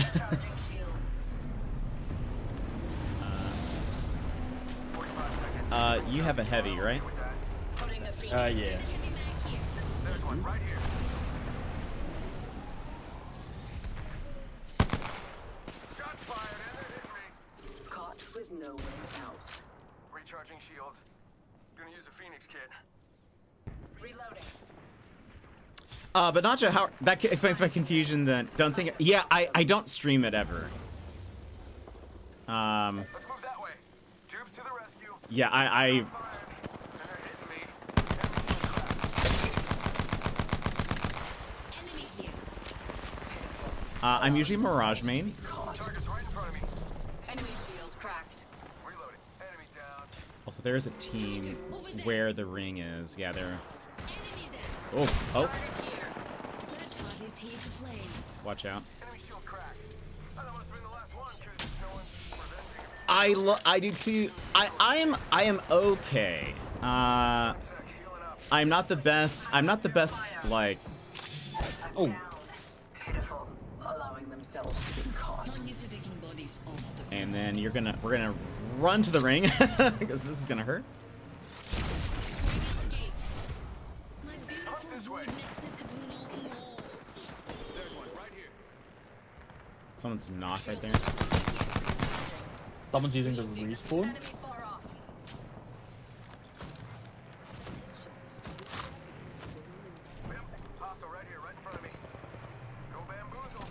You have a heavy, right? Yeah. There's one right here. Shots fired and they're hitting me. Caught with no way out. Recharging shields. Gonna use a Phoenix kit. Reloading. But Nacho, how that explains my confusion. Then don't think. Yeah, I don't stream it ever. Let's move that way. Tubes to the rescue. Yeah, I Fired. And they're hitting me. Enemy here. I'm usually Mirage main. Target's right in front of me. Enemy shield cracked. Reloading. Enemy down. Also, there is a team where the ring is. Yeah, there. Enemy there. Oh, Third party's here to play. watch out. Enemy shield cracked. That must have been the last one because no one's revenging him. I do too. I am okay. Healing up. I'm not the best. I'm not the best. Like, Oh, Pitiful. Allowing themselves to be caught. Not used to taking bodies off the and then we're gonna run to the ring because this is gonna hurt. gate. My beautiful This way. void nexus is no more. There's one right here. Someone's knocked right there. someone's using the respawn. Enemy far off. Hostile right here, right in front of me. Go bamboozle.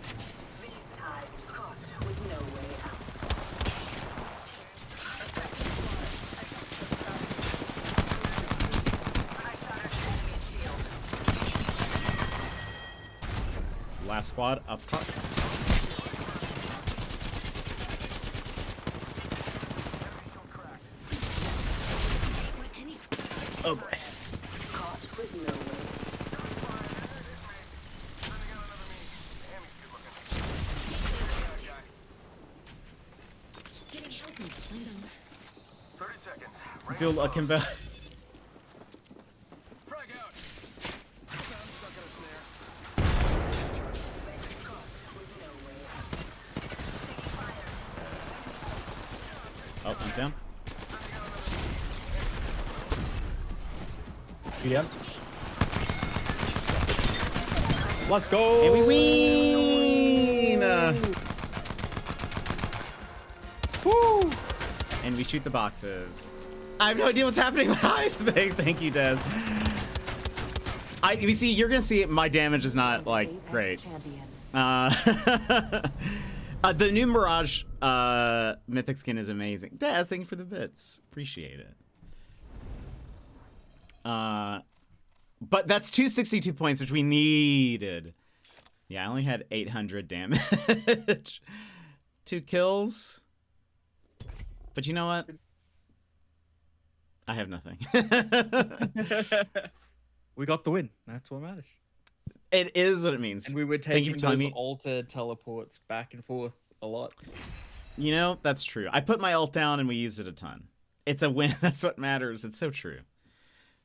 These times caught with no way out. I shot at enemy shield. last squad up top. Oh boy. Caught with no way. Getting healthy. Hold on. 30 seconds. Do a Kimbo. Frag out. I'm stuck in a snare. Oh, one's down. Yeah. Let's go. And we win! Woo! And we shoot the boxes. I have no idea what's happening. Thank you, Des. You see, you're gonna see it. My damage is not like great. The new Mirage mythic skin is amazing. Des, thank you for the bits. Appreciate it. But that's 262 points, which we needed. Yeah, I only had 800 damage. 2 kills. But you know what? I have nothing. We got the win. That's what matters. It is what it means. And we were Thank you taking for telling those me. alter teleports back and forth a lot. You know, that's true. I put my ult down and we used it a ton. It's a win. That's what matters. It's so true.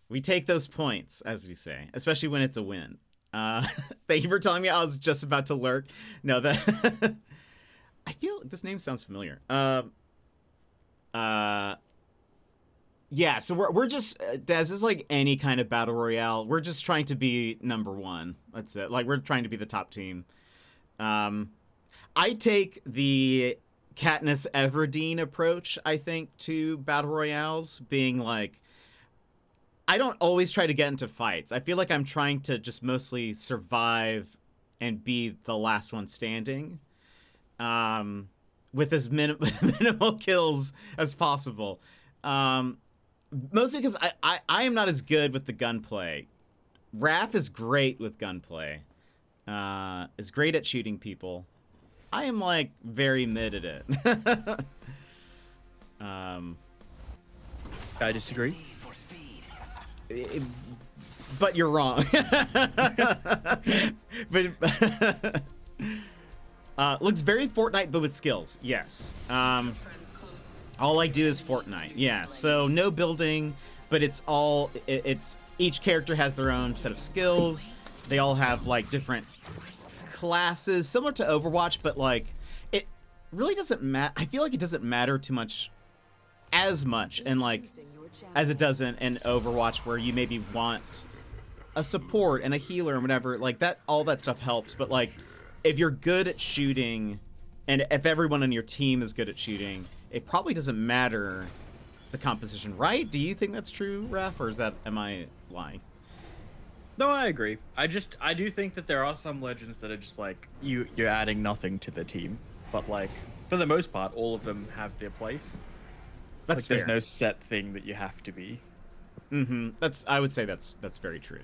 We take those points, as we say, especially when it's a win. Thank you for telling me. I was just about to lurk. No, that I feel this name sounds familiar. Yeah, so we're just Des is like any kind of battle royale. We're just trying to be number one. That's it. Like we're trying to be the top team. I take the Katniss Everdeen approach, I think, to battle royales, being like, I don't always try to get into fights. I feel like I'm trying to just mostly survive and be the last one standing, with as minimal kills as possible. Mostly because I am not as good with the gunplay. Raph is great with gunplay. Is great at shooting people. I am like very mid at it. I disagree. But you're wrong. But looks very Fortnite, but with skills. Yes. All I do is Fortnite. Yeah. So no building, but it's all. It's each character has their own set of skills. They all have like different classes, similar to Overwatch, but like it really doesn't matter. I feel like it doesn't matter too much, as much, and like as it doesn't in Overwatch, where you maybe want a support and a healer and whatever. Like that, all that stuff helps. But like, if you're good at shooting, and if everyone on your team is good at shooting, it probably doesn't matter the composition, right? Do you think that's true, Raph, or am I lying? No, I agree. I do think that there are some legends that are just like you're adding nothing to the team, but like for the most part, all of them have their place. That's like, fair. There's no set thing that you have to be. Mm-hmm. I would say that's very true.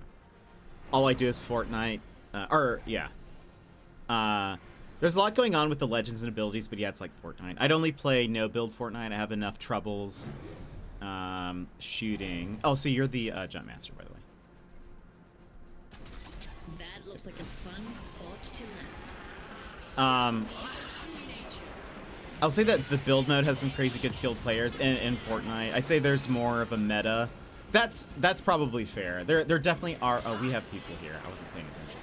All I do is Fortnite, there's a lot going on with the legends and abilities, but yeah, it's like Fortnite. I'd only play no build Fortnite. I have enough troubles shooting. Oh, so you're the jump master, by the way. That looks like a fun spot to land. I'll say that the build mode has some crazy good skilled players in Fortnite. I'd say there's more of a meta. That's probably fair. There definitely are. Oh, we have people here. I wasn't paying attention.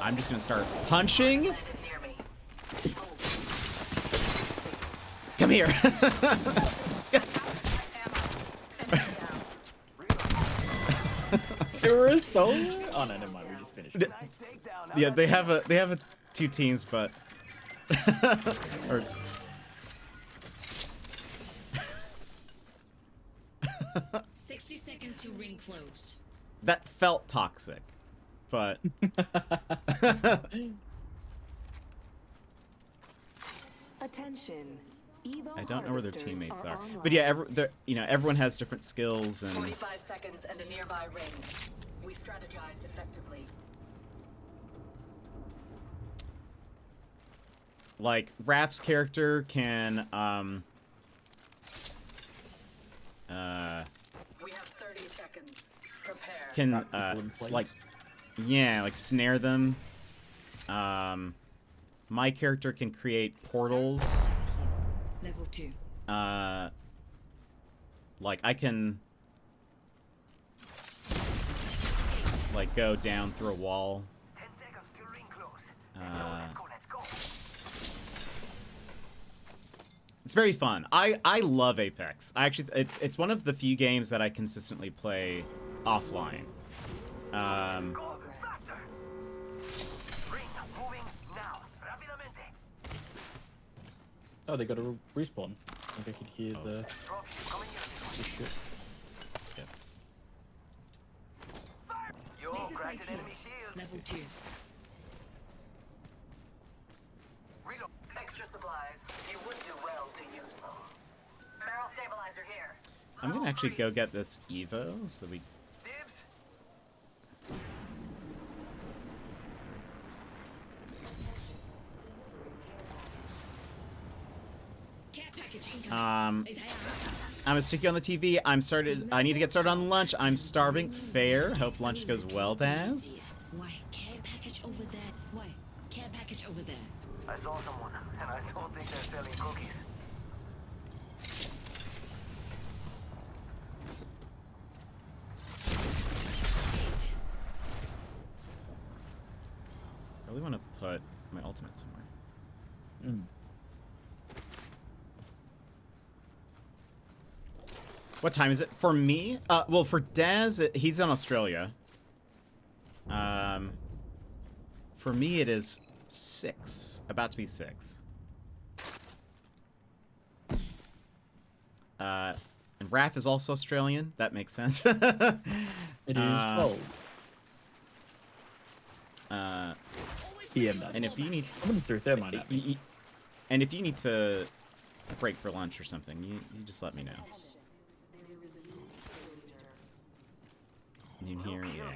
I'm just gonna start punching. Come here. Yes. There was so. Oh no, never mind. We just finished. Yeah, they have two teams, but or 60 seconds to ring close. that felt toxic, but Attention. I don't know where their teammates are. But yeah, everyone has different skills and 45 seconds and a nearby ring. We strategized effectively. Like, Raph's character can, We have 30 seconds. Prepare. can, Trap people in place. like, yeah, like, snare them. My character can create portals. Level 2. Like, I can, like, go down through a wall. 10 seconds till ring close. Uh, Let's go. It's very fun. I love Apex. I actually, it's one of the few games that I consistently play offline. Go faster. Ring moving now. Rápidamente. Oh, they got a respawn. I think I could hear the Dropship coming in. shit. Yo, Laser cracked sight an here. enemy shield. Level 2. Reload. Extra supplies. You would do well to use them. Barrel stabilizer here. I'm gonna actually go get this Evo so that we. Dibs. Care package incoming. They are. I'm gonna stick you on the TV. I need to get started on lunch. I'm starving. Fair. Hope lunch goes well, Daz. Why? Care package over there. Why? Care package over there. I saw someone, and I don't think they're selling cookies. I really want to put my ultimate somewhere. Mm. What time is it for me? Well, for Daz, he's in Australia. For me, it is 6. About to be 6. And Raph is also Australian. That makes sense. It is 12 PM. And if you need, I'm gonna throw thermite at me. and if you need to break for lunch or something, you just let me know. You hear? Yeah.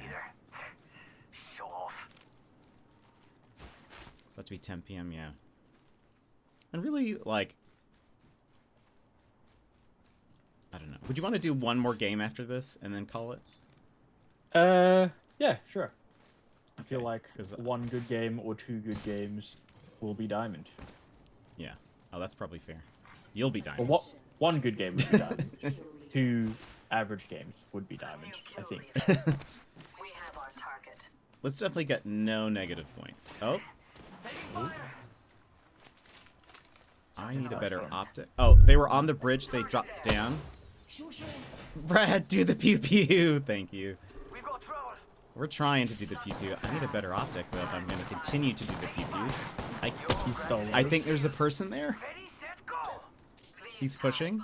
Show off. It's about to be 10 p.m. Yeah. And really, like, I don't know. Would you want to do one more game after this and then call it? Yeah, sure. I feel Okay, like 'cause- one good game or 2 good games will be diamond. Yeah. Oh, that's probably fair. You'll be dying. Or what? One good game would be diamond. 2 average games would be diamond, I think. We have our target. Let's definitely get no negative points. Oh. I need a better optic. Oh, they were on the bridge. They dropped down. Brad, do the pew pew. Thank you. We've got trouble. We're trying to do the pew pew. I need a better optic though if I'm going to continue to do the pew pews. He stole I it. think there's a person there. Ready, set, go. He's pushing.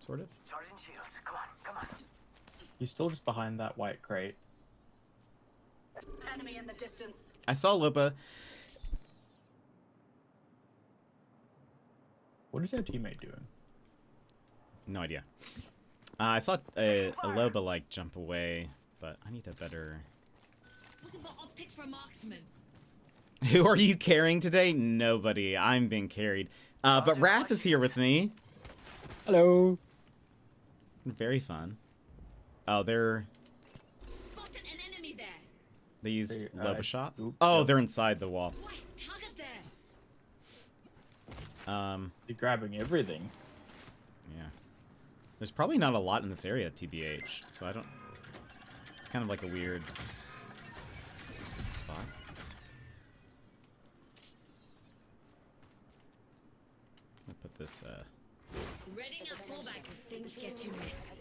Sort of. Charging shields. Come on, come on. He's still just behind that white crate. Enemy in the distance. I saw Lopa. What is our teammate doing? No idea. I saw a Loba like jump away, but I need a better. Looking for optics for marksman. Who are you carrying today? Nobody. I'm being carried. But Raph is here with me. Hello. Very fun. Oh, they're. Spotted an enemy there. They used They, Loba shot. oop, Oh, yep. they're inside the wall. Why? Target there. You're grabbing everything. Yeah. There's probably not a lot in this area, TBH. So I don't. It's kind of like a weird spot. I'm gonna put this. Readying a fallback if things get too messy.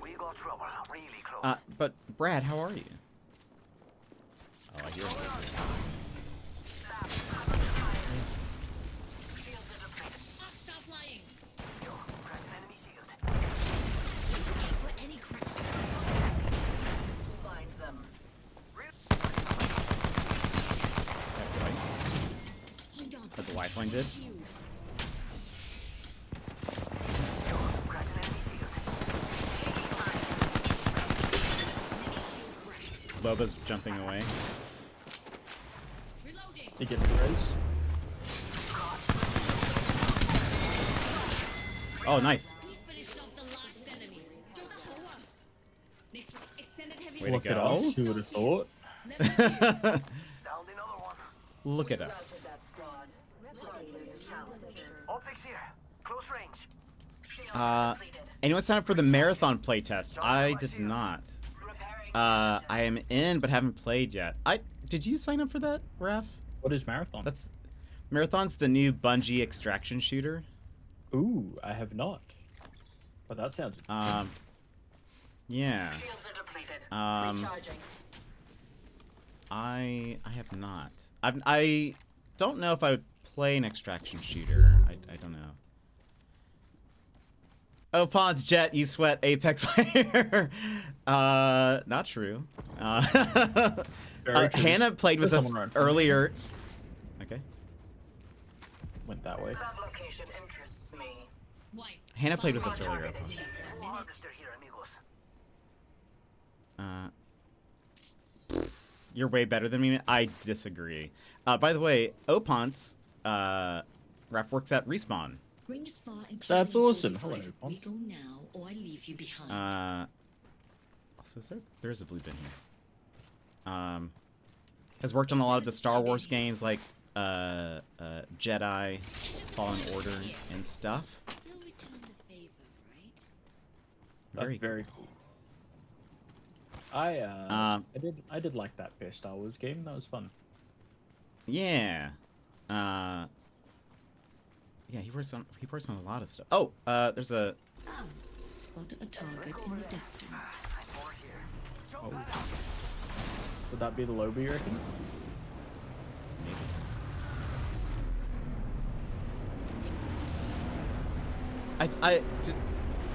We got trouble. Really close. But Brad, how are you? Oh, I hear him. Arc star flying. Yo, cracked an enemy shield. Laser gate for any crack. This will bind them. Hold on. But the lifeline did? Shields. Yo, cracked an enemy shield. Boba's jumping away. Reloading. They get the race. Oh, nice. We finished off the last enemy. Do the horror. Next extended heavy. Way to Look at go. us. Who would have thought? Downed another one. Look at us. That squad. Hardly a challenger. Optics here. Close range. Anyone sign up for the marathon playtest? I did not. I am in, but haven't played yet. Did you sign up for that, Raph? What is Marathon? Marathon's the new Bungie extraction shooter. Ooh, I have not. But that sounds. Yeah. Shields are depleted. Recharging. I have not. I don't know if I would play an extraction shooter. I don't know. Oh, Pons, Jet, you sweat Apex player. Not true. Very true. Hannah played with There's us someone around. earlier. Okay. Went that way. That location interests me. White. Hannah played with us earlier. Harvester here, amigos. You're way better than me. I disagree. By the way, Opons, Raph works at Respawn. Bring us far and That's awesome. Hello, We Pons. go now, or I leave you behind. Also, there's a blue bin here. Has worked on a lot of the Star Wars games like Jedi, Fallen Order, and stuff. You'll return the favor, right? That's very cool. I did like that first Star Wars game. That was fun. Yeah. Yeah, he works on a lot of stuff. Oh, there's a. Spotted a target in the distance. Oh. Would that be the lobby, you reckon? Maybe.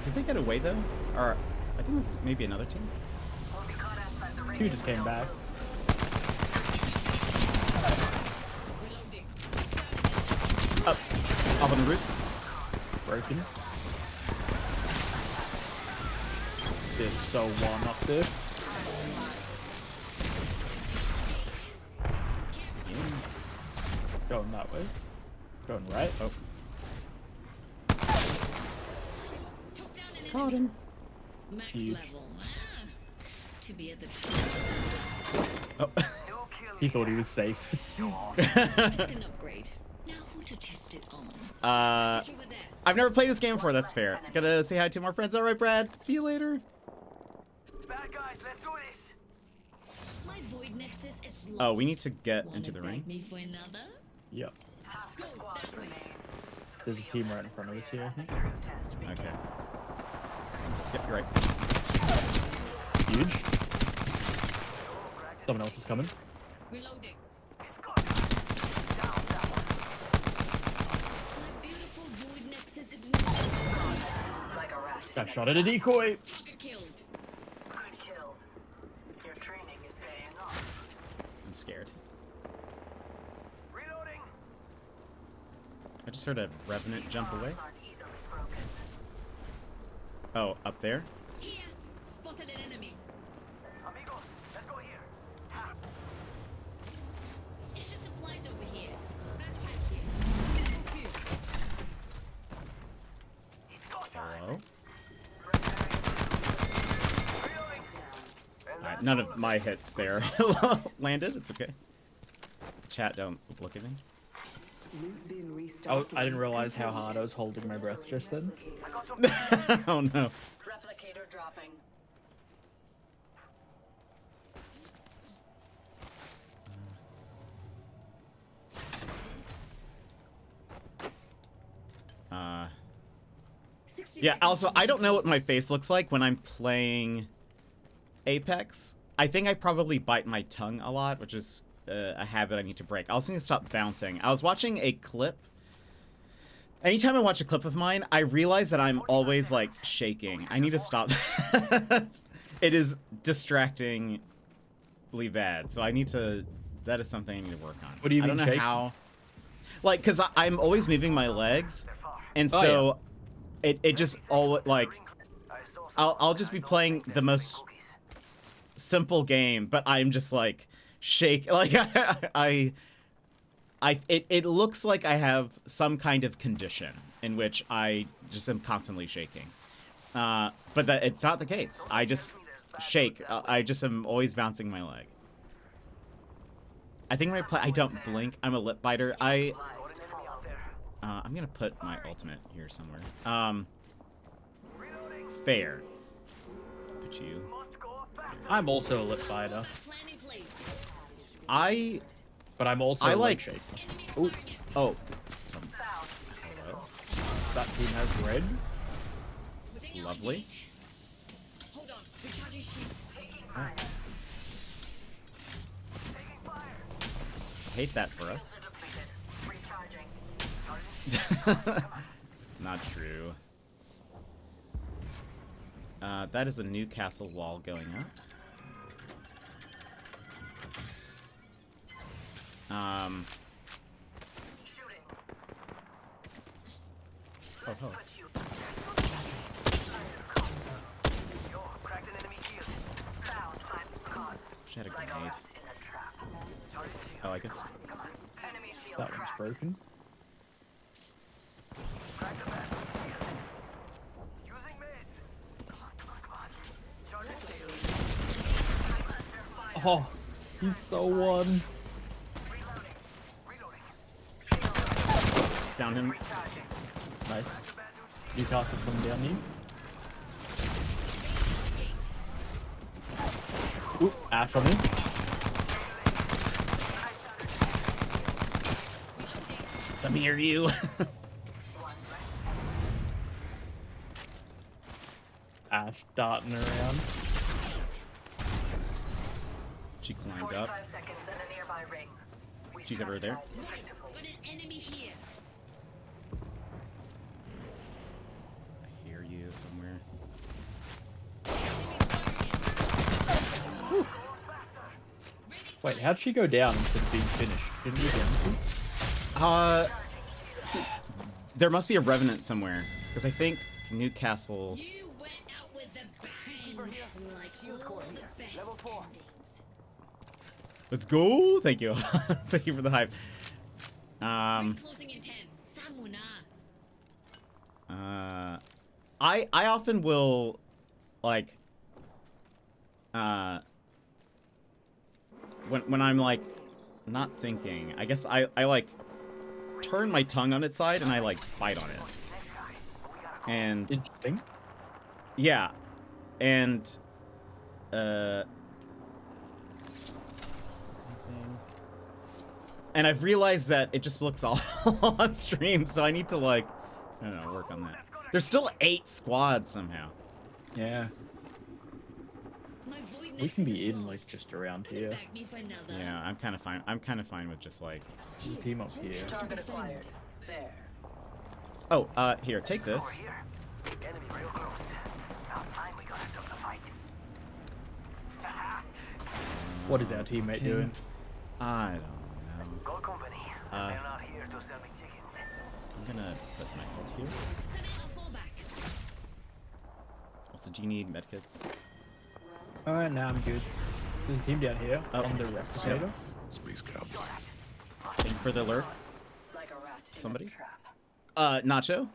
Did they get away though? Or I think it's maybe another team. He just came back. Up on the roof. Broken. There's so one up there. Going that way. Going right. Oh. Caught him. Max Huge. level. To be at the top. Oh. He thought he was safe. Picked an upgrade. Now who to test it on? Get over there. I've never played this game before. That's fair. Gotta say hi to more friends. All right, Brad. See you later. Bad guys, let's do this. My void nexus is lost. Oh, we need to get Wanna into the ring. beg me for another? Yep. Go that way. There's a team right in front of us here, I think. Okay. Yep, you're right. Huge. Someone else is coming. Reloading. My beautiful void nexus is Like a rat. Got shot at a decoy. target killed. Good kill. Your training is paying off. I'm scared. Reloading. I just heard a revenant jump away. Aren't easily broken. Oh, up there? Here, spotted an enemy. Amigos, let's go here. Extra supplies over here. Backpack here. Level 2. It's go time. Hello? Reloading. Alright, none of my hits there landed. It's okay. Chat, don't look at me. Loot bin Oh, restocked. I didn't realize how hard I was holding my breath just then. I got some. Oh no. Replicator dropping. Uh. 60 Yeah, seconds also, I don't know what my until face looks like when I'm playing Apex. I think I probably bite my tongue a lot, which is a habit I need to break. I also need to stop bouncing. I was watching a clip. Anytime I watch a clip of mine, I realize that I'm always, like, shaking. I need to stop. It is distractingly bad, so I need to... That is something I need to work on. What do you I don't mean know shaking? how... Like, because I'm always moving my legs, and Oh, so... It just all like I'll just be playing the most simple game, but I'm just like shake. Like it looks like I have some kind of condition in which I just am constantly shaking. But that it's not the case. I just shake. I just am always bouncing my leg. I think when I play, I don't blink. I'm a lip biter. I'm gonna put my ultimate here somewhere. Fair. Put you. I'm also a lip biter. But I'm also like shaking. Ooh. Oh. Hello. That team has red. Lovely. Hold on, recharging shield. Oh. I hate that for us. Not true. That is a new castle wall going up. Oh, oh. She had a grenade. Oh, I guess. That one's broken. Oh, he's so one. Down him. Nice. Newcastle's coming down you. Ooh, Ash on me. Come here, you. Ash darting around. She climbed up. She's over there. Got an enemy here. I hear you somewhere. Wait, how'd she go down instead of being finished? Didn't we down to? There must be a revenant somewhere, because I think Newcastle. You went out with a bang. Like all the best endings. Let's go. Thank you. Thank you for the hype. Closing in 10. Samuna. I often will, like, when I'm like not thinking, I guess I like turn my tongue on its side and I like bite on it. And Interesting. yeah, and I've realized that it just looks awful on stream, so I need to like, I don't know, work on that. There's still 8 squads somehow. Yeah. My void We nexus can is be in lost. like just around Could it here. back me for another? Yeah, I'm kind of fine. I'm kind of fine with just like. Team up here. Target acquired. There. Oh, here, take this. What is our teammate doing? I don't know. I'm gonna put my ult here. Setting a fallback. Also, do you need medkits? Alright, now I'm good. There's a team down here Oh, on the replicator. Space Cowboy. Thank you for the alert. Like a rat in a Somebody? trap. Nacho?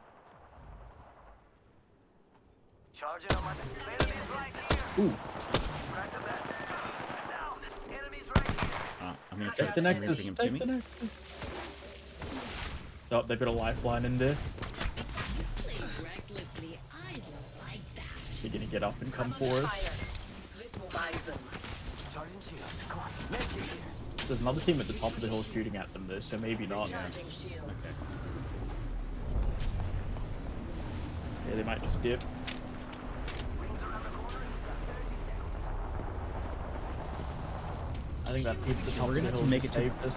Ooh. I'm gonna Take try the I'm gonna nexus. bring him to Take me. the nexus. Oh, they've got a lifeline in there. Play recklessly. I like that. They're gonna get up and come for us. This will bind them. There's another team at the top of the hill shooting at them though, so maybe not. Charging shields. Okay. Yeah, they might just dip. I think that team at the top We're of the gonna have hill to make it to- saved us.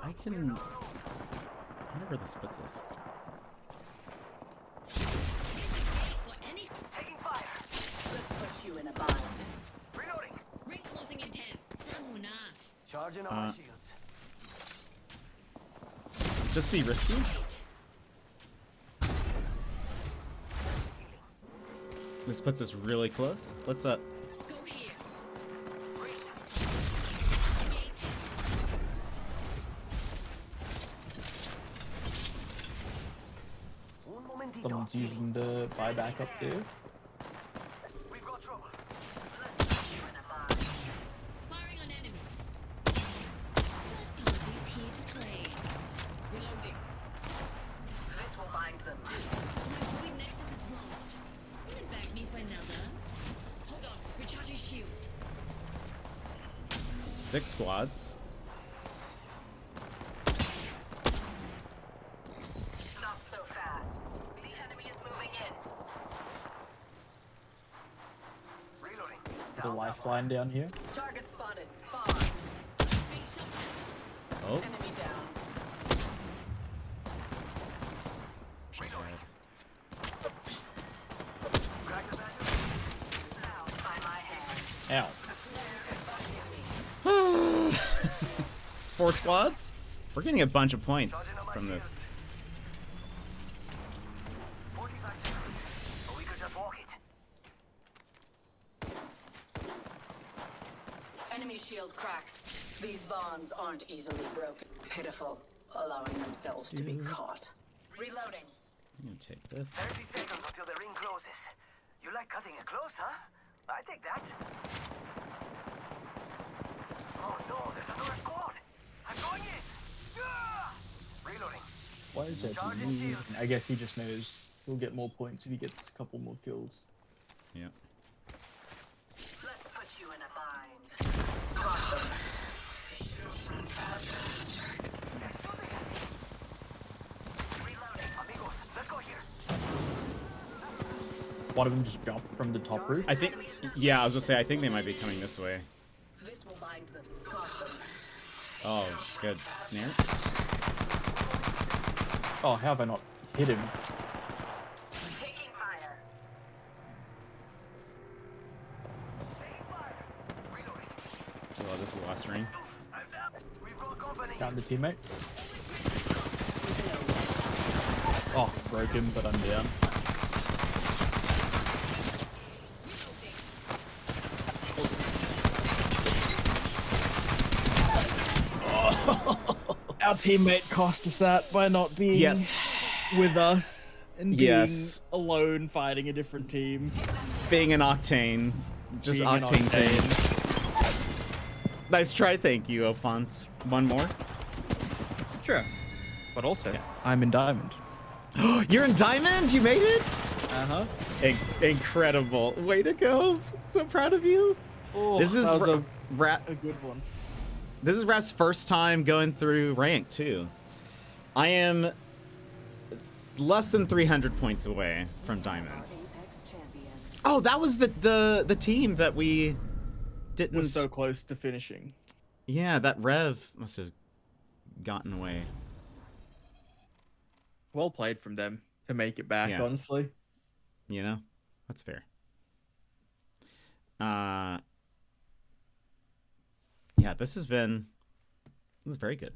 I can. I wonder where this puts us. For any Let's put you in a bind. ring closing in 10. Samuna. Charging Uh, on my shields. Just be risky. This puts us really close. Let's Go here. Gate. Someone's using the buyback up there. We've got trouble. Firing on enemies. Party's here to play. Reloading. This will bind them. My void nexus is lost. You can bag me for another. Hold on. Recharging shield. 6 squads. Not so fast. The enemy is moving in. Reloading. The lifeline down here. Target spotted. Far. Being shot at. Oh, Enemy down. Crack the back. Bound by my hand. Ow. 4 squads? We're getting a bunch of points from this. 45 seconds. Or we could just walk it. Enemy shield cracked. These bonds aren't easily broken. Pitiful, allowing themselves to be caught. Reloading. I'm gonna take this. 30 seconds until the ring closes. You like cutting it close, huh? I take that. Oh no, there's another squad. I'm going in. Ah! Reloading. Why is that? I guess he just knows he'll get more points if he gets a couple more kills. Yeah. Let's put you in a bind. Got them. Reloading. Amigos, let's go here. One of them just jumped from the top roof. I think, yeah, I was gonna say, I think they might be coming this way. This will bind them. Got them. Oh, good. Snare? Oh, how have I not hit him? Taking fire. Oh, this is the last ring. We've got company. Down the teammate. Oh, broke him, but I'm down. Our teammate cost us that by not being Yes. with us and being Yes. alone fighting a different team. Being an Octane. Just Being an Octane Octane. thing. Nice try, thank you, Opons. One more? Sure. But also, Yeah. I'm in Diamond. You're in Diamond? You made it? Uh-huh. Incredible. Way to go. So proud of you. Oh, This is that was a a good one. This is Rap's first time going through rank, too. I am less than 300 points away from Diamond. Oh, that was the team that we didn't... We're so close to finishing. Yeah, that Rev must have gotten away. Well played from them to make it back, Yeah. honestly. You know? That's fair. Yeah, this is very good.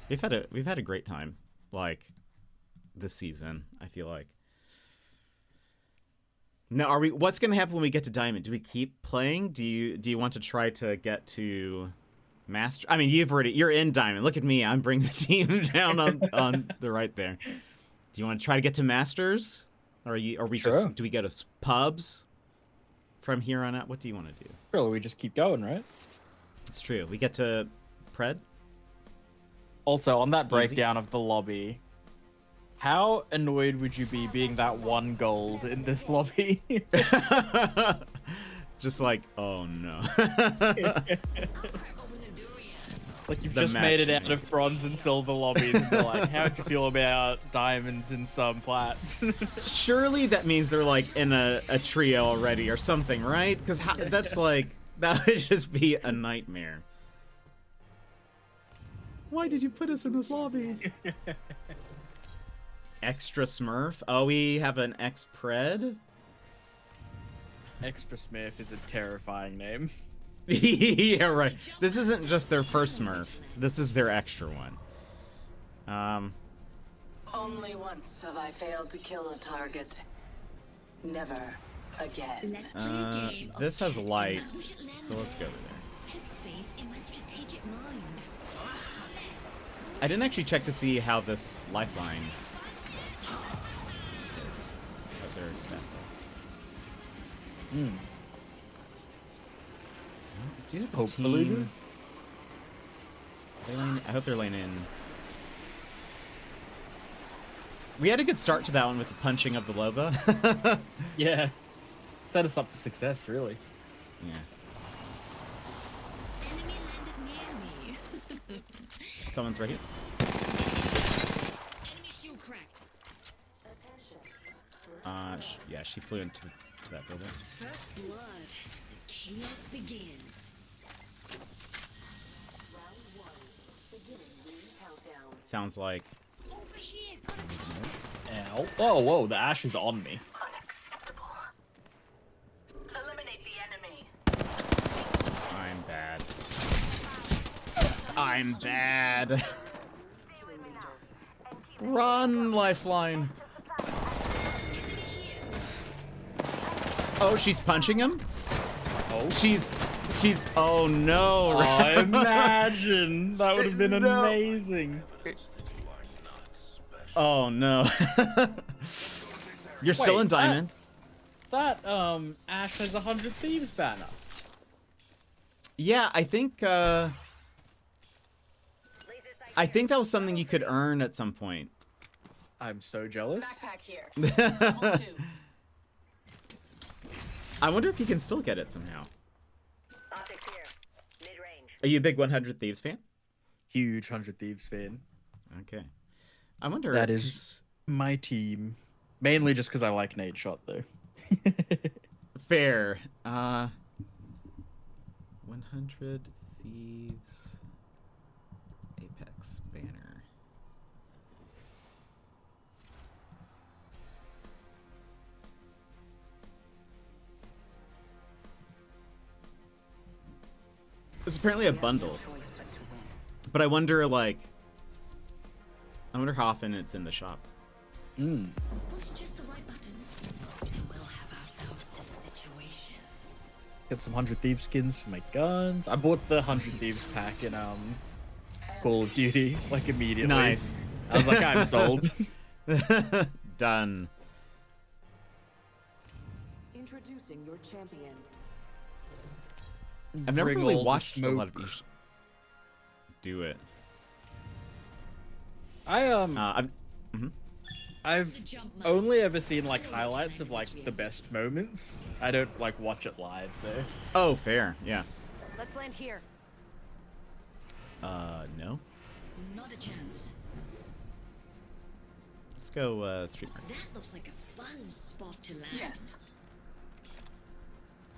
We've had a great time, like, this season, I feel like. Now, what's gonna happen when we get to Diamond? Do we keep playing? Do you want to try to get to Master? I mean, you're in Diamond. Look at me, I'm bringing the team down on the right there. Do you want to try to get to Masters? Or are we Sure. just, do we go to pubs from here on out? What do you want to do? Surely we just keep going, right? It's true. We get to Pred. Also, on that Easy. breakdown of the lobby, how annoyed would you be being that one gold in this lobby? Just like, oh no. Like, you've The just made it out matching. of bronze and silver lobbies, and they're like, how'd you feel about diamonds and some plats? Surely that means they're like in a trio already or something, right? Because that's like, that would just be a nightmare. Why did you put us in this lobby? Extra Smurf? Oh, we have an X-Pred? Extra Smurf is a terrifying name. Yeah, right. This isn't just their first Smurf. This is their extra one. Only once have I failed to kill a target. Never again. Let's play a game of This has cat and light, mouse. so let's go over there. Have faith in my strategic mind. I didn't actually check to see how this lifeline is. What their stats are. Hmm. Do you have a Hopefully. team? I hope they're laying in. We had a good start to that one with the punching of the Loba. Yeah. Set us up for success, really. Yeah. Enemy landed near me. Someone's ready. Enemy shield cracked. Yeah, she flew into that building. First blood. The chaos begins. Sounds like. Over here. Gotta Ow. Oh, whoa, the ash is on me. Unacceptable. Eliminate the enemy. I'm bad. I'm bad. Run, lifeline. Oh, she's punching him? Oh. She's oh no. I imagine that would have been No. amazing. Oh no. You're still Wait, in diamond. That Ash has 100 Thieves banner. Yeah, I think that was something you could earn at some point. I'm so jealous. Backpack here. Level 2. I wonder if you can still get it somehow. Optics here. Mid-range. Are you a big 100 Thieves fan? Huge 100 Thieves fan. Okay. I wonder. That is my team. Mainly just because I like Nade Shot, though. fair. 100 Thieves Apex banner. It's apparently a bundle. But I wonder, like, I wonder how often it's in the shop. Mm. push just the right buttons, and we'll have ourselves a situation. Get some 100 Thieves skins for my guns. I bought the 100 Thieves pack in Call of Duty, like, immediately. Nice. I was like, I'm sold. Done. Introducing your champion. I've never Bring really all the watched a lot of smoke. you do it. I've The jump only ever seen like highlights of like the best moments. I don't like watch it live though. Oh, fair. Yeah. Let's land here. No. Not a chance. Let's go, Street Market. That looks like a fun spot to land. Yes.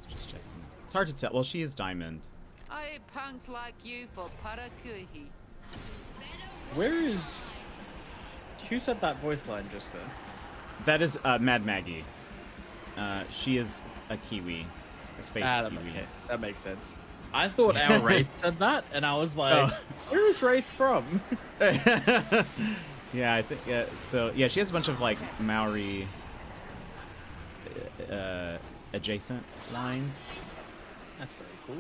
Let's just check. It's hard to tell. Well, she is diamond. I punks like you for parakuhi. Where is? Who said that voice line just then? That is Mad Maggie. She is a Kiwi, a space Kiwi. Okay, that makes sense. I thought our Wraith said that, and I was like, where is Wraith from? Yeah, I think. So yeah, she has a bunch of like Maori adjacent lines. That's very cool.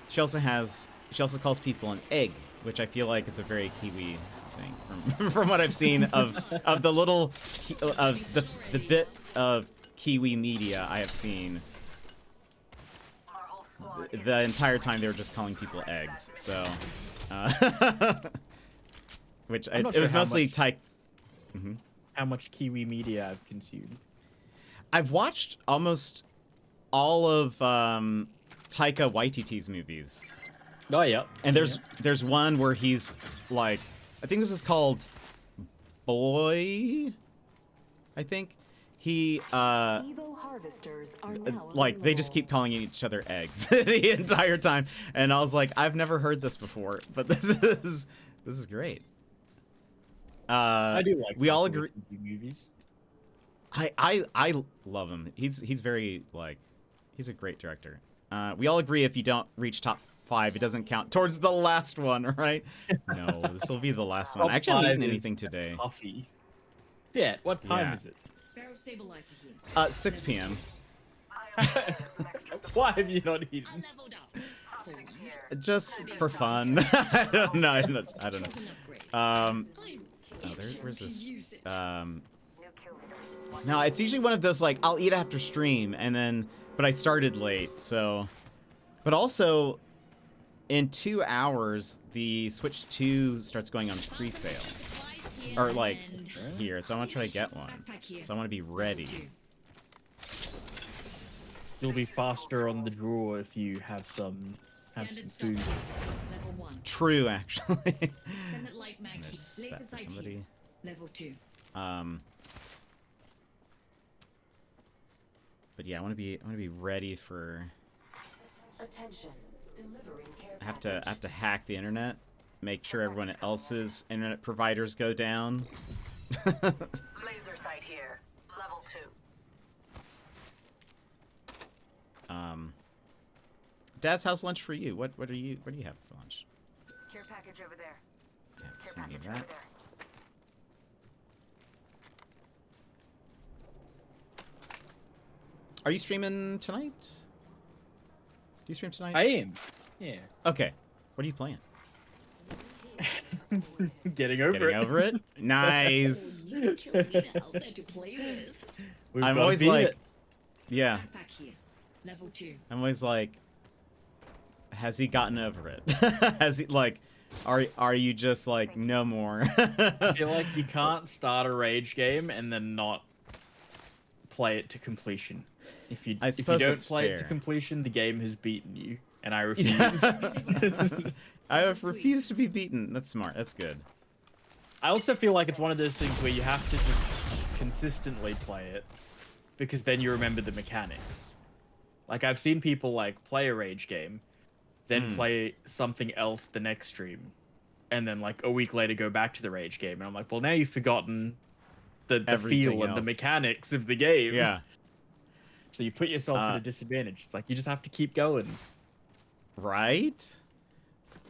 She also calls people an egg, which I feel like is a very Kiwi thing from what I've seen of the little of the bit of Kiwi media I have seen. The entire time they were just calling people eggs. So, which I'm not it was sure how mostly much- How much Kiwi media I've consumed. I've watched almost all of Taika Waititi's movies. Oh yeah. And there's one where he's like, I think this is called Boy. I think he Evo harvesters are now like they just keep calling each other eggs the entire time, and I was like, I've never heard this before, but this is great. I do like. We all Taika agree. Waititi movies. I love him. He's very like, he's a great director. We all agree if you don't reach top 5, it doesn't count towards the last one, right? No, this will be the last one. Top Actually, I haven't 5 eaten is anything today. Coffee. Yeah. What time Yeah. is it? Barrel stabilizer here. 6 p.m. Why have you not eaten? I leveled up. Just for fun. I don't know. I don't know. Where's this? No, it's usually one of those like I'll eat after stream and then, but I started late, so. But also, in 2 hours, the Switch 2 starts going on pre-sale, or like here. So I want to try to get one. So I want to be ready. You'll be faster on the draw if you have some food. True, actually. There's that for somebody. Level 2. But yeah, I want to be ready for. Attention. Delivering care I have to hack the internet, make sure everyone else's internet providers go down. Laser sight here. Level 2. Daz, how's lunch for you? What do you have for lunch? Care package over there. Yeah, so we need that. Are you streaming tonight? Do you stream tonight? I am. Yeah. Okay. What are you playing? Getting over it. Nice. We've I'm got always to beat like, it. yeah. Level 2. I'm always like, has he gotten over it? Has he like, are you just like no more? I feel like you can't start a rage game and then not play it to completion. If you don't play it to completion, the game has beaten you, and I refuse. I have refused to be beaten. That's smart. That's good. I also feel like it's one of those things where you have to just consistently play it, because then you remember the mechanics. Like, I've seen people like play a rage game, then play something else the next stream, and then like a week later go back to the rage game, and I'm like, well, now you've forgotten the feel and the mechanics of the game. Yeah. So you put yourself at a disadvantage. It's like you just have to keep going. Right?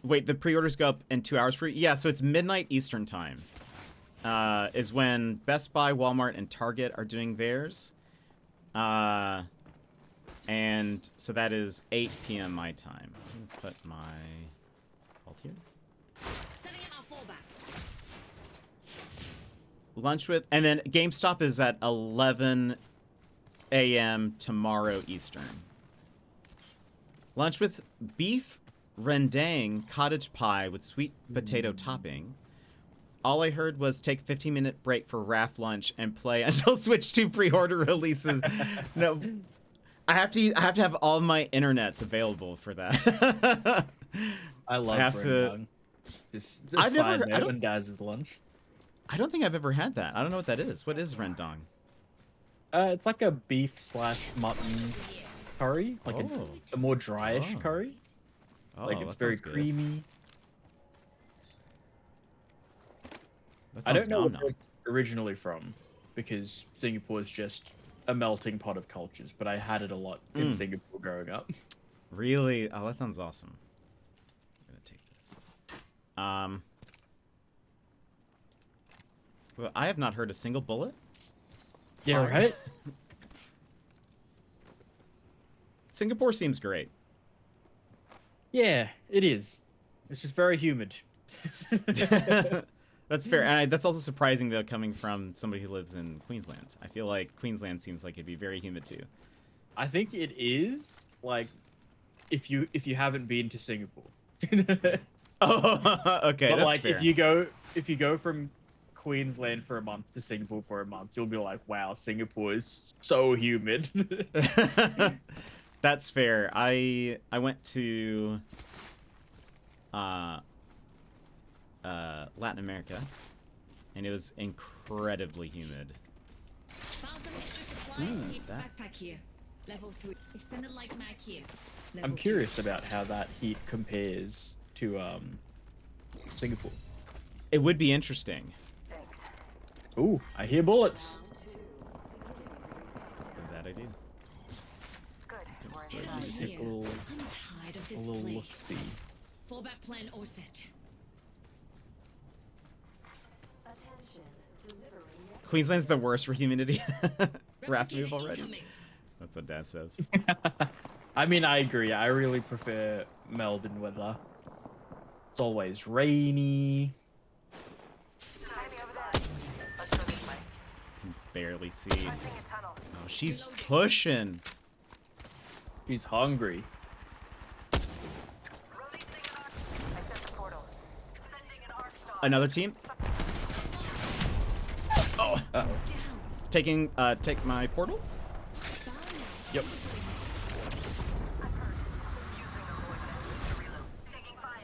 Wait, the pre-orders go up in 2 hours for you? Yeah, so it's midnight Eastern time. Is when Best Buy, Walmart, and Target are doing theirs. And so that is 8 p.m. my time. I'm gonna put my alt here. Lunch with, and then GameStop is at 11 a.m. tomorrow Eastern. Lunch with beef rendang cottage pie with sweet potato topping. All I heard was take 15-minute break for RAF lunch and play until Switch 2 pre-order releases. No, I have to have all my internets available for that. I love rendang. Just I've never. I don't. Daz's lunch. I don't think I've ever had that. I don't know what that is. What is rendang? It's like a beef/mutton curry, like a more dryish curry. Oh, like it's that very sounds good. creamy. That I don't sounds know where nom-nom. it's originally from, because Singapore is just a melting pot of cultures. But I had it a lot in Singapore growing up. Really? Oh, that sounds awesome. I'm gonna take this. Well, I have not heard a single bullet. Yeah, right? Singapore seems great. Yeah, it is. It's just very humid. That's fair. And that's also surprising, though, coming from somebody who lives in Queensland. I feel like Queensland seems like it'd be very humid, too. I think it is, like, if you haven't been to Singapore. Oh, okay, but that's like, fair. if you go from Queensland for a month to Singapore for a month, you'll be like, wow, Singapore is so humid. That's fair. I went to Latin America, and it was incredibly humid. Backpack here. Level 3. Extended light mag here. I'm curious about how that heat compares to Singapore. It would be interesting. Ooh, I hear bullets. That I do. Just take a little place. look-see. Fallback plan all set. Queensland's the worst for humidity. Raft move already. That's what Dad says. I mean, I agree. I really prefer Melbourne weather. It's always rainy. Barely see. Oh, she's pushing. He's hungry. Another team. Oh, take my portal. Yep.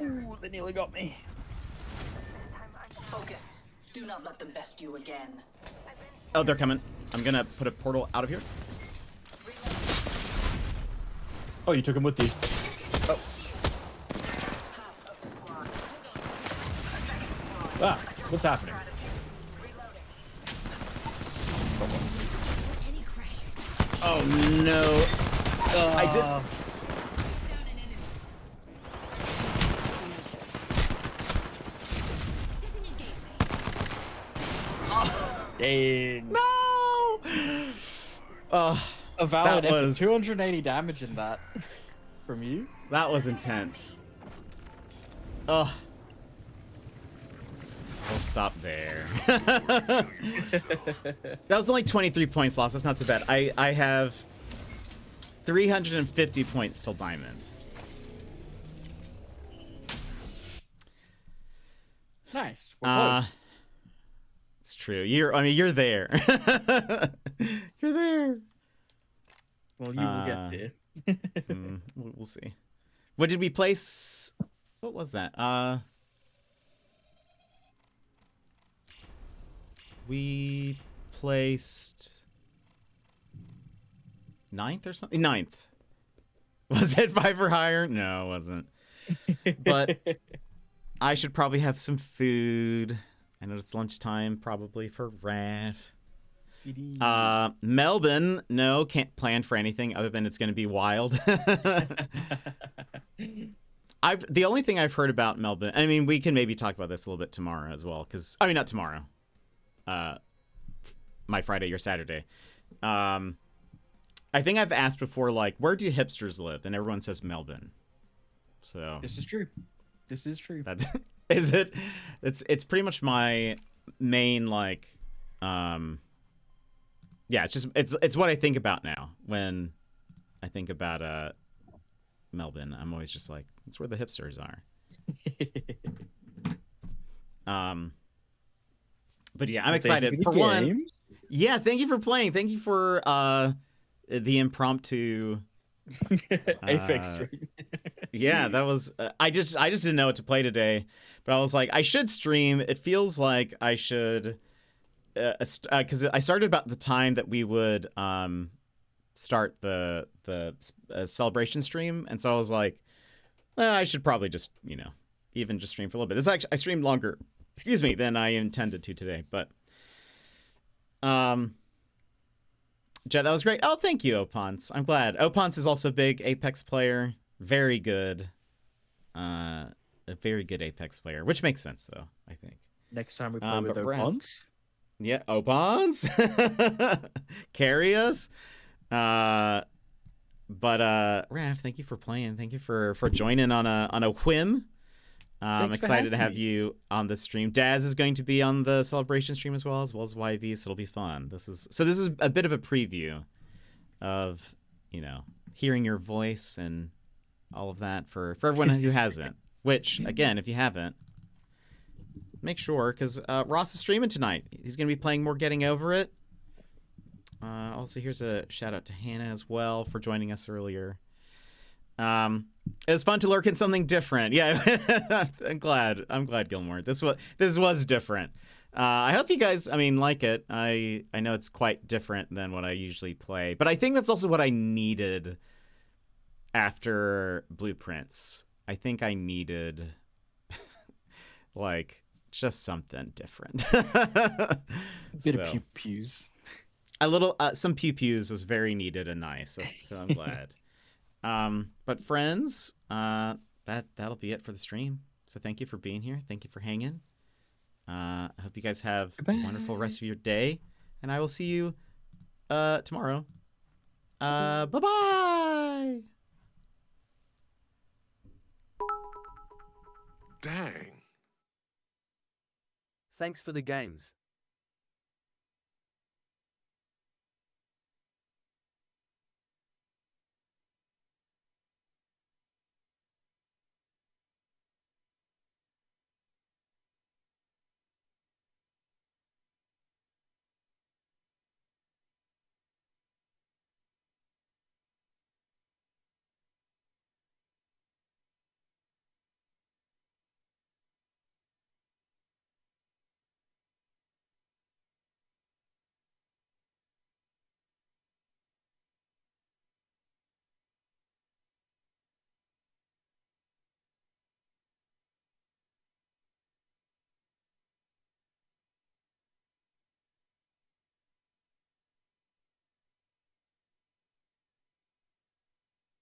Ooh, they nearly got me. Focus. Do not let them best you again. Oh, they're coming. I'm gonna put a portal out of here. Oh, you took him with you. Oh. Ah, what's happening? Oh no. I did. Dang. No. A valid that was 280 damage in that from you. That was intense. Ugh. We'll stop there. That was only 23 points lost. That's not so bad. I have 350 points till diamond. Nice. We're close. It's true. You're there. You're there. Well, you will get there. We'll see. What did we place? What was that? We placed 9th or something. 9th. Was it 5 or higher? No, it wasn't. But I should probably have some food. I know it's lunchtime probably for Raph. Melbourne, no, can't plan for anything other than it's going to be wild. The only thing I've heard about Melbourne, I mean, we can maybe talk about this a little bit tomorrow as well, because, I mean, not tomorrow. My Friday or Saturday. I think I've asked before, like, where do hipsters live? And everyone says Melbourne. So this is true. This is true. That, is it? It's pretty much my main, like, yeah, it's what I think about now when I think about Melbourne. I'm always just like, it's where the hipsters are. But yeah, I'm excited for one. Yeah, thank you for playing. Thank you for the impromptu Apex stream. Yeah, that was I just didn't know what to play today, but I was like, I should stream. It feels like I should because I started about the time that we would start the celebration stream, and so I was like, I should probably just even just stream for a little bit. This actually I streamed longer, than I intended to today, but Jet, that was great. Oh, thank you, Opons. I'm glad. Opons is also a big Apex player. Very good. A very good Apex player, which makes sense though, I think. Next time we play with Opons. Yeah, Opons. Carry us. But Raph, thank you for playing. Thank you for joining on a whim. I'm excited to have you on the stream. Daz is going to be on the celebration stream as well as YV, so it'll be fun. This is a bit of a preview of, hearing your voice and all of that for everyone who hasn't. Which, again, if you haven't, make sure, because Ross is streaming tonight. He's going to be playing more Getting Over It. Also, here's a shout out to Hannah as well for joining us earlier. It was fun to lurk in something different. Yeah, I'm glad, Gilmore. This was different. I hope you guys, like it. I know it's quite different than what I usually play, but I think that's also what I needed after Blueprints. I think I needed just something different. Bit of pew-pews. A little, some pew-pews was very needed and nice, so I'm glad. But friends, that'll be it for the stream. So thank you for being here. Thank you for hanging. I hope you guys have a wonderful rest of your day, and I will see you tomorrow. Bye-bye. Dang. Thanks for the games.